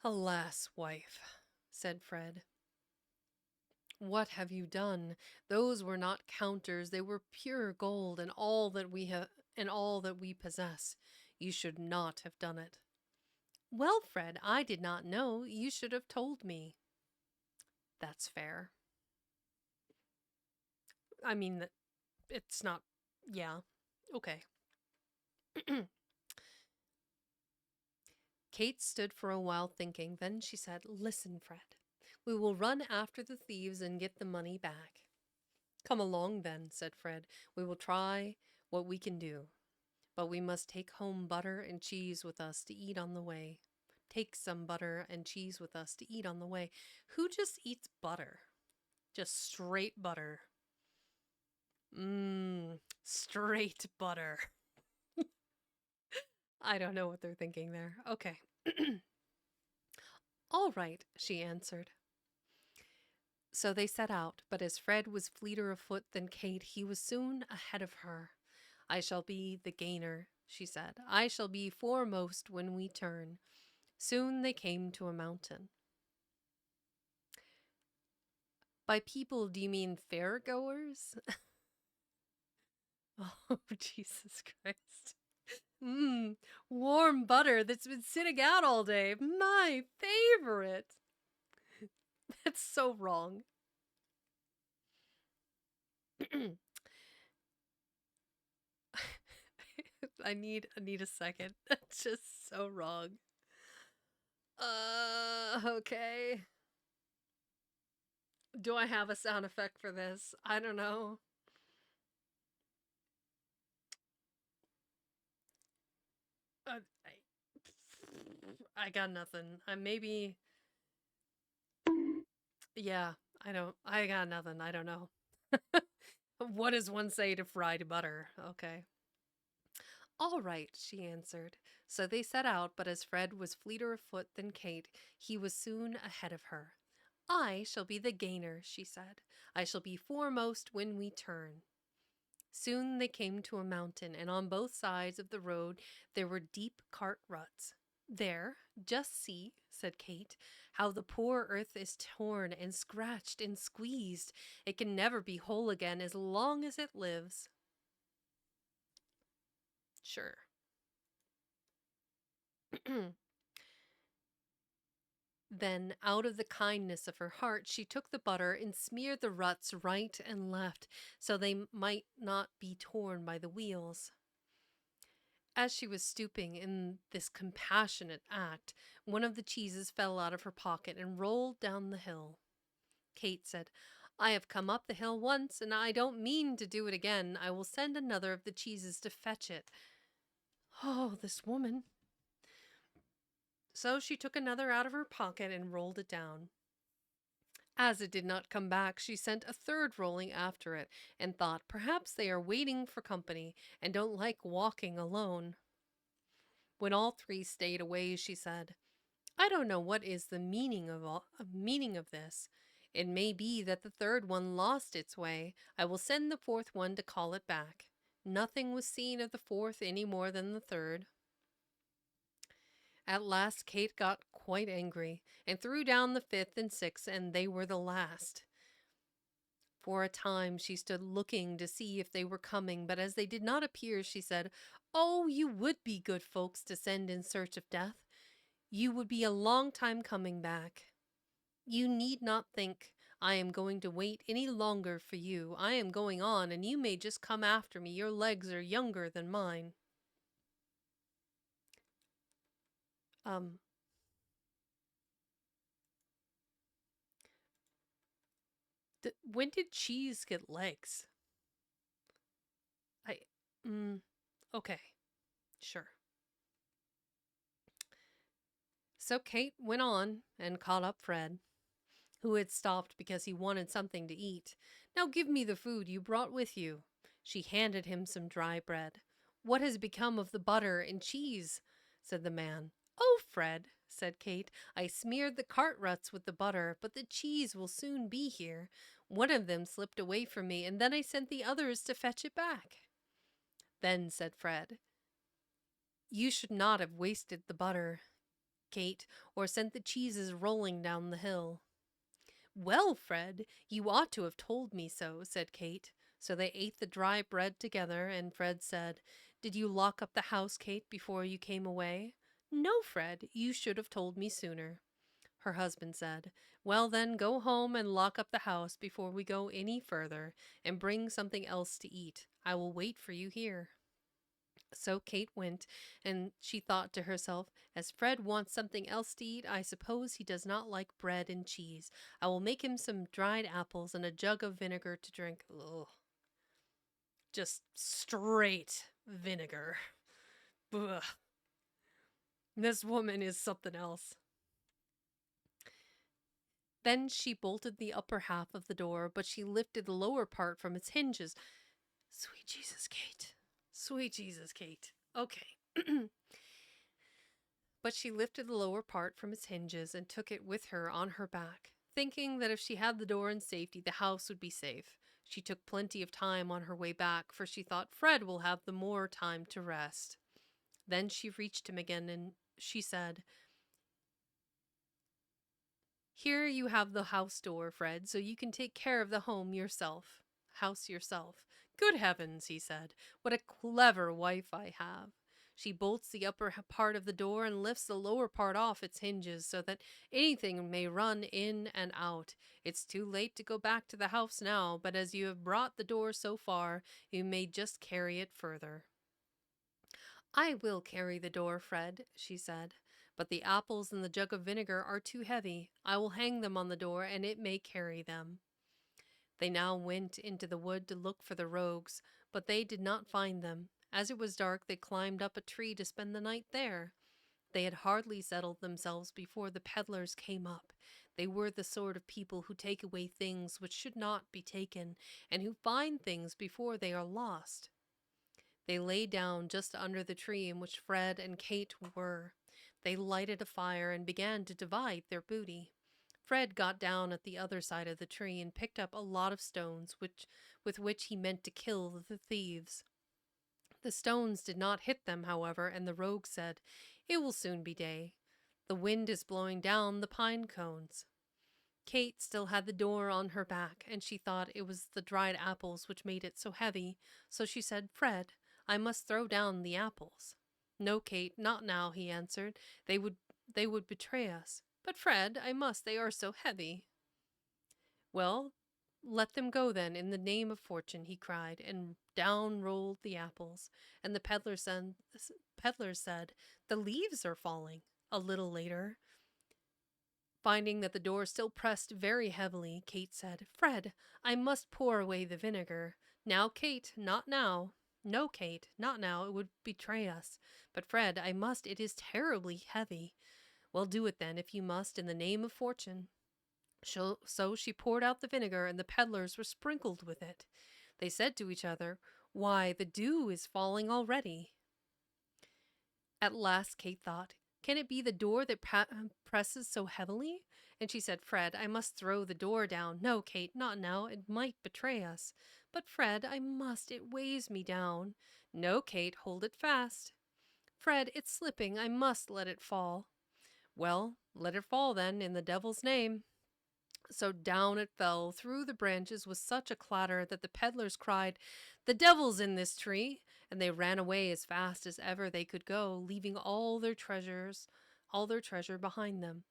Alas, wife, said Fred. What have you done? Those were not counters, they were pure gold, and all that we possess. You should not have done it. Well, Fred, I did not know. You should have told me. That's fair. I mean, it's not. Yeah. Okay. Kate stood for a while thinking. Then she said, "Listen, Fred. We will run after the thieves and get the money back." "Come along then," said Fred. "We will try what we can do. But we must take home butter and cheese with us to eat on the way. Take some butter and cheese with us to eat on the way." Who just eats butter? Just straight butter. Straight butter. I don't know what they're thinking there. Okay. "All right," she answered. So they set out, but as Fred was fleeter of foot than Kate, he was soon ahead of her. "I shall be the gainer," she said. "I shall be foremost when we turn." Soon they came to a mountain. By people, do you mean fairgoers? Oh, Jesus Christ. Warm butter that's been sitting out all day. My favorite. That's so wrong. I need a second. That's just so wrong. Okay. Do I have a sound effect for this? I don't know. I got nothing. Maybe. Yeah, I got nothing. I don't know. What does one say to fried butter? Okay. "All right," she answered. So they set out, but as Fred was fleeter of foot than Kate, he was soon ahead of her. "I shall be the gainer," she said. "I shall be foremost when we turn." Soon they came to a mountain, and on both sides of the road there were deep cart ruts. "There, just see," said Kate, "how the poor earth is torn and scratched and squeezed. It can never be whole again as long as it lives." Sure. Then, out of the kindness of her heart, she took the butter and smeared the ruts right and left, so they might not be torn by the wheels. As she was stooping in this compassionate act, one of the cheeses fell out of her pocket and rolled down the hill. Kate said, "I have come up the hill once, and I don't mean to do it again. I will send another of the cheeses to fetch it." Oh, this woman. So she took another out of her pocket and rolled it down. As it did not come back, she sent a third rolling after it, and thought, "Perhaps they are waiting for company, and don't like walking alone." When all three stayed away, she said, "I don't know what is the meaning of this. It may be that the third one lost its way. I will send the fourth one to call it back." Nothing was seen of the fourth any more than the third. At last Kate got quite angry, and threw down the fifth and sixth, and they were the last. For a time she stood looking to see if they were coming, but as they did not appear, she said, "Oh, you would be good folks to send in search of death. You would be a long time coming back. You need not think I am going to wait any longer for you. I am going on, and you may just come after me. Your legs are younger than mine." Um, when did cheese get legs? I, okay, sure. So Kate went on and caught up Fred, who had stopped because he wanted something to eat. "Now give me the food you brought with you." She handed him some dry bread. "What has become of the butter and cheese?" said the man. "Oh, Fred," said Kate, "I smeared the cart ruts with the butter, but the cheese will soon be here. One of them slipped away from me, and then I sent the others to fetch it back." Then said Fred, "You should not have wasted the butter, Kate, or sent the cheeses rolling down the hill." "Well, Fred, you ought to have told me so," said Kate. So they ate the dry bread together, and Fred said, "Did you lock up the house, Kate, before you came away?" "No, Fred, you should have told me sooner." Her husband said, "Well, then, go home and lock up the house before we go any further, and bring something else to eat. I will wait for you here." So Kate went, and she thought to herself, as Fred wants something else to eat, I suppose he does not like bread and cheese. I will make him some dried apples and a jug of vinegar to drink. Ugh. Just straight vinegar. Ugh. This woman is something else. Then she bolted the upper half of the door, but she lifted the lower part from its hinges. Sweet Jesus, Kate. Sweet Jesus, Kate. Okay. But she lifted the lower part from its hinges and took it with her on her back, thinking that if she had the door in safety, the house would be safe. She took plenty of time on her way back, for she thought Fred will have the more time to rest. Then she reached him again and she said, Here you have the house door, Fred, so you can take care of the house yourself. Good heavens, he said, what a clever wife I have. She bolts the upper part of the door and lifts the lower part off its hinges so that anything may run in and out. It's too late to go back to the house now, but as you have brought the door so far, you may just carry it further. I will carry the door, Fred, she said, but the apples and the jug of vinegar are too heavy. I will hang them on the door, and it may carry them. They now went into the wood to look for the rogues, but they did not find them. As it was dark, they climbed up a tree to spend the night there. They had hardly settled themselves before the peddlers came up. They were the sort of people who take away things which should not be taken, and who find things before they are lost. They lay down just under the tree in which Fred and Kate were. They lighted a fire and began to divide their booty. Fred got down at the other side of the tree and picked up a lot of stones with which he meant to kill the thieves. The stones did not hit them, however, and the rogue said, It will soon be day. The wind is blowing down the pine cones. Kate still had the door on her back, and she thought it was the dried apples which made it so heavy, so she said, Fred, I must throw down the apples. No, Kate, not now, he answered. They would betray us. But Fred, I must, they are so heavy. Well, let them go then, in the name of fortune, he cried, and down rolled the apples. And the peddler said, The leaves are falling. A little later, finding that the door still pressed very heavily, Kate said, Fred, I must pour away the vinegar. Now, Kate, not now. No, Kate, not now, it would betray us. But Fred, I must, it is terribly heavy. Well, do it then, if you must, in the name of fortune. So she poured out the vinegar, and the peddlers were sprinkled with it. They said to each other, Why, the dew is falling already. At last Kate thought, Can it be the door that presses so heavily? And she said, Fred, I must throw the door down. No, Kate, not now. It might betray us. But Fred, I must. It weighs me down. No, Kate, hold it fast. Fred, it's slipping. I must let it fall. Well, let it fall then, in the devil's name. So down it fell through the branches with such a clatter that the peddlers cried, The devil's in this tree! And they ran away as fast as ever they could go, leaving all their treasure behind them.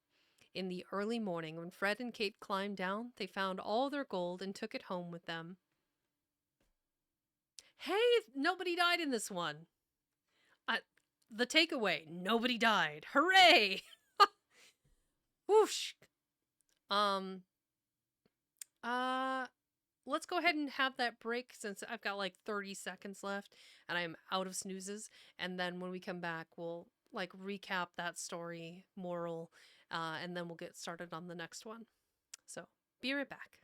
In the early morning, when Fred and Kate climbed down, they found all their gold and took it home with them. Hey, nobody died in this one. The takeaway, nobody died. Hooray! Whoosh. Let's go ahead and have that break since I've got like 30 seconds left and I'm out of snoozes. And then when we come back, we'll like recap that story moral, and then we'll get started on the next one. So be right back.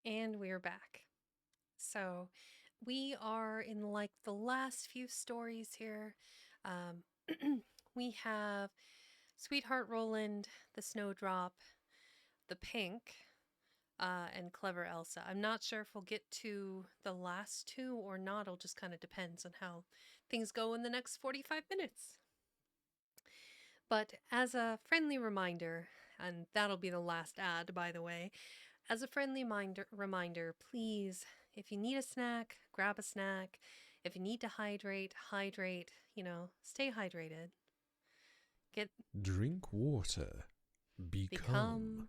And we're back. So, we are in like the last few stories here. We have Sweetheart Roland, the Snowdrop, the Pink, and Clever Elsa. I'm not sure if we'll get to the last two or not. It'll just kind of depends on how things go in the next 45 minutes. But as a friendly reminder, and that'll be the last ad, by the way, as a friendly reminder, please, if you need a snack, grab a snack. If you need to hydrate, hydrate. Stay hydrated. Get Drink water. Become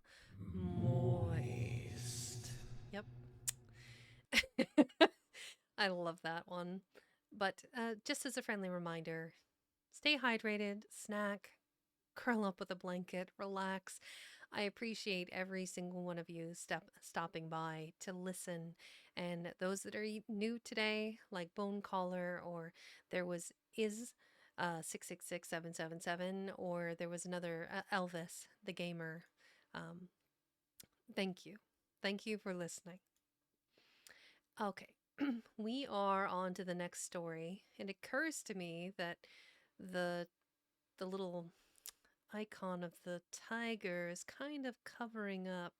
moist. Yep. I love that one. But just as a friendly reminder, stay hydrated, snack, curl up with a blanket, relax. I appreciate every single one of you stopping by to listen. And those that are new today, like Bone Caller, or there was Is 666777, or there was another Elvis, the gamer. Um, thank you. Thank you for listening. Okay, we are on to the next story. It occurs to me that the the little icon of the tiger is kind of covering up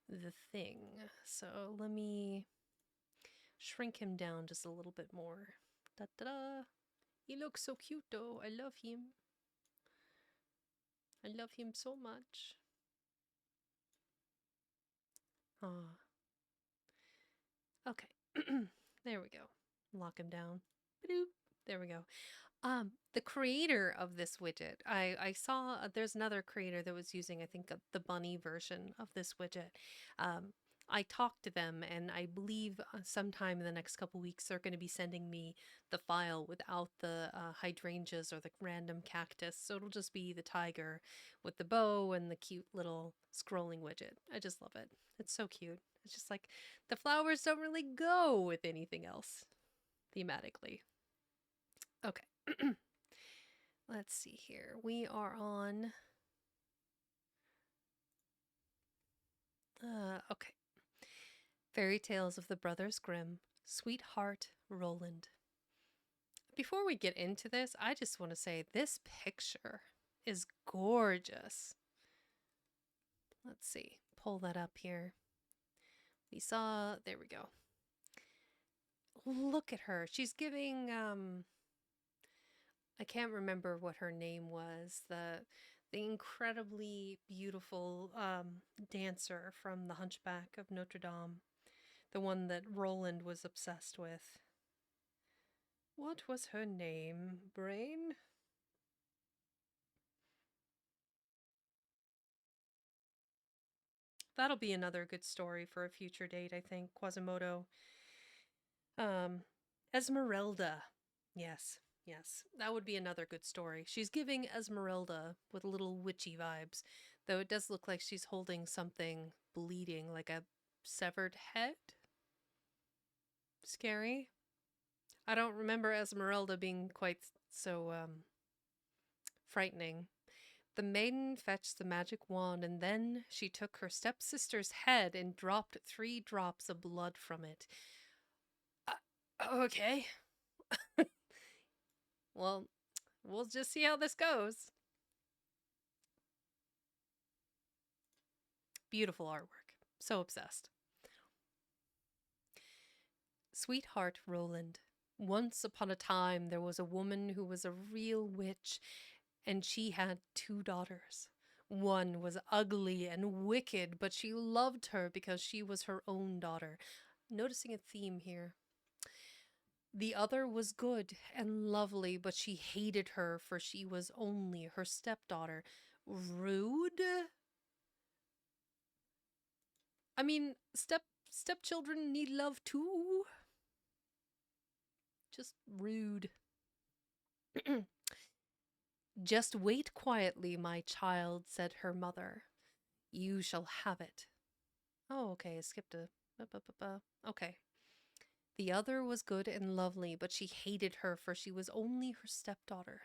the thing. So let me shrink him down just a little bit more. Da da da. He looks so cute though. I love him. I love him so much. Ah. Okay. There we go. Lock him down. Ba-doop. There we go. The creator of this widget, I saw there's another creator that was using, I think, the bunny version of this widget. Um, I talked to them, and I believe sometime in the next couple weeks they're going to be sending me the file without the hydrangeas or the random cactus. So it'll just be the tiger with the bow and the cute little scrolling widget. I just love it. It's so cute. It's just like the flowers don't really go with anything else thematically. Okay. Let's see here. We are on. Okay. Fairy Tales of the Brothers Grimm, Sweetheart Roland. Before we get into this, I just want to say this picture is gorgeous. Let's see. Pull that up here. We saw. There we go. Look at her. She's giving. I can't remember what her name was. The incredibly beautiful dancer from The Hunchback of Notre Dame, the one that Roland was obsessed with. What was her name, Brain? That'll be another good story for a future date, I think. Quasimodo. Um, Esmeralda. Yes, yes. That would be another good story. She's giving Esmeralda with little witchy vibes, though it does look like she's holding something bleeding, like a severed head. Scary. I don't remember Esmeralda being quite so frightening. The maiden fetched the magic wand, and then she took her stepsister's head and dropped 3 drops of blood from it. Okay. Well, we'll just see how this goes. Beautiful artwork. So obsessed. Sweetheart Roland. Once upon a time, there was a woman who was a real witch, and she had 2 daughters. One was ugly and wicked, but she loved her because she was her own daughter. Noticing a theme here. The other was good and lovely, but she hated her for she was only her stepdaughter. Rude? I mean, stepchildren need love too. Just rude. Just wait quietly, my child, said her mother. You shall have it. Oh, okay, I skipped a. Okay. The other was good and lovely, but she hated her for she was only her stepdaughter.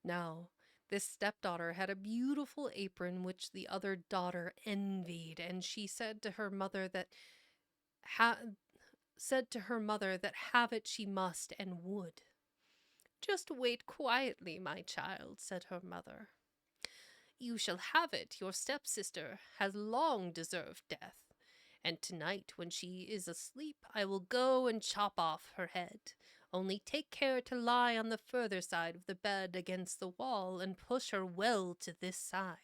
Now, This stepdaughter had a beautiful apron which the other daughter envied, and she said to her mother that ha- have it she must and would. Just wait quietly, my child, said her mother. You shall have it. Your stepsister has long deserved death, and tonight when she is asleep I will go and chop off her head. Only take care to lie on the further side of the bed against the wall and push her well to this side.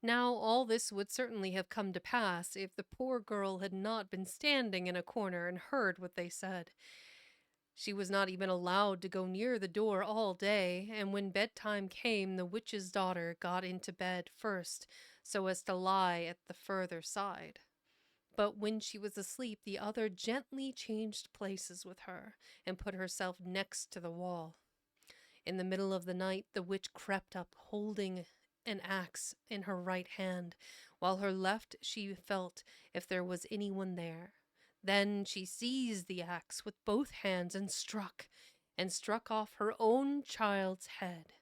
Now all this would certainly have come to pass if the poor girl had not been standing in a corner and heard what they said. She was not even allowed to go near the door all day, and when bedtime came, the witch's daughter got into bed first, so as to lie at the further side. But when she was asleep, the other gently changed places with her, and put herself next to the wall. In the middle of the night, the witch crept up, holding an axe in her right hand, while her left she felt if there was anyone there. Then she seized the axe with both hands and struck off her own child's head.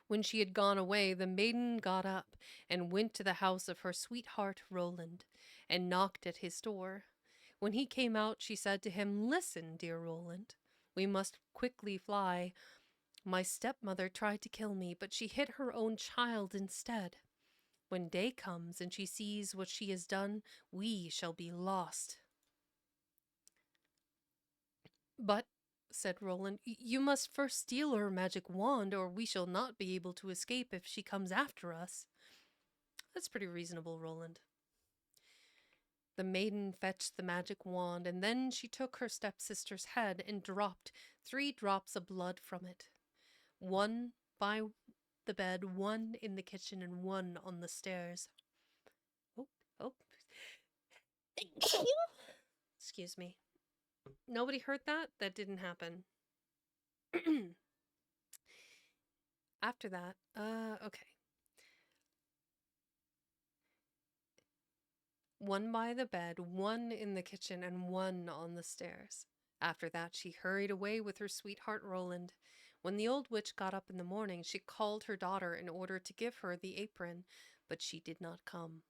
When she had gone away, the maiden got up and went to the house of her sweetheart Roland, and knocked at his door. When he came out, she said to him, Listen, dear Roland, we must quickly fly. My stepmother tried to kill me, but she hit her own child instead. When day comes and she sees what she has done, we shall be lost. But, said Roland, you must first steal her magic wand, or we shall not be able to escape if she comes after us. That's pretty reasonable, Roland. The maiden fetched the magic wand, and then she took her stepsister's head and dropped 3 drops of blood from it. 1 by the bed, 1 in the kitchen, and 1 on the stairs. Oh. Excuse me. Nobody heard that? That didn't happen. After that, okay. 1 by the bed, 1 in the kitchen, and 1 on the stairs. After that, she hurried away with her sweetheart Roland. When the old witch got up in the morning, she called her daughter in order to give her the apron, but she did not come.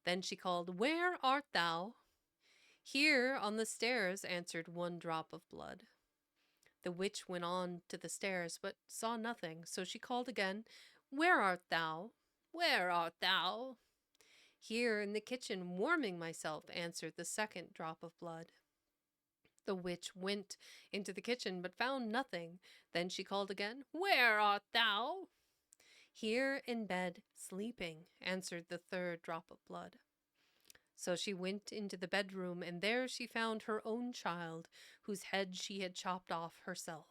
Then she called, Where art thou? Here on the stairs, answered 1 drop of blood. The witch went on to the stairs, but saw nothing, so she called again, Where art thou? Where art thou? Here in the kitchen, warming myself, answered the 2nd drop of blood. The witch went into the kitchen, but found nothing. Then she called again, Where art thou? Here in bed, sleeping, answered the 3rd drop of blood. So she went into the bedroom, and there she found her own child, whose head she had chopped off herself.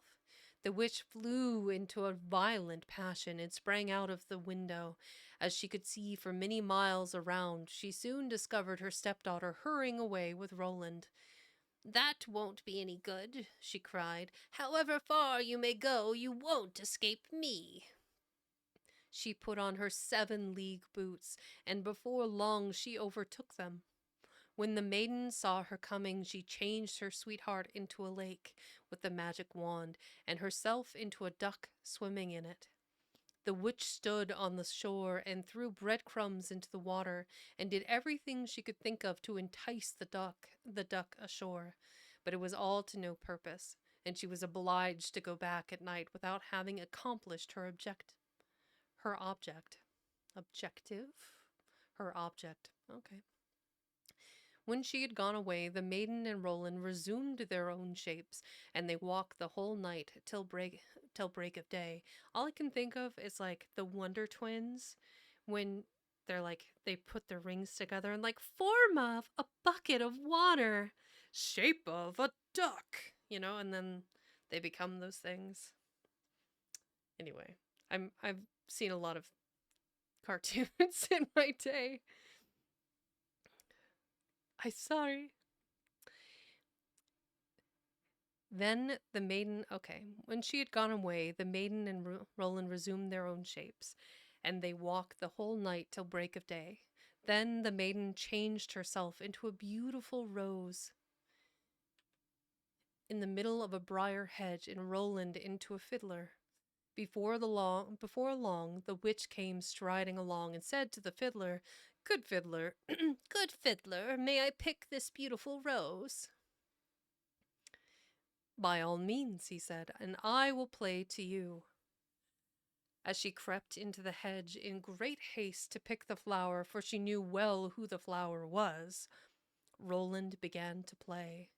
The witch flew into a violent passion and sprang out of the window. As she could see for many miles around, she soon discovered her stepdaughter hurrying away with Roland. That won't be any good, she cried. However far you may go, you won't escape me. She put on her 7-league boots, and before long she overtook them. When the maiden saw her coming, she changed her sweetheart into a lake with the magic wand, and herself into a duck swimming in it. The witch stood on the shore and threw breadcrumbs into the water, and did everything she could think of to entice the duck ashore. But it was all to no purpose, and she was obliged to go back at night without having accomplished her objective. Okay. When she had gone away, the maiden and Roland resumed their own shapes, and they walked the whole night till break of day. All I can think of is like the Wonder Twins, when they're like, they put their rings together and like, form of a bucket of water, shape of a duck, and then they become those things. Anyway, I've seen a lot of cartoons in my day. I'm sorry. Then the maiden, when she had gone away, the maiden and Roland resumed their own shapes, and they walked the whole night till break of day. Then the maiden changed herself into a beautiful rose in the middle of a briar hedge, and Roland into a fiddler. Before long, the witch came striding along and said to the fiddler, "Good fiddler, good fiddler, may I pick this beautiful rose?" "By all means," he said, "and I will play to you." As she crept into the hedge in great haste to pick the flower, for she knew well who the flower was, Roland began to play,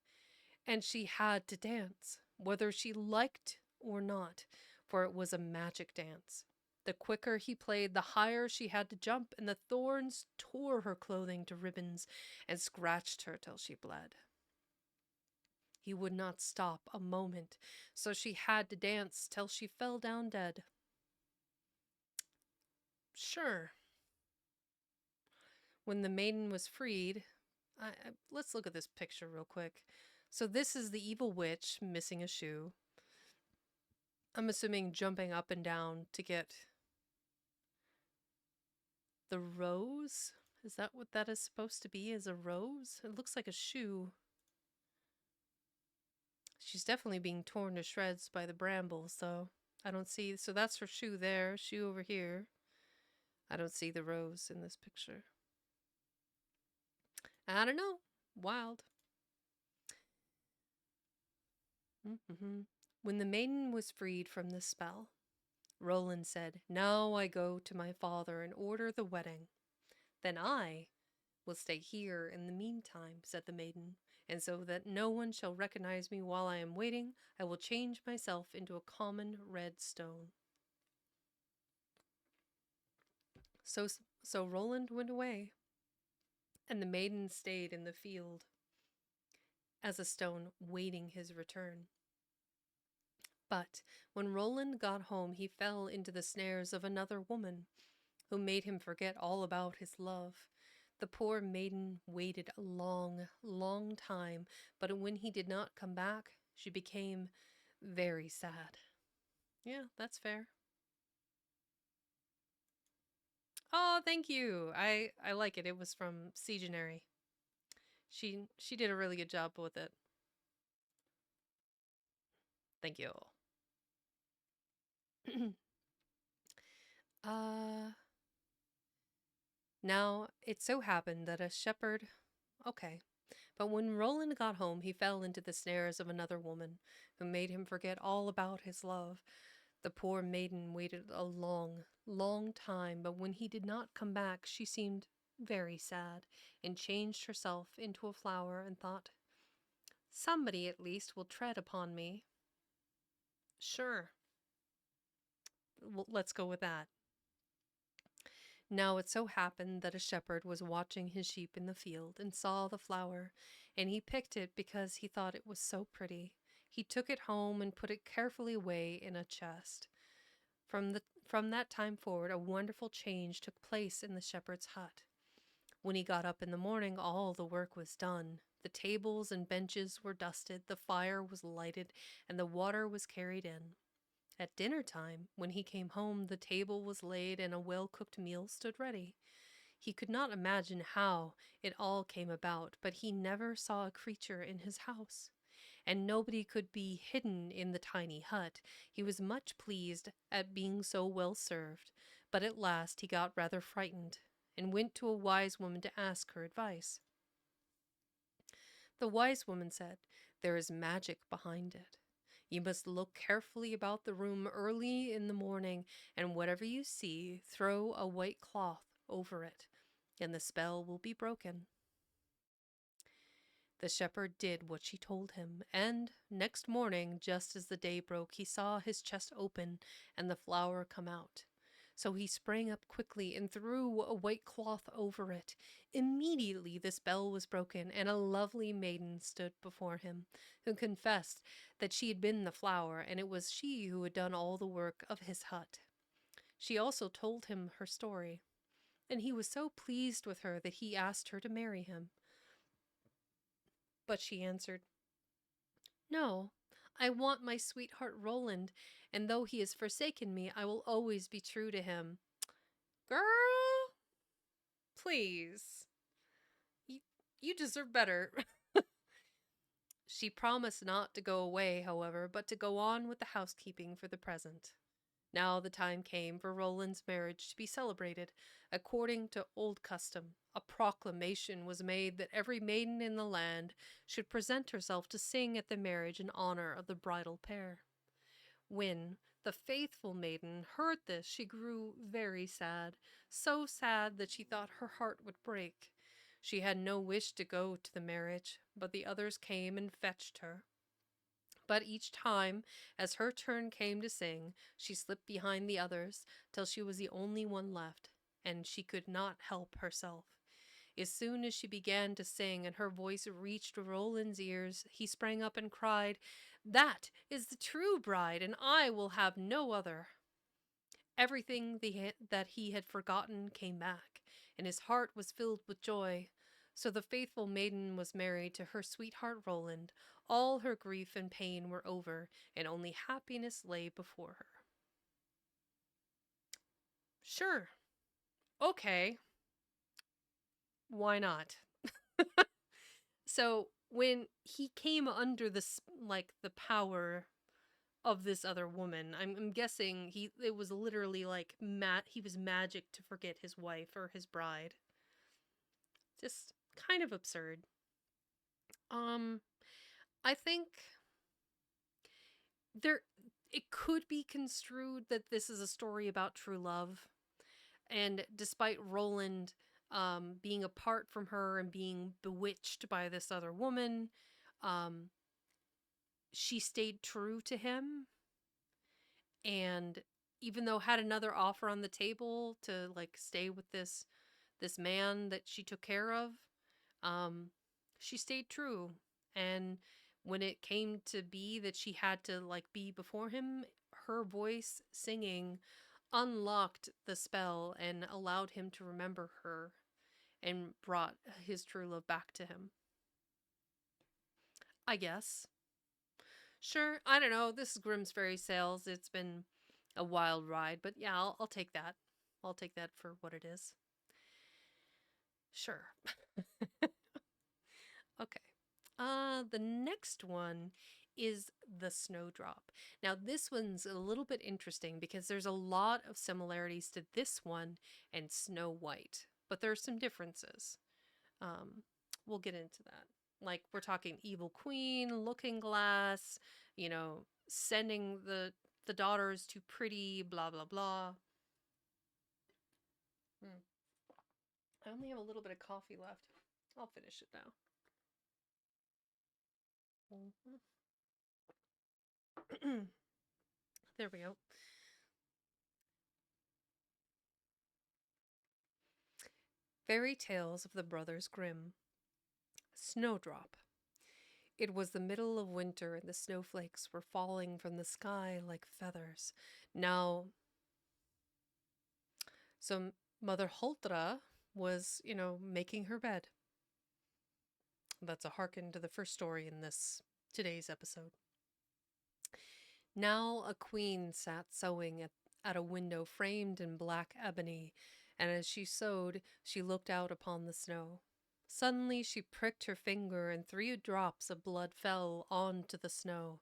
and she had to dance, whether she liked or not, for it was a magic dance. The quicker he played, the higher she had to jump, and the thorns tore her clothing to ribbons and scratched her till she bled. He would not stop a moment, so she had to dance till she fell down dead. Sure. When the maiden was freed, let's look at this picture real quick. So this is the evil witch missing a shoe. I'm assuming jumping up and down to get the rose. Is that what that is supposed to be? Is a rose? It looks like a shoe. She's definitely being torn to shreds by the brambles, though. I don't see. So that's her shoe there, shoe over here. I don't see the rose in this picture. I don't know. Wild. When the maiden was freed from the spell, Roland said, "Now I go to my father and order the wedding. Then I will stay here in the meantime," said the maiden, "and so that no one shall recognize me while I am waiting, I will change myself into a common red stone." So Roland went away, and the maiden stayed in the field as a stone, waiting his return. But when Roland got home, he fell into the snares of another woman, who made him forget all about his love. The poor maiden waited a long, long time, but when he did not come back, she became very sad. Yeah, that's fair. Oh, thank you. I like it. It was from Seagenary. She did a really good job with it. Thank you. uh Now it so happened that a shepherd. Okay. But when Roland got home, he fell into the snares of another woman, who made him forget all about his love. The poor maiden waited a long, long time, but when he did not come back, she seemed very sad, and changed herself into a flower, and thought, "Somebody at least will tread upon me." Sure. Well, let's go with that. Now it so happened that a shepherd was watching his sheep in the field, and saw the flower, and he picked it because he thought it was so pretty. He took it home and put it carefully away in a chest. From that time forward, a wonderful change took place in the shepherd's hut. When he got up in the morning, all the work was done. The tables and benches were dusted, the fire was lighted, and the water was carried in. At dinner time, when he came home, the table was laid and a well-cooked meal stood ready. He could not imagine how it all came about, but he never saw a creature in his house, and nobody could be hidden in the tiny hut. He was much pleased at being so well served, but at last he got rather frightened, and went to a wise woman to ask her advice. The wise woman said, "There is magic behind it. You must look carefully about the room early in the morning, and whatever you see, throw a white cloth over it, and the spell will be broken." The shepherd did what she told him, and next morning, just as the day broke, he saw his chest open and the flower come out. So he sprang up quickly and threw a white cloth over it. Immediately the spell was broken, and a lovely maiden stood before him, who confessed that she had been the flower, and it was she who had done all the work of his hut. She also told him her story, and he was so pleased with her that he asked her to marry him. But she answered, "No, I want my sweetheart Roland, and though he has forsaken me, I will always be true to him." Girl, please. You deserve better. She promised not to go away, however, but to go on with the housekeeping for the present. Now the time came for Roland's marriage to be celebrated. According to old custom, a proclamation was made that every maiden in the land should present herself to sing at the marriage in honor of the bridal pair. When the faithful maiden heard this, she grew very sad, so sad that she thought her heart would break. She had no wish to go to the marriage, but the others came and fetched her. But each time, as her turn came to sing, she slipped behind the others till she was the only one left, and she could not help herself. As soon as she began to sing and her voice reached Roland's ears, he sprang up and cried, "That is the true bride, and I will have no other." Everything that he had forgotten came back, and his heart was filled with joy. So the faithful maiden was married to her sweetheart Roland. All her grief and pain were over, and only happiness lay before her. Sure. Okay. Why not? So when he came under the power of this other woman, I'm guessing it was literally like he was magic to forget his wife or his bride. Just kind of absurd. I think there it could be construed that this is a story about true love, and despite Roland being apart from her and being bewitched by this other woman, um, she stayed true to him, and even though had another offer on the table to like stay with this man that she took care of, um, she stayed true. And when it came to be that she had to like be before him, her voice singing unlocked the spell and allowed him to remember her and brought his true love back to him. I guess. Sure, I don't know. This is Grimm's Fairy Sales. It's been a wild ride, but yeah, I'll take that. I'll take that for what it is. Sure. Okay. The next one is the Snowdrop. Now, this one's a little bit interesting because there's a lot of similarities to this one and Snow White, but there are some differences. Um, we'll get into that. Like, we're talking Evil Queen, Looking Glass, sending the daughters to pretty, blah, blah, blah. I only have a little bit of coffee left. I'll finish it now. There we go. Fairy Tales of the Brothers Grimm. Snowdrop. It was the middle of winter and the snowflakes were falling from the sky like feathers. Now, so Mother Hulda was, making her bed. That's a hearken to the first story in today's episode. Now a queen sat sewing at a window framed in black ebony, and as she sewed, she looked out upon the snow. Suddenly she pricked her finger, and 3 drops of blood fell on to the snow,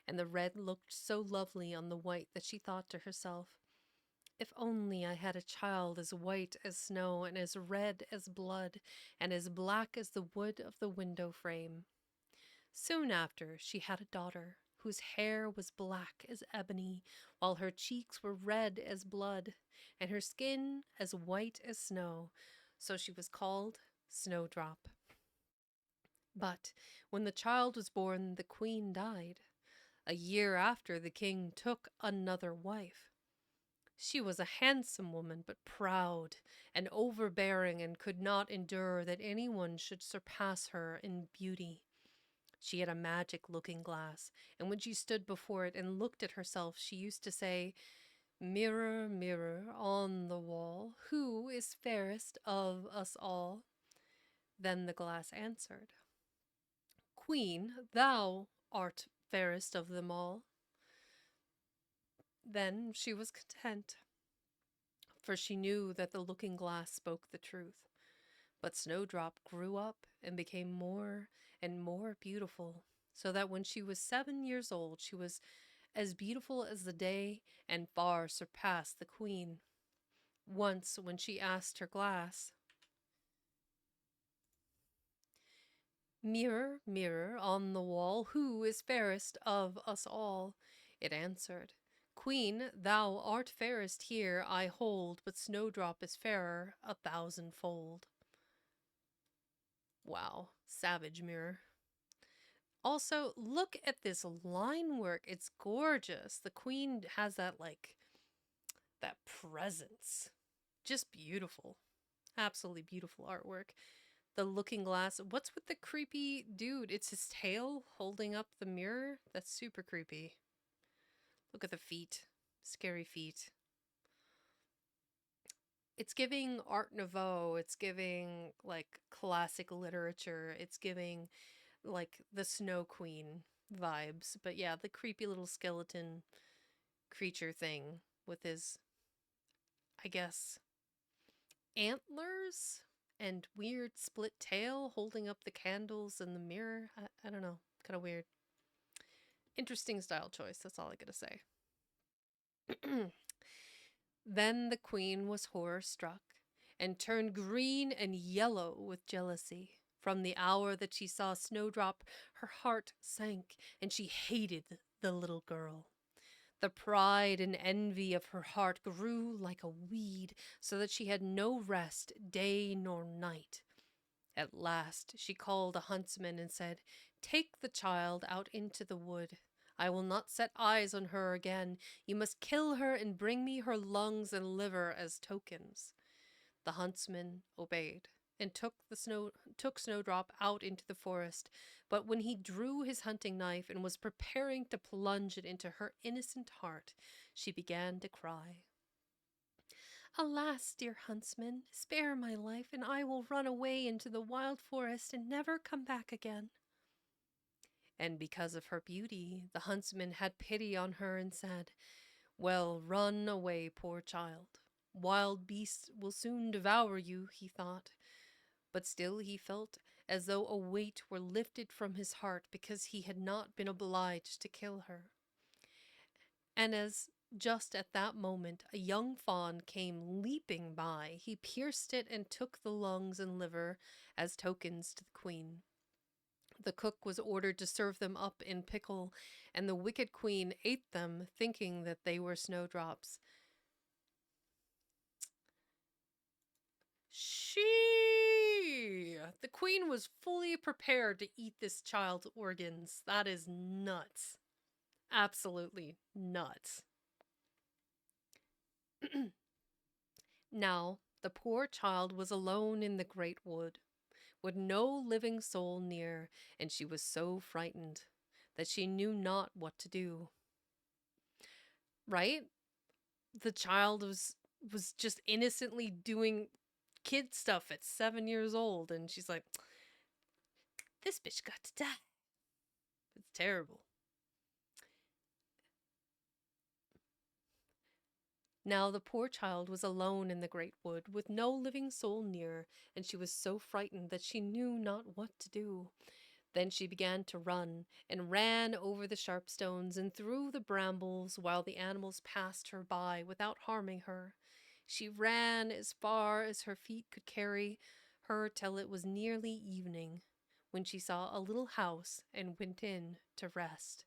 and the red looked so lovely on the white that she thought to herself, "If only I had a child as white as snow, and as red as blood, and as black as the wood of the window frame." Soon after, she had a daughter, whose hair was black as ebony, while her cheeks were red as blood, and her skin as white as snow, so she was called Snowdrop. But when the child was born, the queen died. A year after, the king took another wife. She was a handsome woman, but proud and overbearing, and could not endure that anyone should surpass her in beauty. She had a magic looking glass, and when she stood before it and looked at herself, she used to say, "Mirror, mirror on the wall, who is fairest of us all?" Then the glass answered, "Queen, thou art fairest of them all." Then she was content, for she knew that the looking glass spoke the truth. But Snowdrop grew up and became more and more beautiful, so that when she was 7 years old, she was as beautiful as the day and far surpassed the queen. Once, when she asked her glass, "Mirror, mirror on the wall, who is fairest of us all?" it answered, "Queen, thou art fairest here, I hold, but Snowdrop is fairer 1,000-fold." Wow, savage mirror. Also, look at this line work. It's gorgeous. The queen has that, like, that presence. Just beautiful. Absolutely beautiful artwork. The looking glass. What's with the creepy dude? It's his tail holding up the mirror? That's super creepy. Look at the feet. Scary feet. It's giving Art Nouveau. It's giving, like, classic literature. It's giving, like, the Snow Queen vibes. But yeah, the creepy little skeleton creature thing with his, I guess, antlers and weird split tail holding up the candles in the mirror. I don't know. Kind of weird. Interesting style choice. That's all I gotta say. Then the queen was horror struck and turned green and yellow with jealousy. From the hour that she saw Snowdrop, her heart sank, and she hated the little girl. The pride and envy of her heart grew like a weed, so that she had no rest day nor night. At last she called a huntsman and said, "Take the child out into the wood. I will not set eyes on her again. You must kill her and bring me her lungs and liver as tokens." The huntsman obeyed and took Snowdrop out into the forest, but when he drew his hunting knife and was preparing to plunge it into her innocent heart, she began to cry. "Alas, dear huntsman, spare my life, and I will run away into the wild forest and never come back again." And because of her beauty, the huntsman had pity on her and said, "Well, run away, poor child. Wild beasts will soon devour you," he thought. But still he felt as though a weight were lifted from his heart because he had not been obliged to kill her. And as just at that moment a young fawn came leaping by, he pierced it and took the lungs and liver as tokens to the queen. The cook was ordered to serve them up in pickle, and the wicked queen ate them, thinking that they were Snowdrop's. The queen was fully prepared to eat this child's organs. That is nuts. Absolutely nuts. Now, the poor child was alone in the great wood, with no living soul near, and she was so frightened that she knew not what to do. Right? The child was just innocently doing kid stuff at 7 years old, and she's like, "This bitch got to die." It's terrible. Now the poor child was alone in the great wood, with no living soul near, and she was so frightened that she knew not what to do. Then she began to run, and ran over the sharp stones and through the brambles, while the animals passed her by without harming her. She ran as far as her feet could carry her till it was nearly evening, when she saw a little house and went in to rest.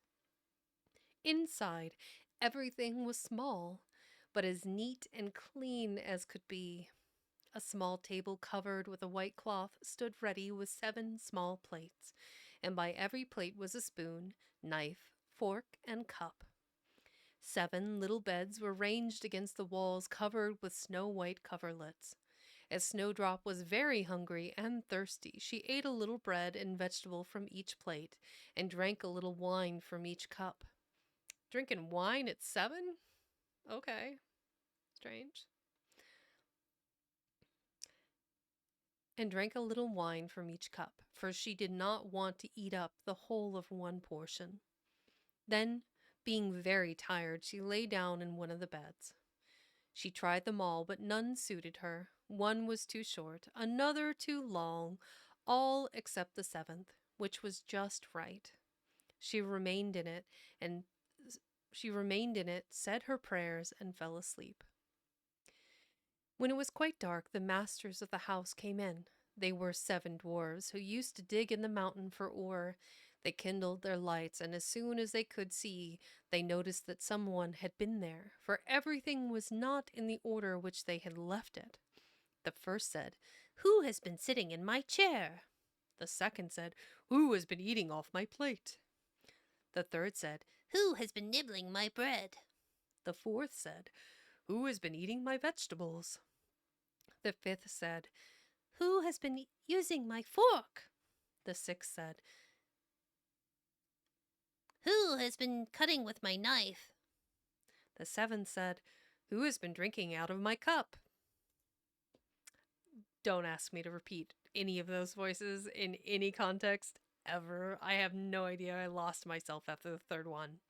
Inside, everything was small, but as neat and clean as could be. A small table covered with a white cloth stood ready with 7 small plates, and by every plate was a spoon, knife, fork, and cup. 7 little beds were ranged against the walls, covered with snow-white coverlets. As Snowdrop was very hungry and thirsty, she ate a little bread and vegetable from each plate, and drank a little wine from each cup. Drinking wine at 7? Okay. Strange. And drank a little wine from each cup, for she did not want to eat up the whole of one portion. Then, being very tired, she lay down in one of the beds. She tried them all, but none suited her. One was too short, another too long, all except the 7th, which was just right. She remained in it, and she remained in it, said her prayers, and fell asleep. When it was quite dark, the masters of the house came in. They were 7 dwarves who used to dig in the mountain for ore. They kindled their lights, and as soon as they could see, they noticed that someone had been there, for everything was not in the order which they had left it. The first said, "Who has been sitting in my chair?" The second said, "Who has been eating off my plate?" The third said, Who has been nibbling my bread? The fourth said, "Who has been eating my vegetables?" The fifth said, Who has been using my fork? The sixth said, Who has been cutting with my knife? The seventh said, "Who has been drinking out of my cup?" Don't ask me to repeat any of those voices in any context ever. I have no idea. I lost myself after the third one.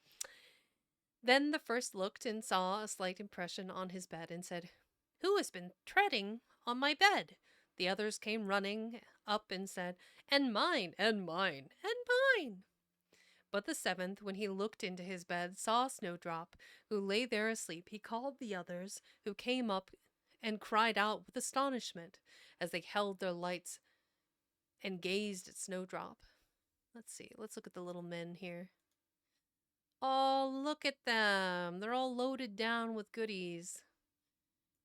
Then the first looked and saw a slight impression on his bed and said, "Who has been treading on my bed?" The others came running up and said, "And mine, and mine, and mine." But the seventh, when he looked into his bed, saw Snowdrop, who lay there asleep. He called the others, who came up and cried out with astonishment as they held their lights and gazed at Snowdrop. Let's see, let's look at the little men here. Oh, look at them. They're all loaded down with goodies.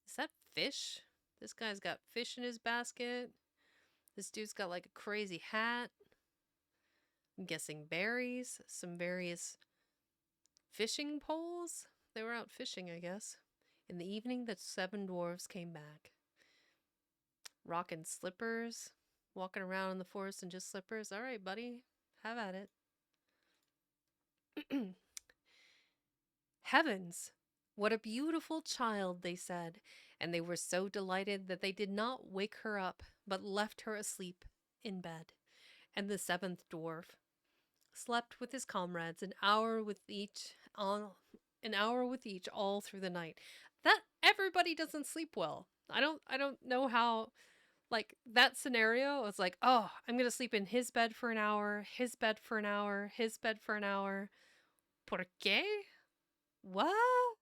Is that fish? This guy's got fish in his basket. This dude's got like a crazy hat. I'm guessing berries, some various fishing poles. They were out fishing, I guess. In the evening, the 7 dwarves came back. Rocking slippers, walking around in the forest in just slippers. All right, buddy, have at it. Heavens, what a beautiful child, they said, and they were so delighted that they did not wake her up, but left her asleep in bed. And the 7th dwarf slept with his comrades an hour with each all through the night. That everybody doesn't sleep well. I don't know how, like, that scenario was like, oh, I'm gonna sleep in his bed for an hour, his bed for an hour, his bed for an hour. ¿Por qué? What?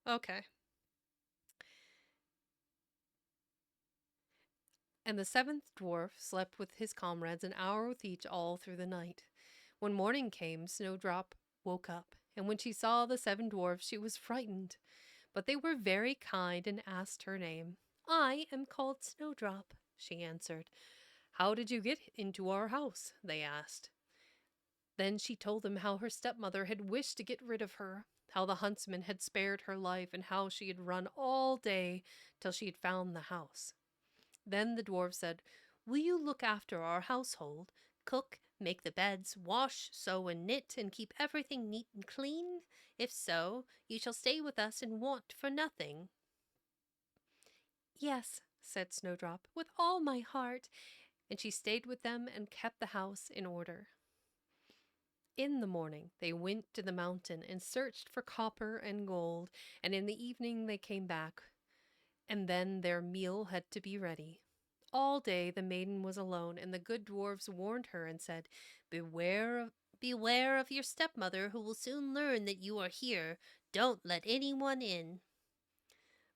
Okay. And the 7th dwarf slept with his comrades an hour with each all through the night. When morning came, Snowdrop woke up, and when she saw the 7 dwarfs, she was frightened. But they were very kind and asked her name. "I am called Snowdrop," she answered. "How did you get into our house?" they asked. Then she told them how her stepmother had wished to get rid of her, how the huntsman had spared her life, and how she had run all day till she had found the house. Then the dwarf said, "Will you look after our household, cook, make the beds, wash, sew, and knit, and keep everything neat and clean? If so, you shall stay with us and want for nothing." "Yes," said Snowdrop, "with all my heart," and she stayed with them and kept the house in order. In the morning they went to the mountain and searched for copper and gold, and in the evening they came back, and then their meal had to be ready. All day the maiden was alone, and the good dwarfs warned her and said, Beware of your stepmother, who will soon learn that you are here. Don't let anyone in."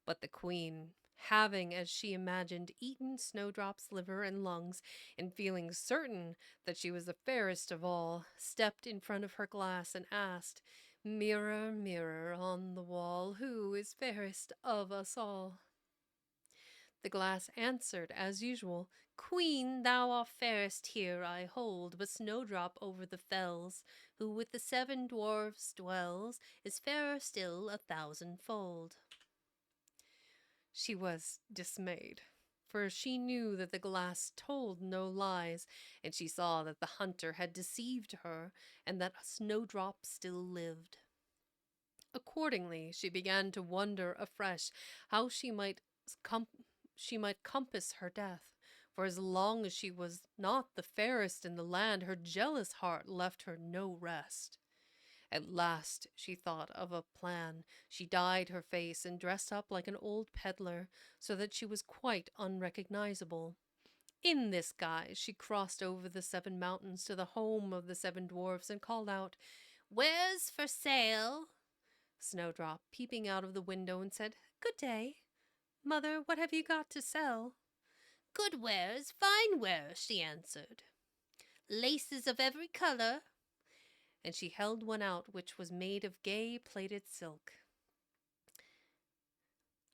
But the queen, having, as she imagined, eaten Snowdrop's liver and lungs, and feeling certain that she was the fairest of all, stepped in front of her glass and asked, "Mirror, mirror on the wall, who is fairest of us all?" The glass answered as usual, "Queen, thou art fairest here I hold, but Snowdrop over the fells, who with the 7 dwarfs dwells, is fairer still 1,000-fold." She was dismayed, for she knew that the glass told no lies, and she saw that the hunter had deceived her, and that Snowdrop still lived. Accordingly, she began to wonder afresh how she might compass her death, for as long as she was not the fairest in the land, her jealous heart left her no rest. At last she thought of a plan. She dyed her face and dressed up like an old peddler, so that she was quite unrecognizable. In this guise she crossed over the 7 mountains to the home of the 7 dwarfs and called out, Wares for sale? Snowdrop, peeping out of the window, and said, "Good day. Mother, what have you got to sell?" Good wares, fine wares, she answered. Laces of every color. And she held one out which was made of gay plaited silk.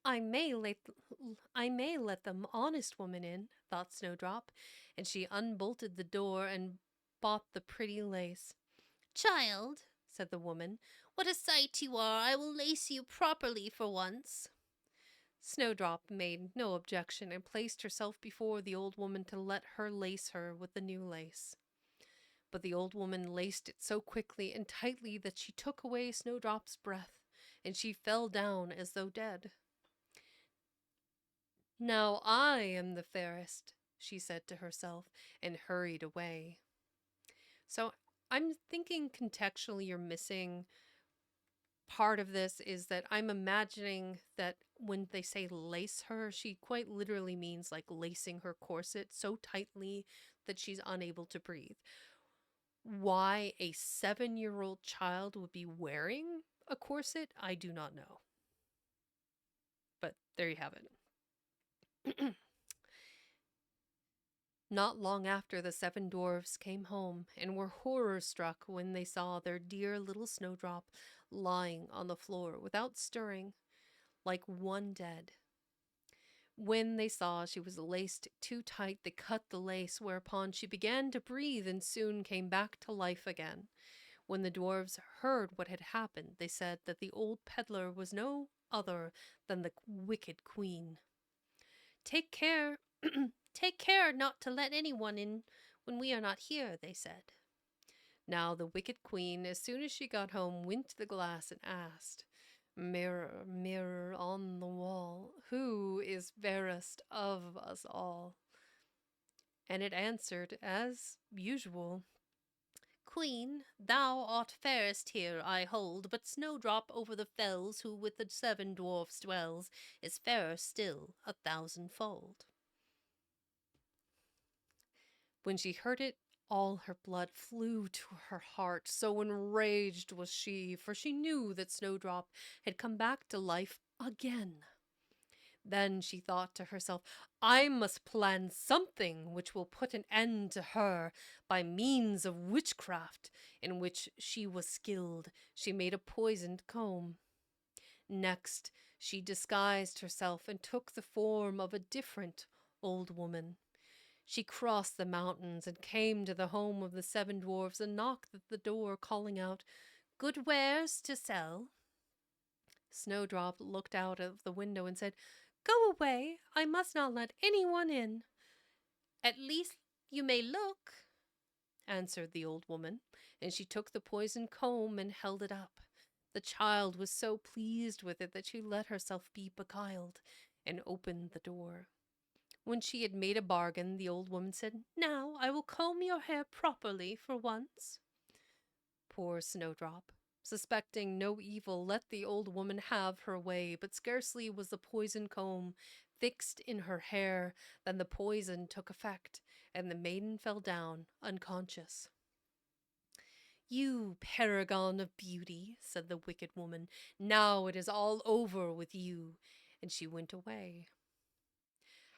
I may let the honest woman in, thought Snowdrop, and she unbolted the door and bought the pretty lace. Child, said the woman, what a sight you are! I will lace you properly for once. Snowdrop made no objection and placed herself before the old woman to let her lace her with the new lace. But the old woman laced it so quickly and tightly that she took away Snowdrop's breath, and she fell down as though dead. "Now I am the fairest," she said to herself, and hurried away. So I'm thinking contextually you're missing part of this is that I'm imagining that when they say lace her, she quite literally means like lacing her corset so tightly that she's unable to breathe. Why a 7-year-old child would be wearing a corset, I do not know. But there you have it. Not long after, the 7 dwarfs came home and were horror-struck when they saw their dear little Snowdrop lying on the floor without stirring, like one dead. When they saw she was laced too tight, they cut the lace, whereupon she began to breathe and soon came back to life again. When the dwarfs heard what had happened, they said that the old peddler was no other than the wicked queen. "Take care, take care not to let anyone in when we are not here," they said. Now the wicked queen, as soon as she got home, went to the glass and asked, "Mirror, mirror on the wall, who is fairest of us all?" And it answered, as usual, Queen, thou art fairest here, I hold, but Snowdrop over the fells, who with the 7 dwarfs dwells, is fairer still 1,000-fold. When she heard it, all her blood flew to her heart, so enraged was she, for she knew that Snowdrop had come back to life again. Then she thought to herself, "I must plan something which will put an end to her. By means of witchcraft, in which she was skilled, she made a poisoned comb. Next, she disguised herself and took the form of a different old woman. She crossed the mountains and came to the home of the 7 dwarfs and knocked at the door, calling out, 'Good wares to sell?' Snowdrop looked out of the window and said, 'Go away, I must not let anyone in.' 'At least you may look,' answered the old woman, and she took the poisoned comb and held it up. The child was so pleased with it that she let herself be beguiled and opened the door. When she had made a bargain, the old woman said, 'Now I will comb your hair properly for once.' Poor Snowdrop, suspecting no evil, let the old woman have her way, but scarcely was the poisoned comb fixed in her hair than the poison took effect, and the maiden fell down unconscious. 'You paragon of beauty,' said the wicked woman, 'now it is all over with you,' and she went away.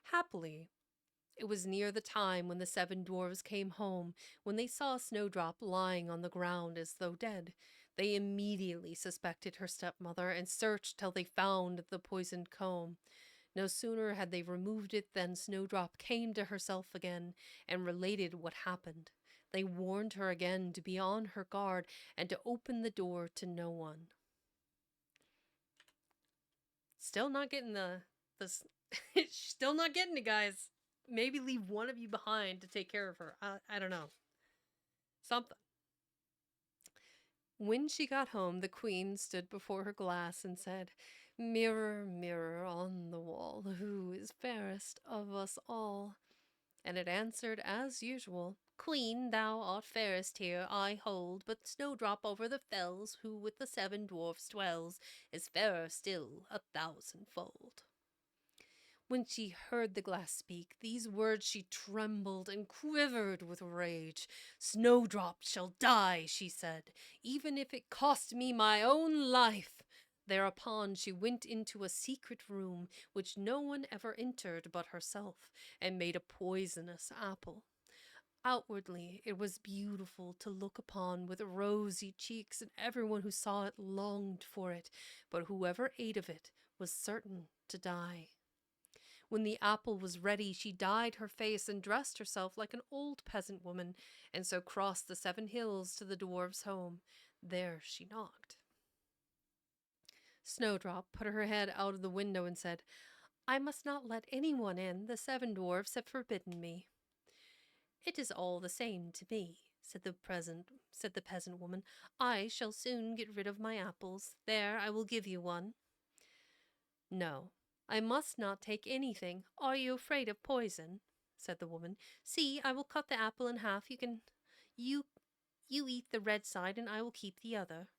Happily, it was near the time when the 7 dwarfs came home. When they saw Snowdrop lying on the ground as though dead, they immediately suspected her stepmother and searched till they found the poisoned comb. No sooner had they removed it than Snowdrop came to herself again and related what happened. They warned her again to be on her guard and to open the door to no one. Still not getting still not getting it, guys. Maybe leave one of you behind to take care of her. I don't know. Something. When she got home, the queen stood before her glass and said, "Mirror, mirror on the wall, who is fairest of us all?" And it answered as usual, Queen, thou art fairest here, I hold, but Snowdrop over the fells, who with the 7 dwarfs dwells, is fairer still 1,000-fold. When she heard the glass speak these words, she trembled and quivered with rage. "Snowdrop shall die," she said, "even if it cost me my own life." Thereupon she went into a secret room, which no one ever entered but herself, and made a poisonous apple. Outwardly, it was beautiful to look upon, with rosy cheeks, and everyone who saw it longed for it, but whoever ate of it was certain to die. When the apple was ready, she dyed her face and dressed herself like an old peasant woman, and so crossed the 7 hills to the dwarf's home. There she knocked. Snowdrop put her head out of the window and said, "I must not let anyone in. The 7 dwarfs have forbidden me." "It is all the same to me," said the peasant woman. "I shall soon get rid of my apples. There, I will give you one." "No, I must not take anything. Are you afraid of poison?" said the woman. "See, I will cut the apple in half. You eat the red side, and I will keep the other."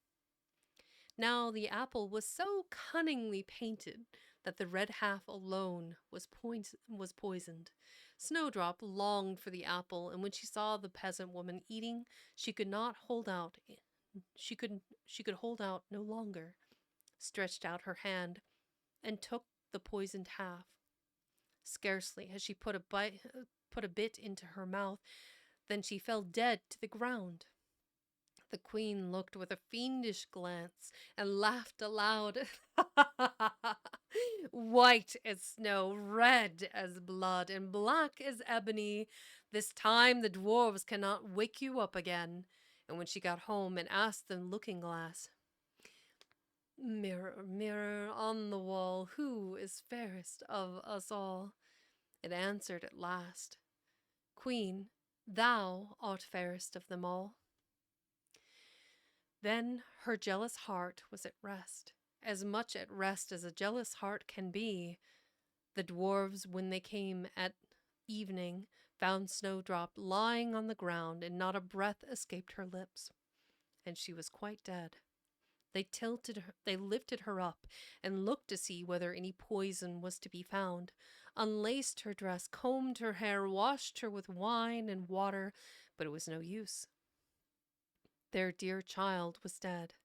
Now the apple was so cunningly painted that the red half alone was poisoned. Snowdrop longed for the apple, and when she saw the peasant woman eating, she could not hold out. She could hold out no longer, stretched out her hand, and took the poisoned half. Scarcely had she put a bit into her mouth than she fell dead to the ground. The queen looked with a fiendish glance and laughed aloud. "White as snow, red as blood, and black as ebony. This time the dwarves cannot wake you up again." And when she got home and asked the looking-glass, "Mirror, mirror on the wall, who is fairest of us all?" it answered at last, "Queen, thou art fairest of them all." Then her jealous heart was at rest, as much at rest as a jealous heart can be. The dwarves, when they came at evening, found Snowdrop lying on the ground, and not a breath escaped her lips, and she was quite dead. They lifted her up and looked to see whether any poison was to be found, unlaced her dress, combed her hair, washed her with wine and water, but it was no use. Their dear child was dead.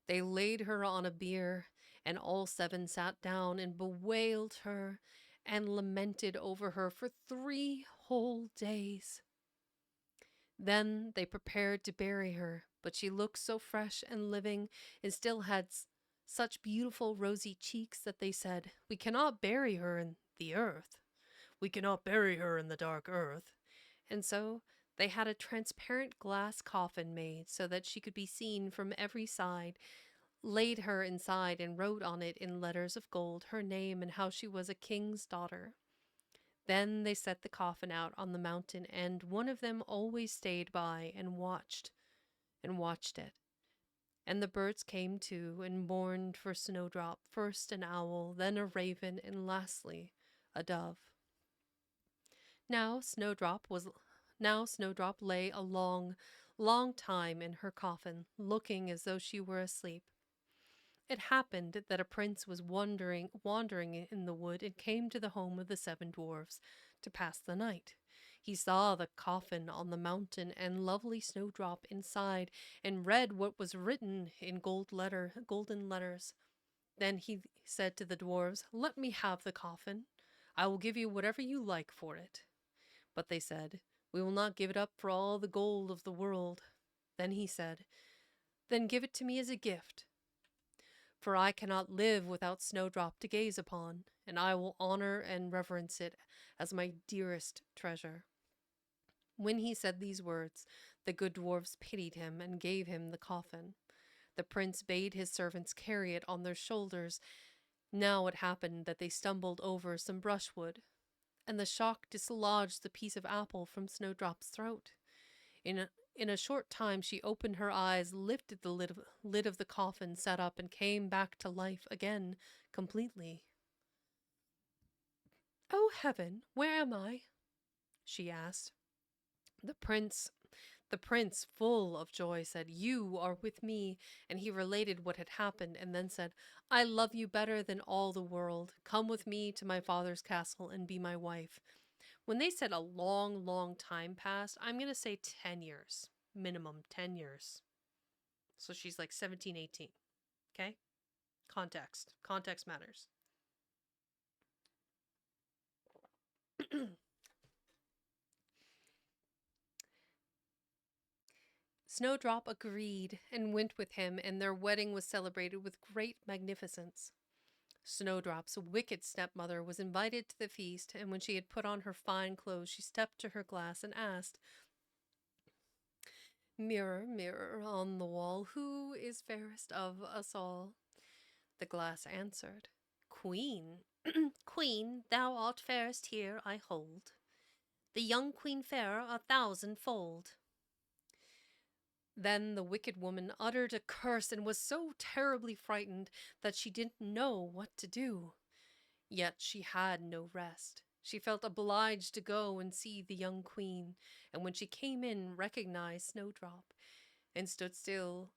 They laid her on a bier, and all 7 sat down and bewailed her and lamented over her for 3 whole days. Then they prepared to bury her, but she looked so fresh and living, and still had such beautiful rosy cheeks, that they said, "We cannot bury her in the earth. We cannot bury her in the dark earth." And so they had a transparent glass coffin made, so that she could be seen from every side, laid her inside, and wrote on it in letters of gold her name and how she was a king's daughter. Then they set the coffin out on the mountain, and one of them always stayed by and watched it. And the birds came too, and mourned for Snowdrop, first an owl, then a raven, and lastly a dove. Now Snowdrop lay a long, long time in her coffin, looking as though she were asleep. It happened that a prince was wandering in the wood, and came to the home of the 7 dwarfs to pass the night. He saw the coffin on the mountain, and lovely Snowdrop inside, and read what was written in golden letters. Then he said to the dwarfs, "Let me have the coffin. I will give you whatever you like for it." But they said, "We will not give it up for all the gold of the world." Then he said, "Then give it to me as a gift, for I cannot live without Snowdrop to gaze upon, and I will honor and reverence it as my dearest treasure." When he said these words, the good dwarfs pitied him and gave him the coffin. The prince bade his servants carry it on their shoulders. Now it happened that they stumbled over some brushwood, and the shock dislodged the piece of apple from Snowdrop's throat. In a short time she opened her eyes, lifted the lid of the coffin, sat up, and came back to life again completely. "Oh, heaven, where am I?" she asked. The The prince, full of joy, said, "You are with me." And he related what had happened and then said, "I love you better than all the world. Come with me to my father's castle and be my wife." When they said a long, long time passed, I'm going to say 10 years. Minimum 10 years. So she's like 17, 18. Okay? Context. Context matters. Snowdrop agreed and went with him, and their wedding was celebrated with great magnificence. Snowdrop's wicked stepmother was invited to the feast, and when she had put on her fine clothes, she stepped to her glass and asked, "Mirror, mirror on the wall, who is fairest of us all?" The glass answered, "Queen." Queen, thou art fairest here I hold. The young queen fairer 1,000-fold. Then the wicked woman uttered a curse and was so terribly frightened that she didn't know what to do. Yet she had no rest. She felt obliged to go and see the young queen, and when she came in, recognized Snowdrop, and stood still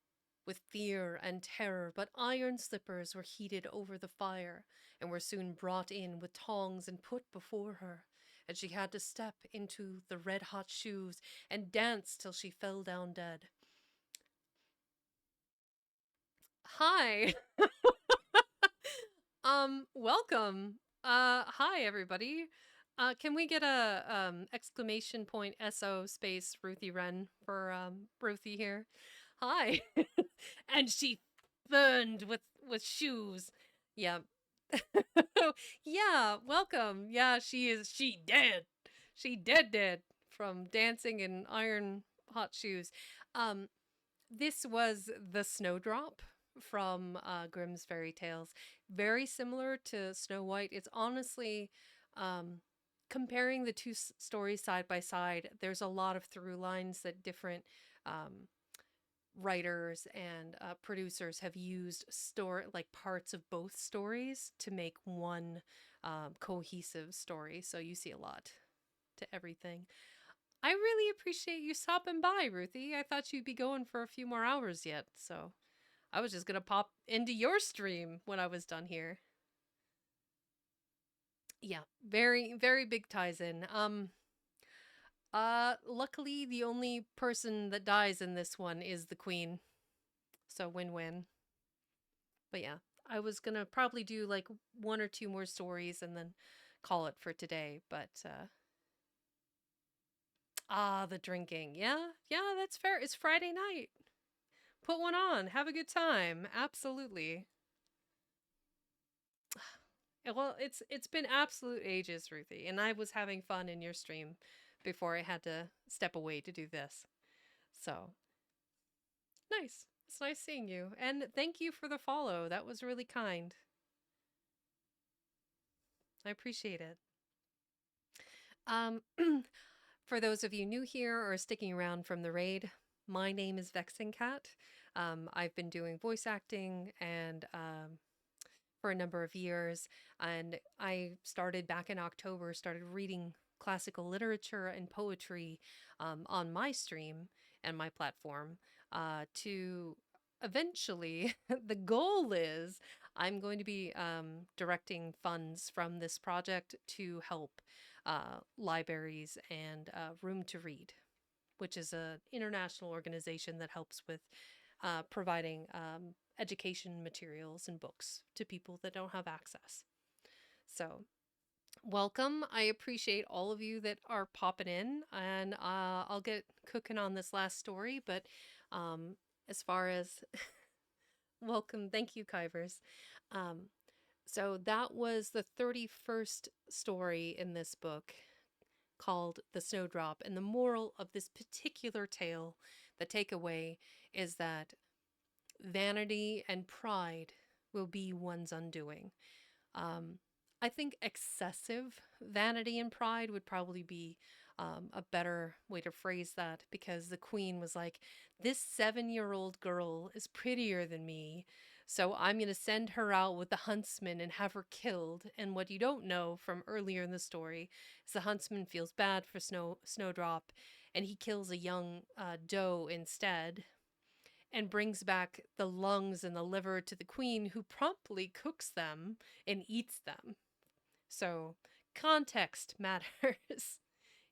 with fear and terror. But iron slippers were heated over the fire, and were soon brought in with tongs and put before her, and she had to step into the red-hot shoes and dance till she fell down dead. Hi. Welcome. Hi everybody. Can we get a exclamation point SO space Ruthie Wren for Ruthie here? Hi. And she burned with shoes. Yeah. Yeah, welcome. Yeah, she dead. She dead from dancing in iron hot shoes. This was the Snowdrop from Grimm's fairy tales. Very similar to Snow White. It's honestly, comparing the two stories side by side, there's a lot of through lines that different writers and producers have used like parts of both stories to make one cohesive story. So you see a lot to everything. I really appreciate you stopping by, Ruthie. I thought you'd be going for a few more hours yet, so I was just gonna pop into your stream when I was done here. Yeah, very, very big ties in. Luckily the only person that dies in this one is the queen. So win-win. But yeah, I was gonna probably do like one or two more stories and then call it for today, but the drinking. Yeah, yeah, that's fair. It's Friday night. Put one on. Have a good time. Absolutely. Well, it's been absolute ages, Ruthie, and I was having fun in your stream before I had to step away to do this. So, nice. It's nice seeing you. And thank you for the follow. That was really kind. I appreciate it. For those of you new here or sticking around from the raid, my name is Vexing Cat. I've been doing voice acting and for a number of years, and I started back in October, started reading classical literature and poetry on my stream and my platform to eventually, the goal is I'm going to be directing funds from this project to help libraries and Room to Read, which is an international organization that helps with providing education materials and books to people that don't have access. So, welcome. I appreciate all of you that are popping in, and I'll get cooking on this last story. But as far as welcome, thank you, Kivers. So that was the 31st story in this book called The Snowdrop. And the moral of this particular tale, the takeaway, is that vanity and pride will be one's undoing. I think excessive vanity and pride would probably be a better way to phrase that, because the queen was like, "This 7-year-old girl is prettier than me, so I'm going to send her out with the huntsman and have her killed." And what you don't know from earlier in the story is the huntsman feels bad for Snowdrop, and he kills a young doe instead and brings back the lungs and the liver to the queen, who promptly cooks them and eats them. So context matters.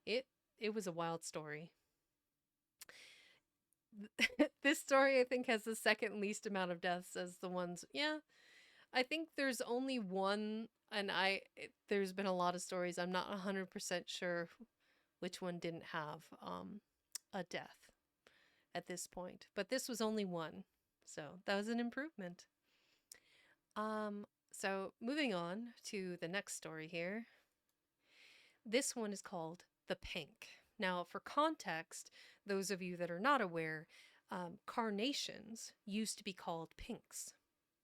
It it was a wild story. This story, I think, has the second least amount of deaths as the ones. Yeah, I think there's only one, and there's been a lot of stories. I'm not 100% sure which one didn't have a death at this point, but this was only one, so that was an improvement. So moving on to the next story here. This one is called The Pink. Now, for context, those of you that are not aware, carnations used to be called pinks,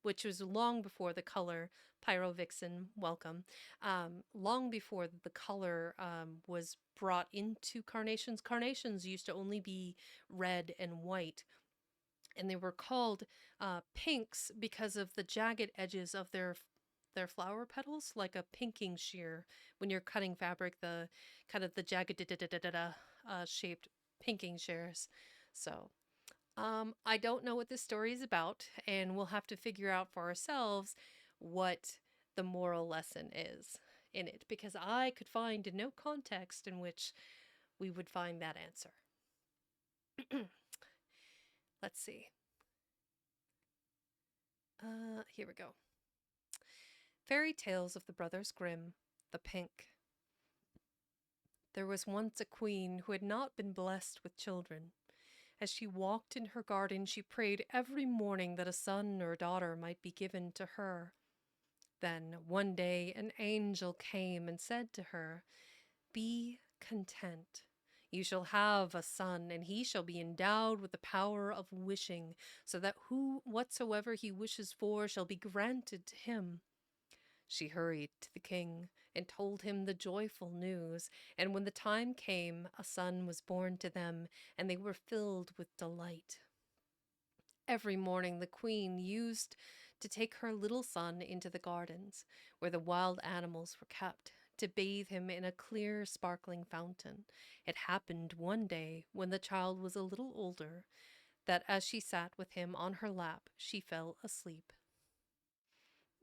which was long before the color pyrovixen, welcome, long before the color was brought into carnations. Carnations used to only be red and white, and they were called pinks because of the jagged edges of their flower petals, like a pinking shear when you're cutting fabric, the kind of the jagged shaped pinking shears. So I don't know what this story is about, and we'll have to figure out for ourselves what the moral lesson is in it, because I could find no context in which we would find that answer. Let's see. Here we go. Fairy Tales of the Brothers Grimm, The Pink. There was once a queen who had not been blessed with children. As she walked in her garden, she prayed every morning that a son or daughter might be given to her. Then, one day, an angel came and said to her, "Be content. You shall have a son, and he shall be endowed with the power of wishing, so that whatsoever he wishes for shall be granted to him." She hurried to the king and told him the joyful news, and when the time came, a son was born to them, and they were filled with delight. Every morning the queen used to take her little son into the gardens, where the wild animals were kept, to bathe him in a clear, sparkling fountain. It happened one day, when the child was a little older, that as she sat with him on her lap, she fell asleep.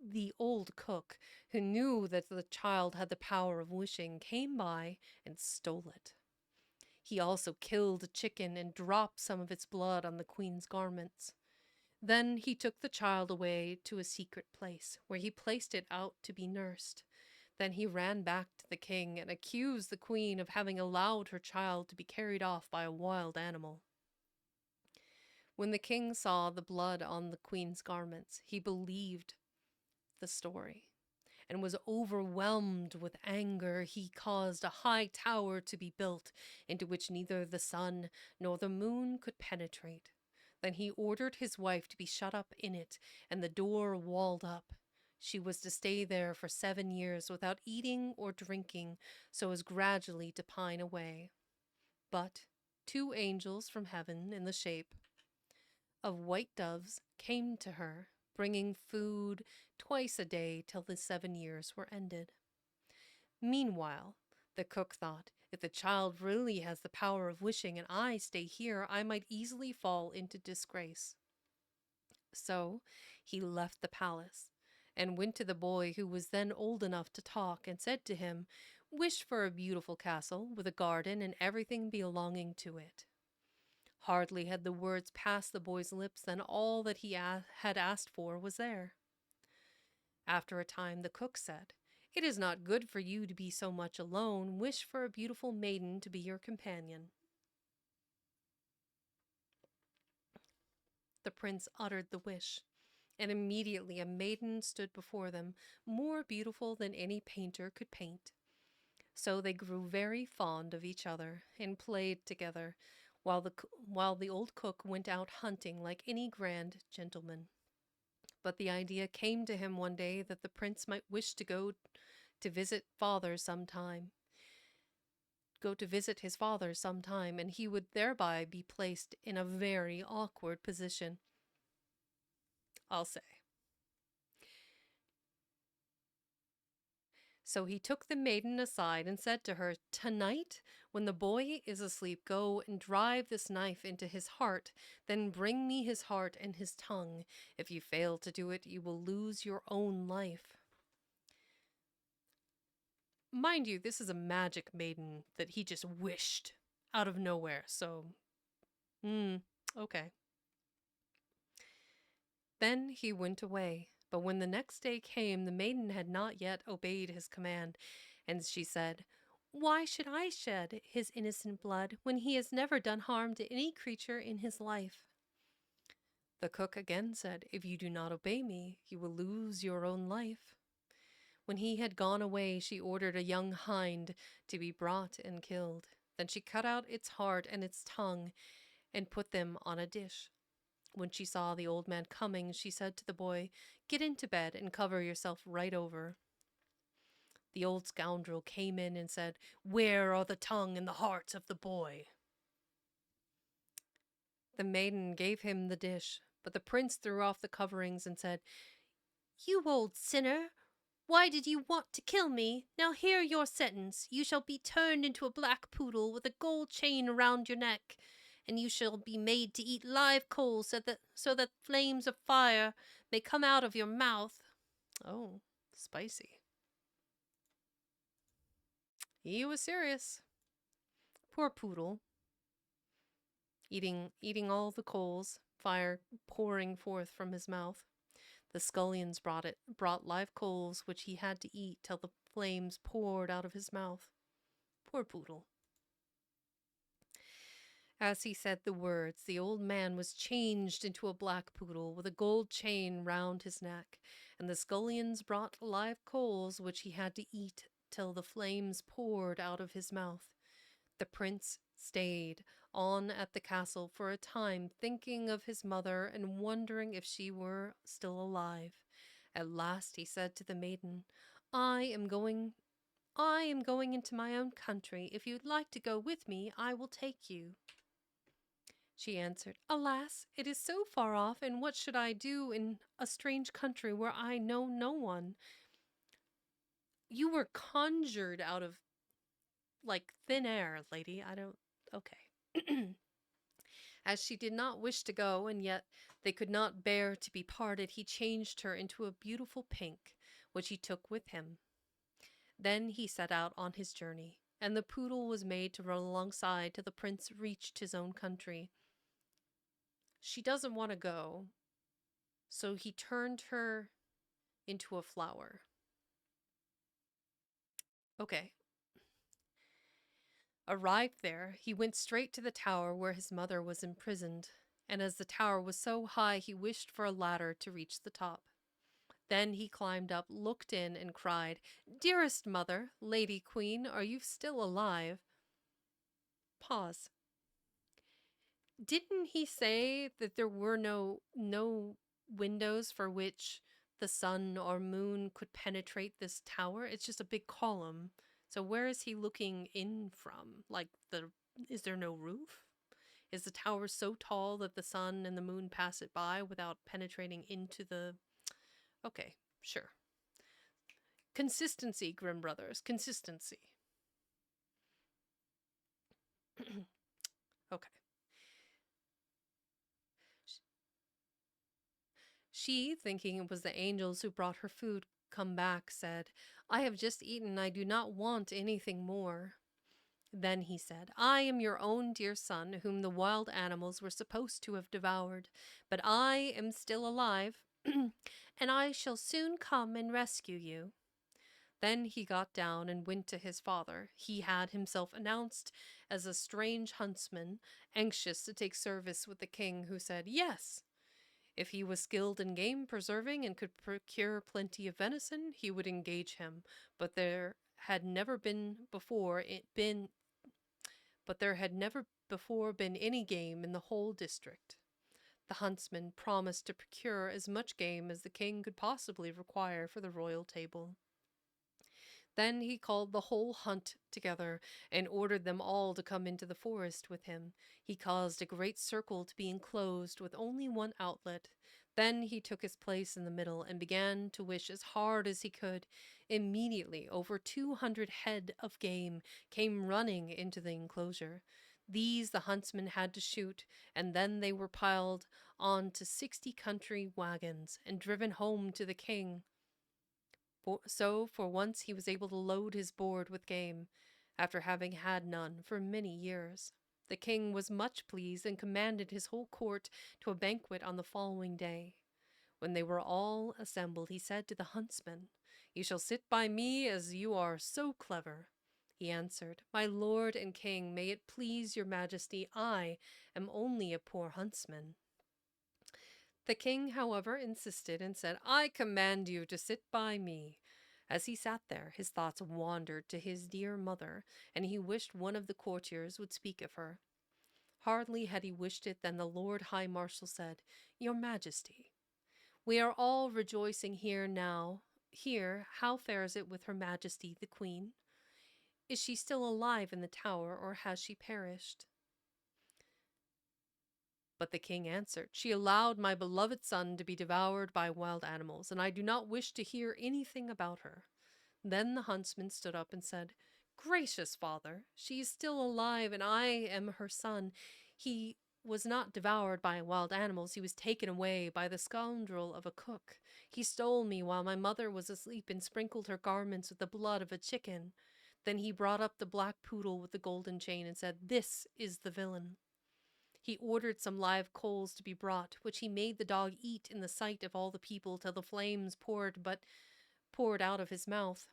The old cook, who knew that the child had the power of wishing, came by and stole it. He also killed a chicken and dropped some of its blood on the queen's garments. Then he took the child away to a secret place, where he placed it out to be nursed. Then he ran back to the king and accused the queen of having allowed her child to be carried off by a wild animal. When the king saw the blood on the queen's garments, he believed the story and was overwhelmed with anger. He caused a high tower to be built, into which neither the sun nor the moon could penetrate. Then he ordered his wife to be shut up in it, and the door walled up. She was to stay there for 7 years without eating or drinking, so as gradually to pine away. But 2 angels from heaven, in the shape of white doves, came to her, bringing food twice a day till the 7 years were ended. Meanwhile, the cook thought, if the child really has the power of wishing and I stay here, I might easily fall into disgrace. So he left the palace and went to the boy, who was then old enough to talk, and said to him, "Wish for a beautiful castle with a garden and everything belonging to it." Hardly had the words passed the boy's lips than all that he had asked for was there. After a time the cook said, "It is not good for you to be so much alone. Wish for a beautiful maiden to be your companion." The prince uttered the wish, and immediately a maiden stood before them, more beautiful than any painter could paint. So they grew very fond of each other and played together, while the old cook went out hunting like any grand gentleman. But the idea came to him one day that the prince might wish to go to visit his father sometime, and he would thereby be placed in a very awkward position, I'll say. So he took the maiden aside and said to her, "Tonight, when the boy is asleep, go and drive this knife into his heart. Then bring me his heart and his tongue. If you fail to do it, you will lose your own life." Mind you, this is a magic maiden that he just wished out of nowhere. So, okay. Then he went away. But when the next day came, the maiden had not yet obeyed his command, and she said, "Why should I shed his innocent blood when he has never done harm to any creature in his life?" The cook again said, "If you do not obey me, you will lose your own life." When he had gone away, she ordered a young hind to be brought and killed. Then she cut out its heart and its tongue and put them on a dish. When she saw the old man coming, she said to the boy, "Get into bed and cover yourself right over." The old scoundrel came in and said, "Where are the tongue and the heart of the boy?" The maiden gave him the dish, but the prince threw off the coverings and said, "You old sinner! Why did you want to kill me? Now hear your sentence. You shall be turned into a black poodle with a gold chain around your neck, and you shall be made to eat live coals so that flames of fire may come out of your mouth." Oh, spicy. He was serious. Poor poodle. Eating all the coals, fire pouring forth from his mouth. The scullions brought live coals which he had to eat till the flames poured out of his mouth. Poor poodle. As he said the words, the old man was changed into a black poodle with a gold chain round his neck, and the scullions brought live coals which he had to eat till the flames poured out of his mouth. The prince stayed on at the castle for a time, thinking of his mother and wondering if she were still alive. At last he said to the maiden, I am going into my own country. If you'd like to go with me, I will take you." She answered, "Alas, it is so far off, and what should I do in a strange country where I know no one?" "You were conjured out of, like, thin air, lady. I don't... Okay." As she did not wish to go, and yet they could not bear to be parted, he changed her into a beautiful pink, which he took with him. Then he set out on his journey, and the poodle was made to run alongside till the prince reached his own country. She doesn't want to go, so he turned her into a flower. Okay. Arrived there, he went straight to the tower where his mother was imprisoned, and as the tower was so high, he wished for a ladder to reach the top. Then he climbed up, looked in, and cried, "Dearest mother, lady queen, are you still alive?" Pause. Didn't he say that there were no windows for which the sun or moon could penetrate this tower? It's just a big column. So where is he looking in from? Is there no roof? Is the tower so tall that the sun and the moon pass it by without penetrating into the... Okay, sure. Consistency, Grimm brothers, consistency. Okay. She, thinking it was the angels who brought her food come back, said, "I have just eaten. I do not want anything more." Then he said, "I am your own dear son, whom the wild animals were supposed to have devoured, but I am still alive, and I shall soon come and rescue you." Then he got down and went to his father. He had himself announced as a strange huntsman, anxious to take service with the king, who said, "Yes." If he was skilled in game preserving and could procure plenty of venison, he would engage him, but there had never before been any game in the whole district. The huntsman promised to procure as much game as the king could possibly require for the royal table. Then he called the whole hunt together and ordered them all to come into the forest with him. He caused a great circle to be enclosed with only one outlet. Then he took his place in the middle and began to wish as hard as he could. Immediately, over 200 head of game came running into the enclosure. These the huntsman had to shoot, and then they were piled on to 60 country wagons and driven home to the king. So, for once, he was able to load his board with game, after having had none for many years. The king was much pleased and commanded his whole court to a banquet on the following day. When they were all assembled, he said to the huntsman, "You shall sit by me, as you are so clever." He answered, "My lord and king, may it please your majesty, I am only a poor huntsman." The king, however, insisted and said, "I command you to sit by me." As he sat there, his thoughts wandered to his dear mother, and he wished one of the courtiers would speak of her. Hardly had he wished it than the Lord High Marshal said, "Your Majesty, we are all rejoicing here now. Here, how fares it with Her Majesty the Queen? Is she still alive in the tower, or has she perished?" But the king answered, "She allowed my beloved son to be devoured by wild animals, and I do not wish to hear anything about her." Then the huntsman stood up and said, "Gracious father, she is still alive, and I am her son. He was not devoured by wild animals. He was taken away by the scoundrel of a cook. He stole me while my mother was asleep and sprinkled her garments with the blood of a chicken. Then he brought up the black poodle with the golden chain and said, 'This is the villain.' He ordered some live coals to be brought, which he made the dog eat in the sight of all the people till the flames poured out of his mouth.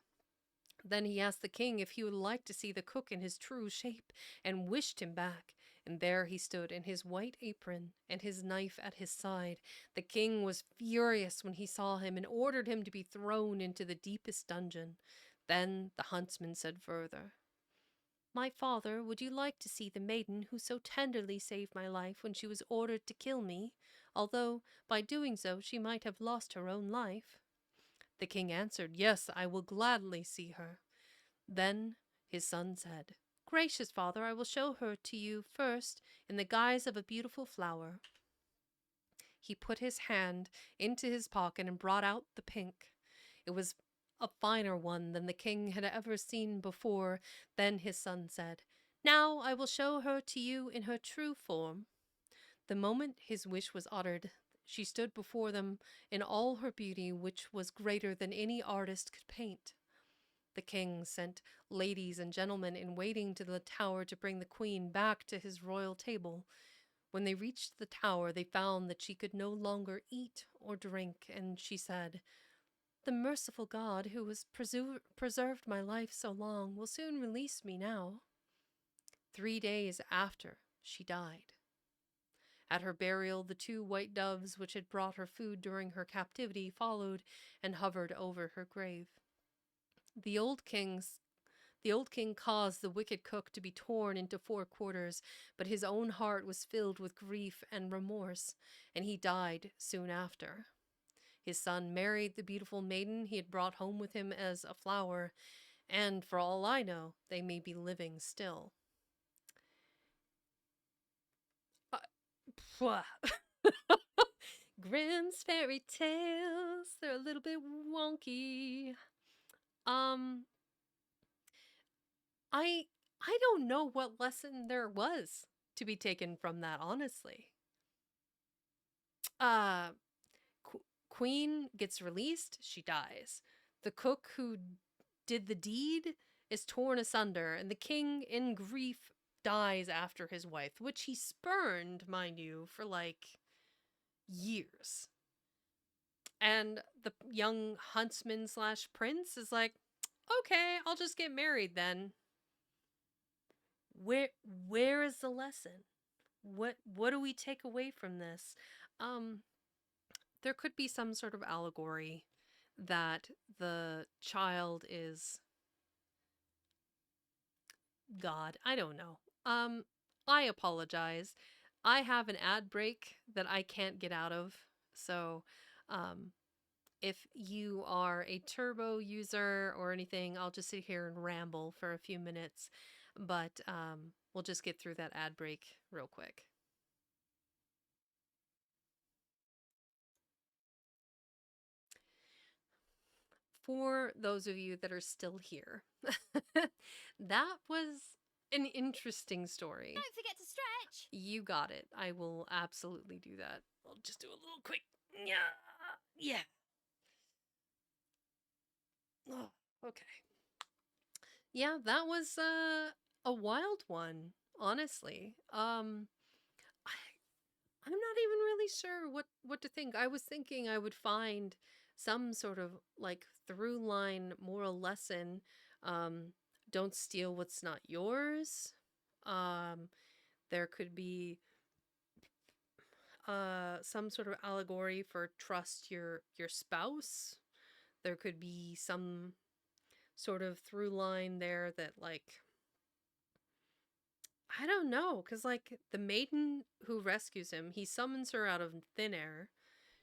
Then he asked the king if he would like to see the cook in his true shape, and wished him back. And there he stood in his white apron and his knife at his side. The king was furious when he saw him and ordered him to be thrown into the deepest dungeon. Then the huntsman said further, "My father, would you like to see the maiden who so tenderly saved my life when she was ordered to kill me, although by doing so she might have lost her own life?" The king answered, "Yes, I will gladly see her." Then his son said, "Gracious father, I will show her to you first in the guise of a beautiful flower." He put his hand into his pocket and brought out the pink. It was a finer one than the king had ever seen before. Then his son said, "Now I will show her to you in her true form." The moment his wish was uttered, she stood before them in all her beauty, which was greater than any artist could paint. The king sent ladies and gentlemen in waiting to the tower to bring the queen back to his royal table. When they reached the tower, they found that she could no longer eat or drink, and she said, "The merciful God, who has preserved my life so long, will soon release me now." 3 days after, she died. At her burial, the 2 white doves which had brought her food during her captivity followed and hovered over her grave. The old king caused the wicked cook to be torn into 4 quarters, but his own heart was filled with grief and remorse, and he died soon after. His son married the beautiful maiden he had brought home with him as a flower, and for all I know, they may be living still. Grimm's fairy tales, they're a little bit wonky. I don't know what lesson there was to be taken from that, honestly. Uh, Queen gets released, she dies. The cook who did the deed is torn asunder, and the king, in grief, dies after his wife, which he spurned, mind you, for like years. And the young huntsman slash prince is like, "Okay, I'll just get married then." Where is the lesson? What do we take away from this? There could be some sort of allegory that the child is God. I don't know. I apologize. I have an ad break that I can't get out of. So, if you are a turbo user or anything, I'll just sit here and ramble for a few minutes. But we'll just get through that ad break real quick. for those of you that are still here, that was an interesting story. Don't forget to stretch. You got it. I will absolutely do that. I'll just do a little quick. Yeah. Oh, okay. Yeah, that was a wild one, honestly. I'm not even really sure what to think. I was thinking I would find some sort of like through line moral lesson. Um, don't steal what's not yours. Um, there could be some sort of allegory for trust your spouse. There could be some sort of through line there that like I don't know, cuz like the maiden who rescues him, he summons her out of thin air.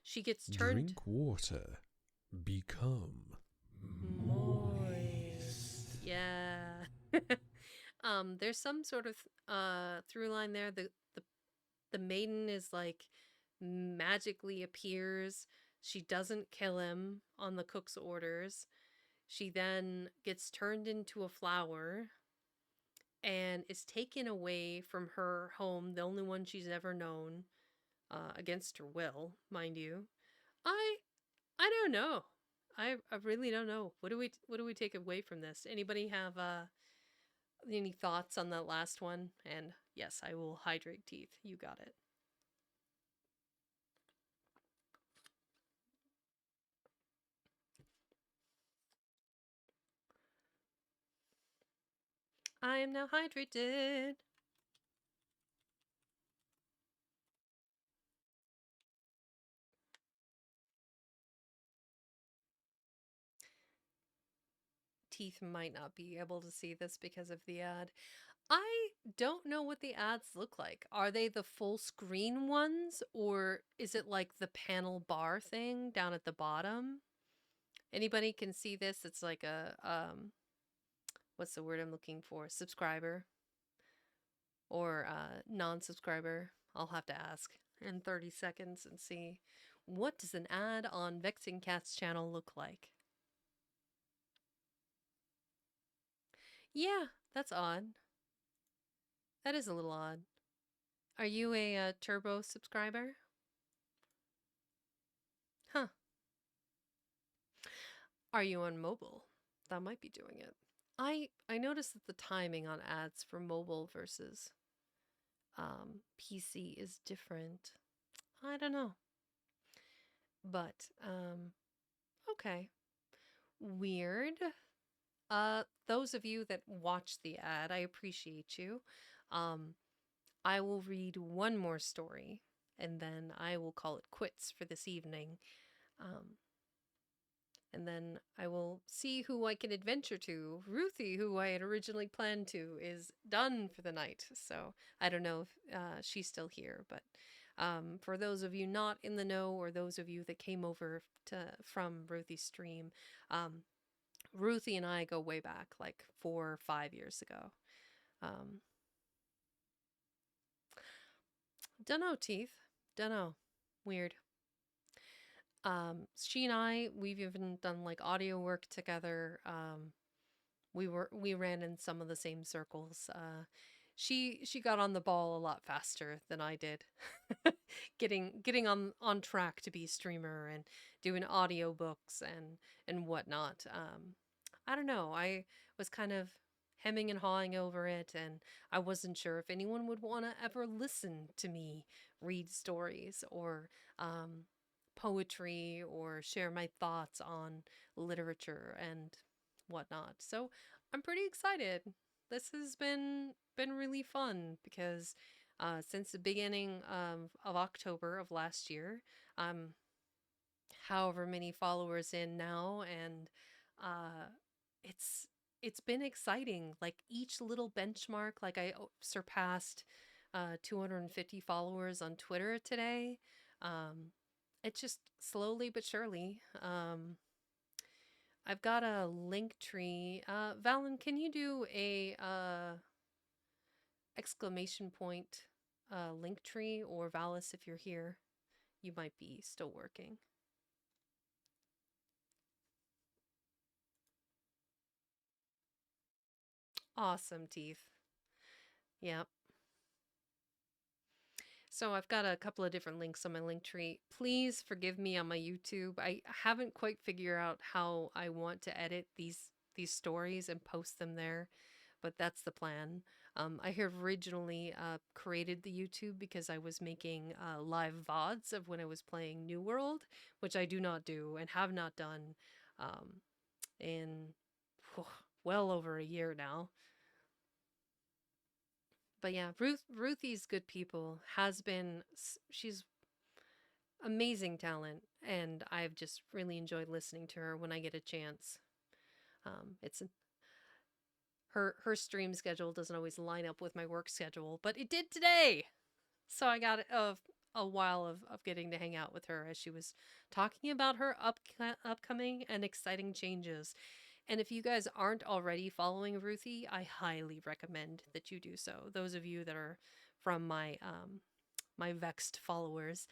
She gets turned Drink water. Become moist. Yeah. There's some sort of through line there. The maiden is like magically appears. She doesn't kill him on the cook's orders. She then gets turned into a flower and is taken away from her home, the only one she's ever known, against her will, mind you. I I don't know. I really don't know. What do we take away from this? Anybody have any thoughts on that last one? And yes, I will hydrate teeth. You got it. I am now hydrated. Teeth might not be able to see this because of the ad. I don't know what the ads look like. Are they the full screen ones or is it like the panel bar thing down at the bottom? Anybody can see this? It's like a what's the word I'm looking for? Subscriber or non-subscriber. I'll have to ask in 30 seconds and see what does an ad on Vexing Cat's channel look like. Yeah, that's odd. That is a little odd. Are you a Turbo subscriber? Huh. Are you on mobile? That might be doing it. I noticed that the timing on ads for mobile versus PC is different. I don't know. But okay. Weird. Those of you that watch the ad, I appreciate you. I will read one more story and then I will call it quits for this evening. And then I will see who I can adventure to. Ruthie, who I had originally planned to, is done for the night. So I don't know if she's still here. But for those of you not in the know or those of you that came over from Ruthie's stream, Ruthie and I go way back, like 4 or 5 years ago. Dunno, Teeth. Dunno. Weird. She and I, we've even done like audio work together. We ran in some of the same circles. She got on the ball a lot faster than I did, getting on track to be a streamer and doing audio books and whatnot. I don't know. I was kind of hemming and hawing over it, and I wasn't sure if anyone would want to ever listen to me read stories or poetry or share my thoughts on literature and whatnot. So I'm pretty excited. This has been really fun because since the beginning of October of last year, I'm however many followers in now, and uh, it's been exciting. Like each little benchmark, like I surpassed 250 followers on Twitter today. It's just slowly but surely. I've got a link tree. Valen, can you do a exclamation point link tree, or Valis if you're here? You might be still working. Awesome teeth. Yep. So I've got a couple of different links on my link tree. Please forgive me on my YouTube. I haven't quite figured out how I want to edit these stories and post them there, but that's the plan. I had originally created the YouTube because I was making live VODs of when I was playing New World, which I do not do and have not done in well over a year now. But yeah, Ruthie's good people has been, she's amazing talent, and I've just really enjoyed listening to her when I get a chance. It's her stream schedule doesn't always line up with my work schedule, but it did today. So I got a while of getting to hang out with her as she was talking about her upcoming and exciting changes. And if you guys aren't already following Ruthie, I highly recommend that you do so. Those of you that are from my vexed followers,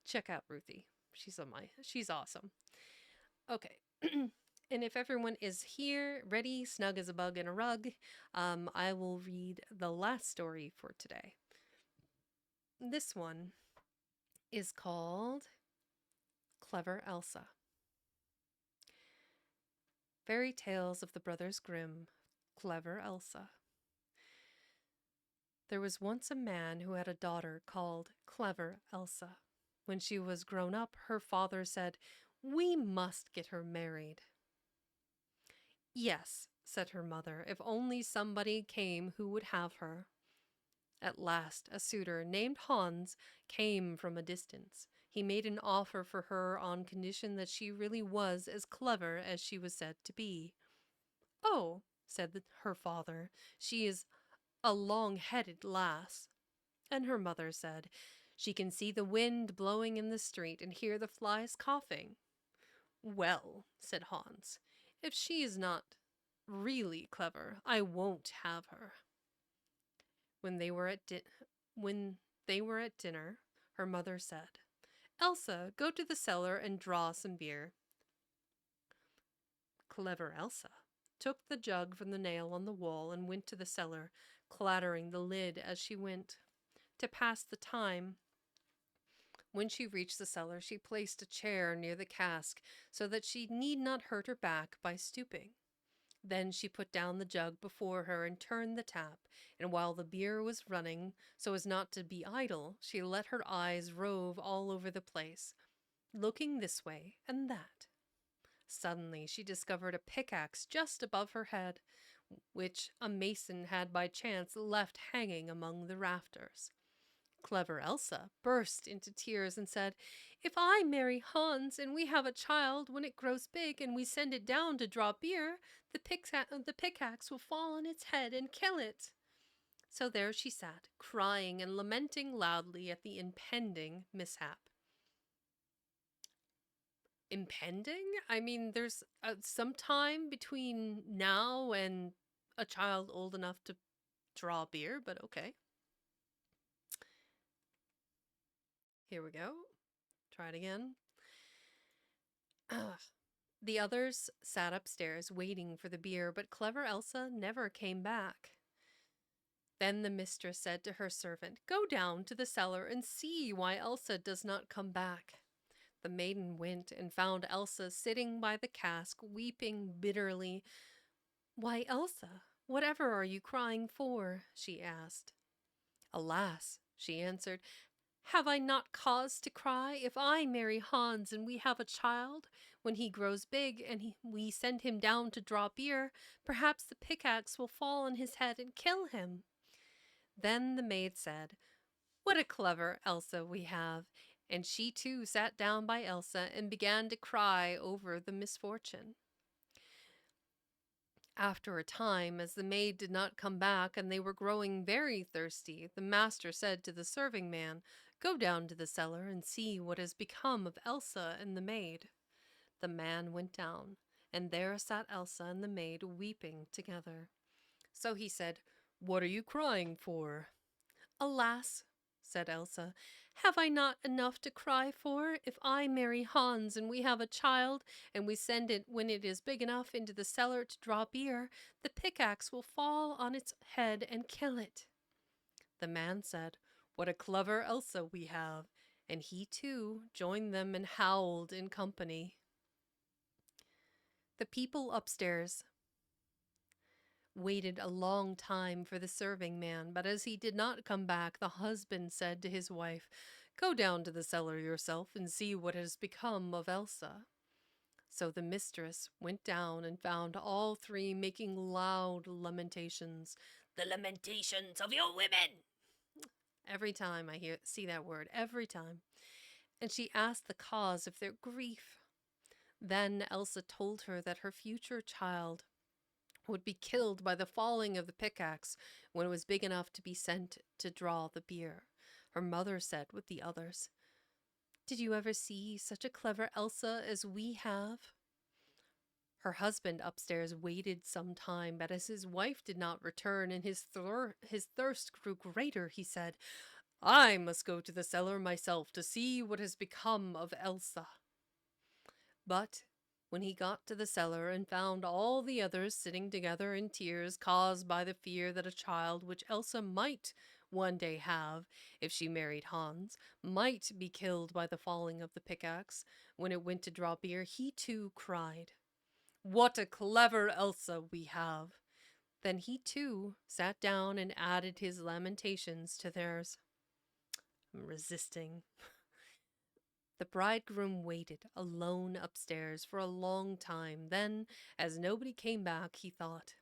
check out Ruthie. She's awesome. Okay. And if everyone is here, ready, snug as a bug in a rug, I will read the last story for today. This one is called Clever Elsa. Fairy Tales of the Brothers Grimm, Clever Elsa. There was once a man who had a daughter called Clever Elsa. When she was grown up, her father said, "We must get her married." "Yes," said her mother, "if only somebody came who would have her." At last, a suitor named Hans came from a distance. He made an offer for her on condition that she really was as clever as she was said to be. "Oh," said her father, "she is a long-headed lass." And her mother said, "She can see the wind blowing in the street and hear the flies coughing." "Well," said Hans, "if she is not really clever, I won't have her." When they were at dinner, her mother said, "Elsa, go to the cellar and draw some beer." Clever Elsa took the jug from the nail on the wall and went to the cellar, clattering the lid as she went. To pass the time, when she reached the cellar, she placed a chair near the cask so that she need not hurt her back by stooping. Then she put down the jug before her and turned the tap, and while the beer was running, so as not to be idle, she let her eyes rove all over the place, looking this way and that. Suddenly she discovered a pickaxe just above her head, which a mason had by chance left hanging among the rafters. Clever Elsa burst into tears and said, "If I marry Hans and we have a child, when it grows big and we send it down to draw beer, the pickaxe will fall on its head and kill it." So there she sat, crying and lamenting loudly at the impending mishap. Impending? I mean, there's some time between now and a child old enough to draw beer, but okay. Here we go. Try it again. The others sat upstairs waiting for the beer, but clever Elsa never came back. Then the mistress said to her servant, "Go down to the cellar and see why Elsa does not come back." The maiden went and found Elsa sitting by the cask, weeping bitterly. "Why, Elsa, whatever are you crying for?" she asked. "Alas," she answered, "have I not cause to cry? If I marry Hans and we have a child, when he grows big and we send him down to draw beer, perhaps the pickaxe will fall on his head and kill him." Then the maid said, "What a clever Elsa we have!" And she too sat down by Elsa and began to cry over the misfortune. After a time, as the maid did not come back and they were growing very thirsty, the master said to the serving man, "Go down to the cellar and see what has become of Elsa and the maid." The man went down, and there sat Elsa and the maid weeping together. So he said, "What are you crying for?" "Alas," said Elsa, Have I not enough to cry for? If I marry Hans and we have a child, and we send it when it is big enough into the cellar to draw beer, the pickaxe will fall on its head and kill it." The man said, "What a clever Elsa we have!" And he too joined them and howled in company. The people upstairs waited a long time for the serving man, but as he did not come back, the husband said to his wife, "Go down to the cellar yourself and see what has become of Elsa." So the mistress went down and found all three making loud lamentations. "The lamentations of your women!" Every time I see that word, every time. And she asked the cause of their grief. Then Elsa told her that her future child would be killed by the falling of the pickaxe when it was big enough to be sent to draw the beer. Her mother said with the others, "Did you ever see such a clever Elsa as we have?" Her husband upstairs waited some time, but as his wife did not return and his thirst grew greater, he said, "I must go to the cellar myself to see what has become of Elsa." But when he got to the cellar and found all the others sitting together in tears caused by the fear that a child which Elsa might one day have, if she married Hans, might be killed by the falling of the pickaxe when it went to draw beer, he too cried, "What a clever Elsa we have!" Then he too sat down and added his lamentations to theirs. I'm resisting. The bridegroom waited alone upstairs for a long time. Then, as nobody came back, he thought,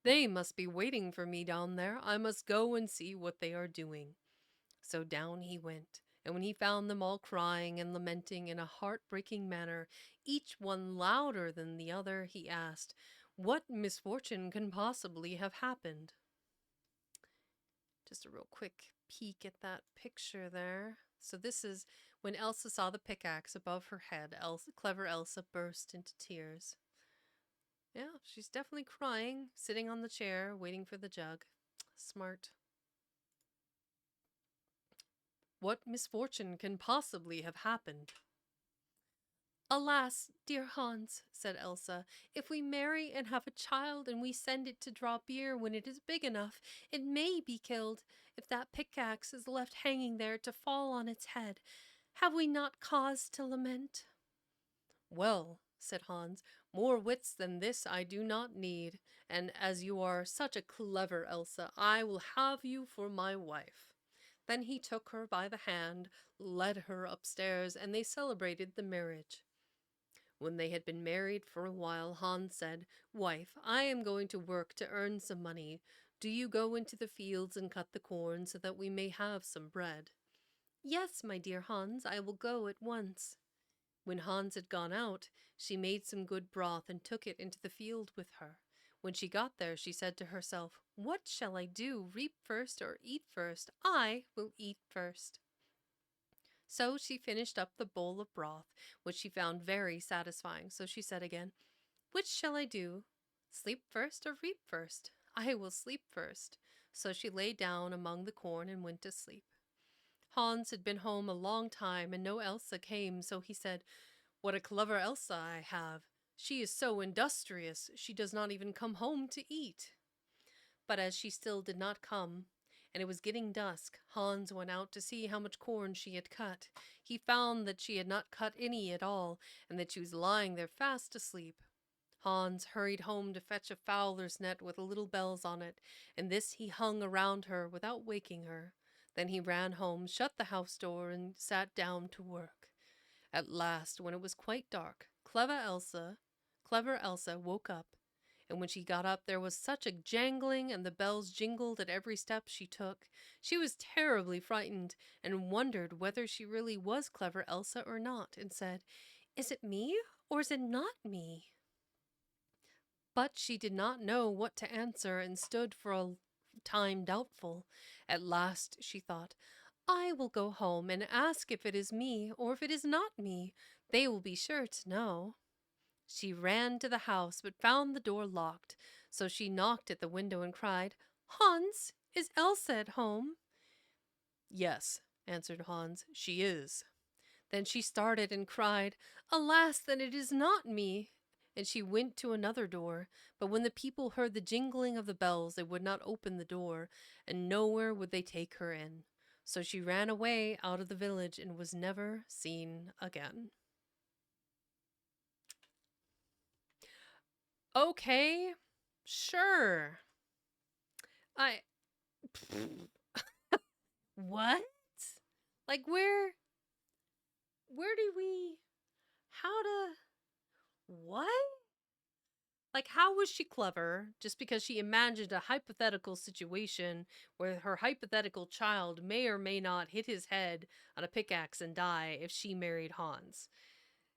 "They must be waiting for me down there. I must go and see what they are doing." So down he went, and when he found them all crying and lamenting in a heartbreaking manner, each one louder than the other, he asked, "What misfortune can possibly have happened?" Just a real quick peek at that picture there. So this is when Elsa saw the pickaxe above her head. Clever Elsa burst into tears. Yeah, she's definitely crying, sitting on the chair, waiting for the jug. Smart. What misfortune can possibly have happened? "Alas, dear Hans," said Elsa, "if we marry and have a child and we send it to draw beer when it is big enough, it may be killed if that pickaxe is left hanging there to fall on its head. Have we not cause to lament?" "Well," said Hans, "more wits than this I do not need, and as you are such a clever Elsa, I will have you for my wife." Then he took her by the hand, led her upstairs, and they celebrated the marriage. When they had been married for a while, Hans said, "Wife, I am going to work to earn some money. Do you go into the fields and cut the corn so that we may have some bread?" "Yes, my dear Hans, I will go at once." When Hans had gone out, she made some good broth and took it into the field with her. When she got there, she said to herself, "What shall I do, reap first or eat first? I will eat first." So she finished up the bowl of broth, which she found very satisfying. So she said again, "Which shall I do? Sleep first or reap first? I will sleep first." So she lay down among the corn and went to sleep. Hans had been home a long time and no Elsa came, so he said, "What a clever Elsa I have! She is so industrious, she does not even come home to eat." But as she still did not come, and it was getting dusk, Hans went out to see how much corn she had cut. He found that she had not cut any at all, and that she was lying there fast asleep. Hans hurried home to fetch a fowler's net with little bells on it, and this he hung around her without waking her. Then he ran home, shut the house door, and sat down to work. At last, when it was quite dark, clever Elsa woke up, and when she got up there was such a jangling and the bells jingled at every step she took. She was terribly frightened and wondered whether she really was clever Elsa or not, and said, "Is it me or is it not me?" But she did not know what to answer and stood for a time doubtful. At last she thought, "I will go home and ask if it is me or if it is not me. They will be sure to know." She ran to the house, but found the door locked, so she knocked at the window and cried, "Hans, is Elsa at home?" "Yes, answered Hans. She is. Then she started and cried, Alas, then it is not me. And she went to another door, but when the people heard the jingling of the bells, they would not open the door, and nowhere would they take her in. So she ran away out of the village and was never seen again. Okay, sure. I. What? Like, where do we. How to. What? Like, how was she clever just because she imagined a hypothetical situation where her hypothetical child may or may not hit his head on a pickaxe and die if she married Hans?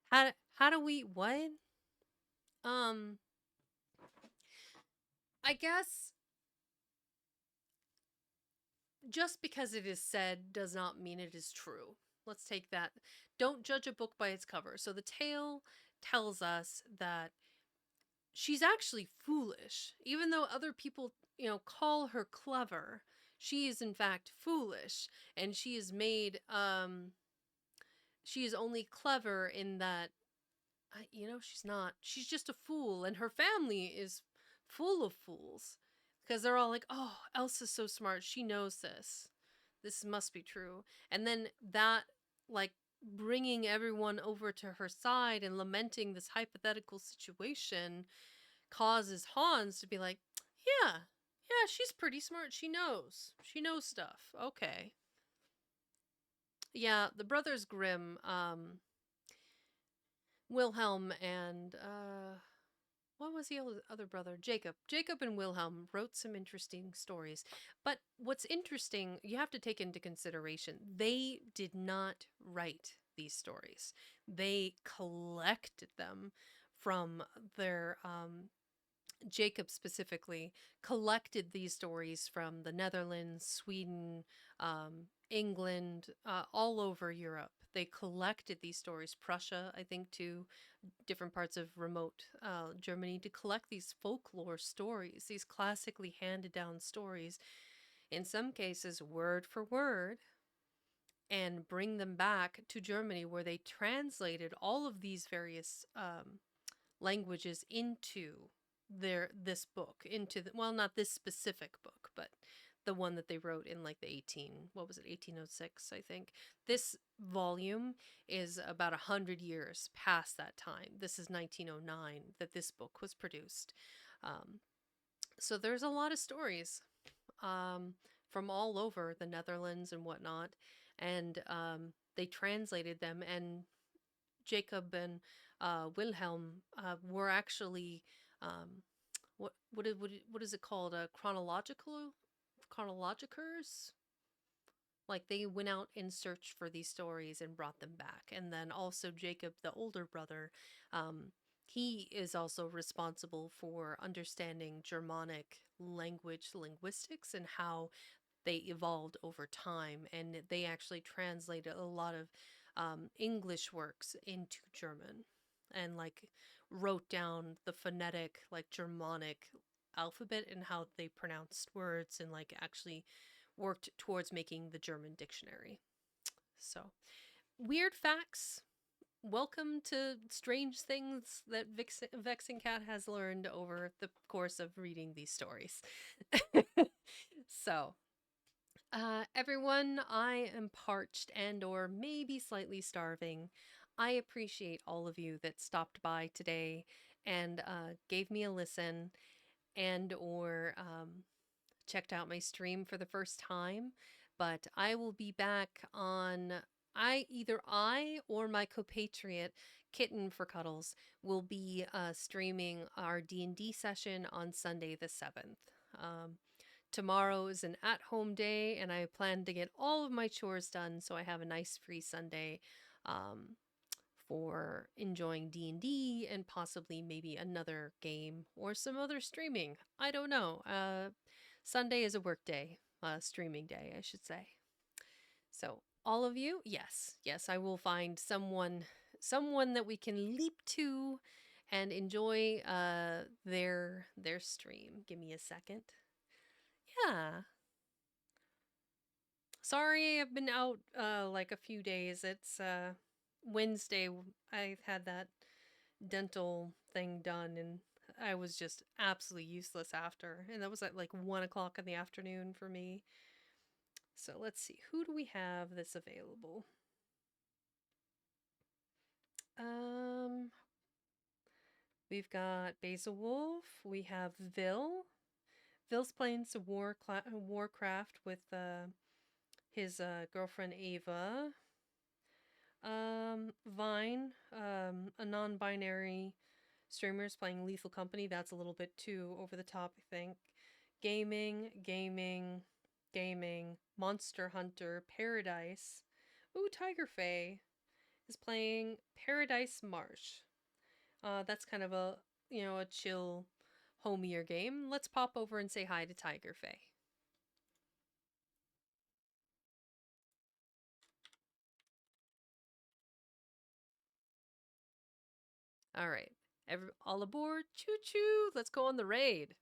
How do we what? Um I guess just because it is said does not mean it is true. Let's take that. Don't judge a book by its cover. So the tale tells us that she's actually foolish. Even though other people, call her clever, she is in fact foolish. And she is made, she is only clever in that, she's not. She's just a fool. And her family is full of fools. Because they're all like, oh, Elsa's so smart. She knows this. This must be true. And then that, like, bringing everyone over to her side and lamenting this hypothetical situation causes Hans to be like, yeah, she's pretty smart. She knows. She knows stuff. Okay. Yeah, the brothers Grimm, Wilhelm and, what was the other brother? Jacob. Jacob and Wilhelm wrote some interesting stories. But what's interesting, you have to take into consideration, they did not write these stories. They collected them from their Jacob specifically collected these stories from the Netherlands, Sweden, England, all over Europe. They collected these stories, Prussia, I think, too, different parts of remote Germany, to collect these folklore stories, these classically handed down stories, in some cases, word for word, and bring them back to Germany where they translated all of these various languages into this book, into not this specific book, but the one that they wrote in like the 1806, I think. This volume is about 100 years past that time. This is 1909 that this book was produced. So there's a lot of stories from all over the Netherlands and whatnot, and they translated them, and Jacob and Wilhelm were actually what is it called? Chronologicers. Like they went out in search for these stories and brought them back, and then also Jacob, the older brother, he is also responsible for understanding Germanic linguistics and how they evolved over time, and they actually translated a lot of English works into German and like wrote down the phonetic, like Germanic alphabet and how they pronounced words, and like actually worked towards making the German dictionary. So, weird facts. Welcome to strange things that Vexing Cat has learned over the course of reading these stories. So, everyone, I am parched and or maybe slightly starving. I appreciate all of you that stopped by today and gave me a listen and or checked out my stream for the first time. But I will be back on either I or my compatriot Kitten for Cuddles will be streaming our D&D session on Sunday the 7th. Tomorrow is an at-home day, and I plan to get all of my chores done so I have a nice free Sunday for enjoying D&D and possibly maybe another game or some other streaming. I don't know. Sunday is a work day, streaming day, I should say. So all of you, yes, I will find someone that we can leap to and enjoy their stream. Give me a second. Yeah. Sorry, I've been out like a few days. It's Wednesday. I had that dental thing done, and I was just absolutely useless after. And that was at like 1 o'clock in the afternoon for me. So let's see, who do we have that's available? Um, we've got Basil Wolf. We have Vil. Vil's playing some Warcraft with his girlfriend Ava. Vine, a non-binary streamer is playing Lethal Company. That's a little bit too over the top, I think. Gaming. Monster Hunter, Paradise. Ooh, Tiger Fae is playing Paradise Marsh. That's kind of a chill, homier game. Let's pop over and say hi to Tiger Fae. All right, all aboard. Choo choo. Let's go on the raid.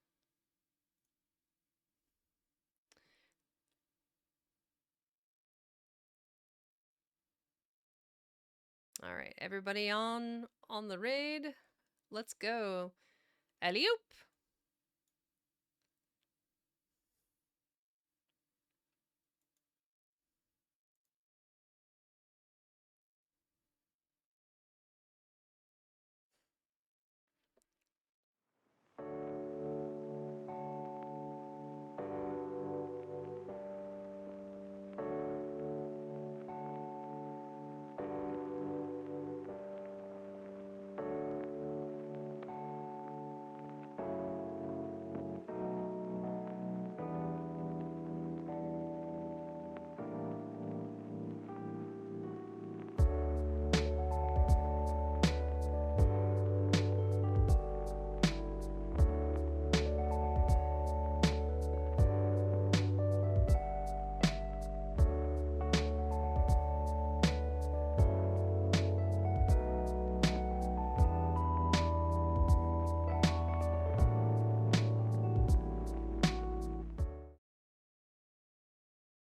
All right, everybody on the raid. Let's go. Alley-oop.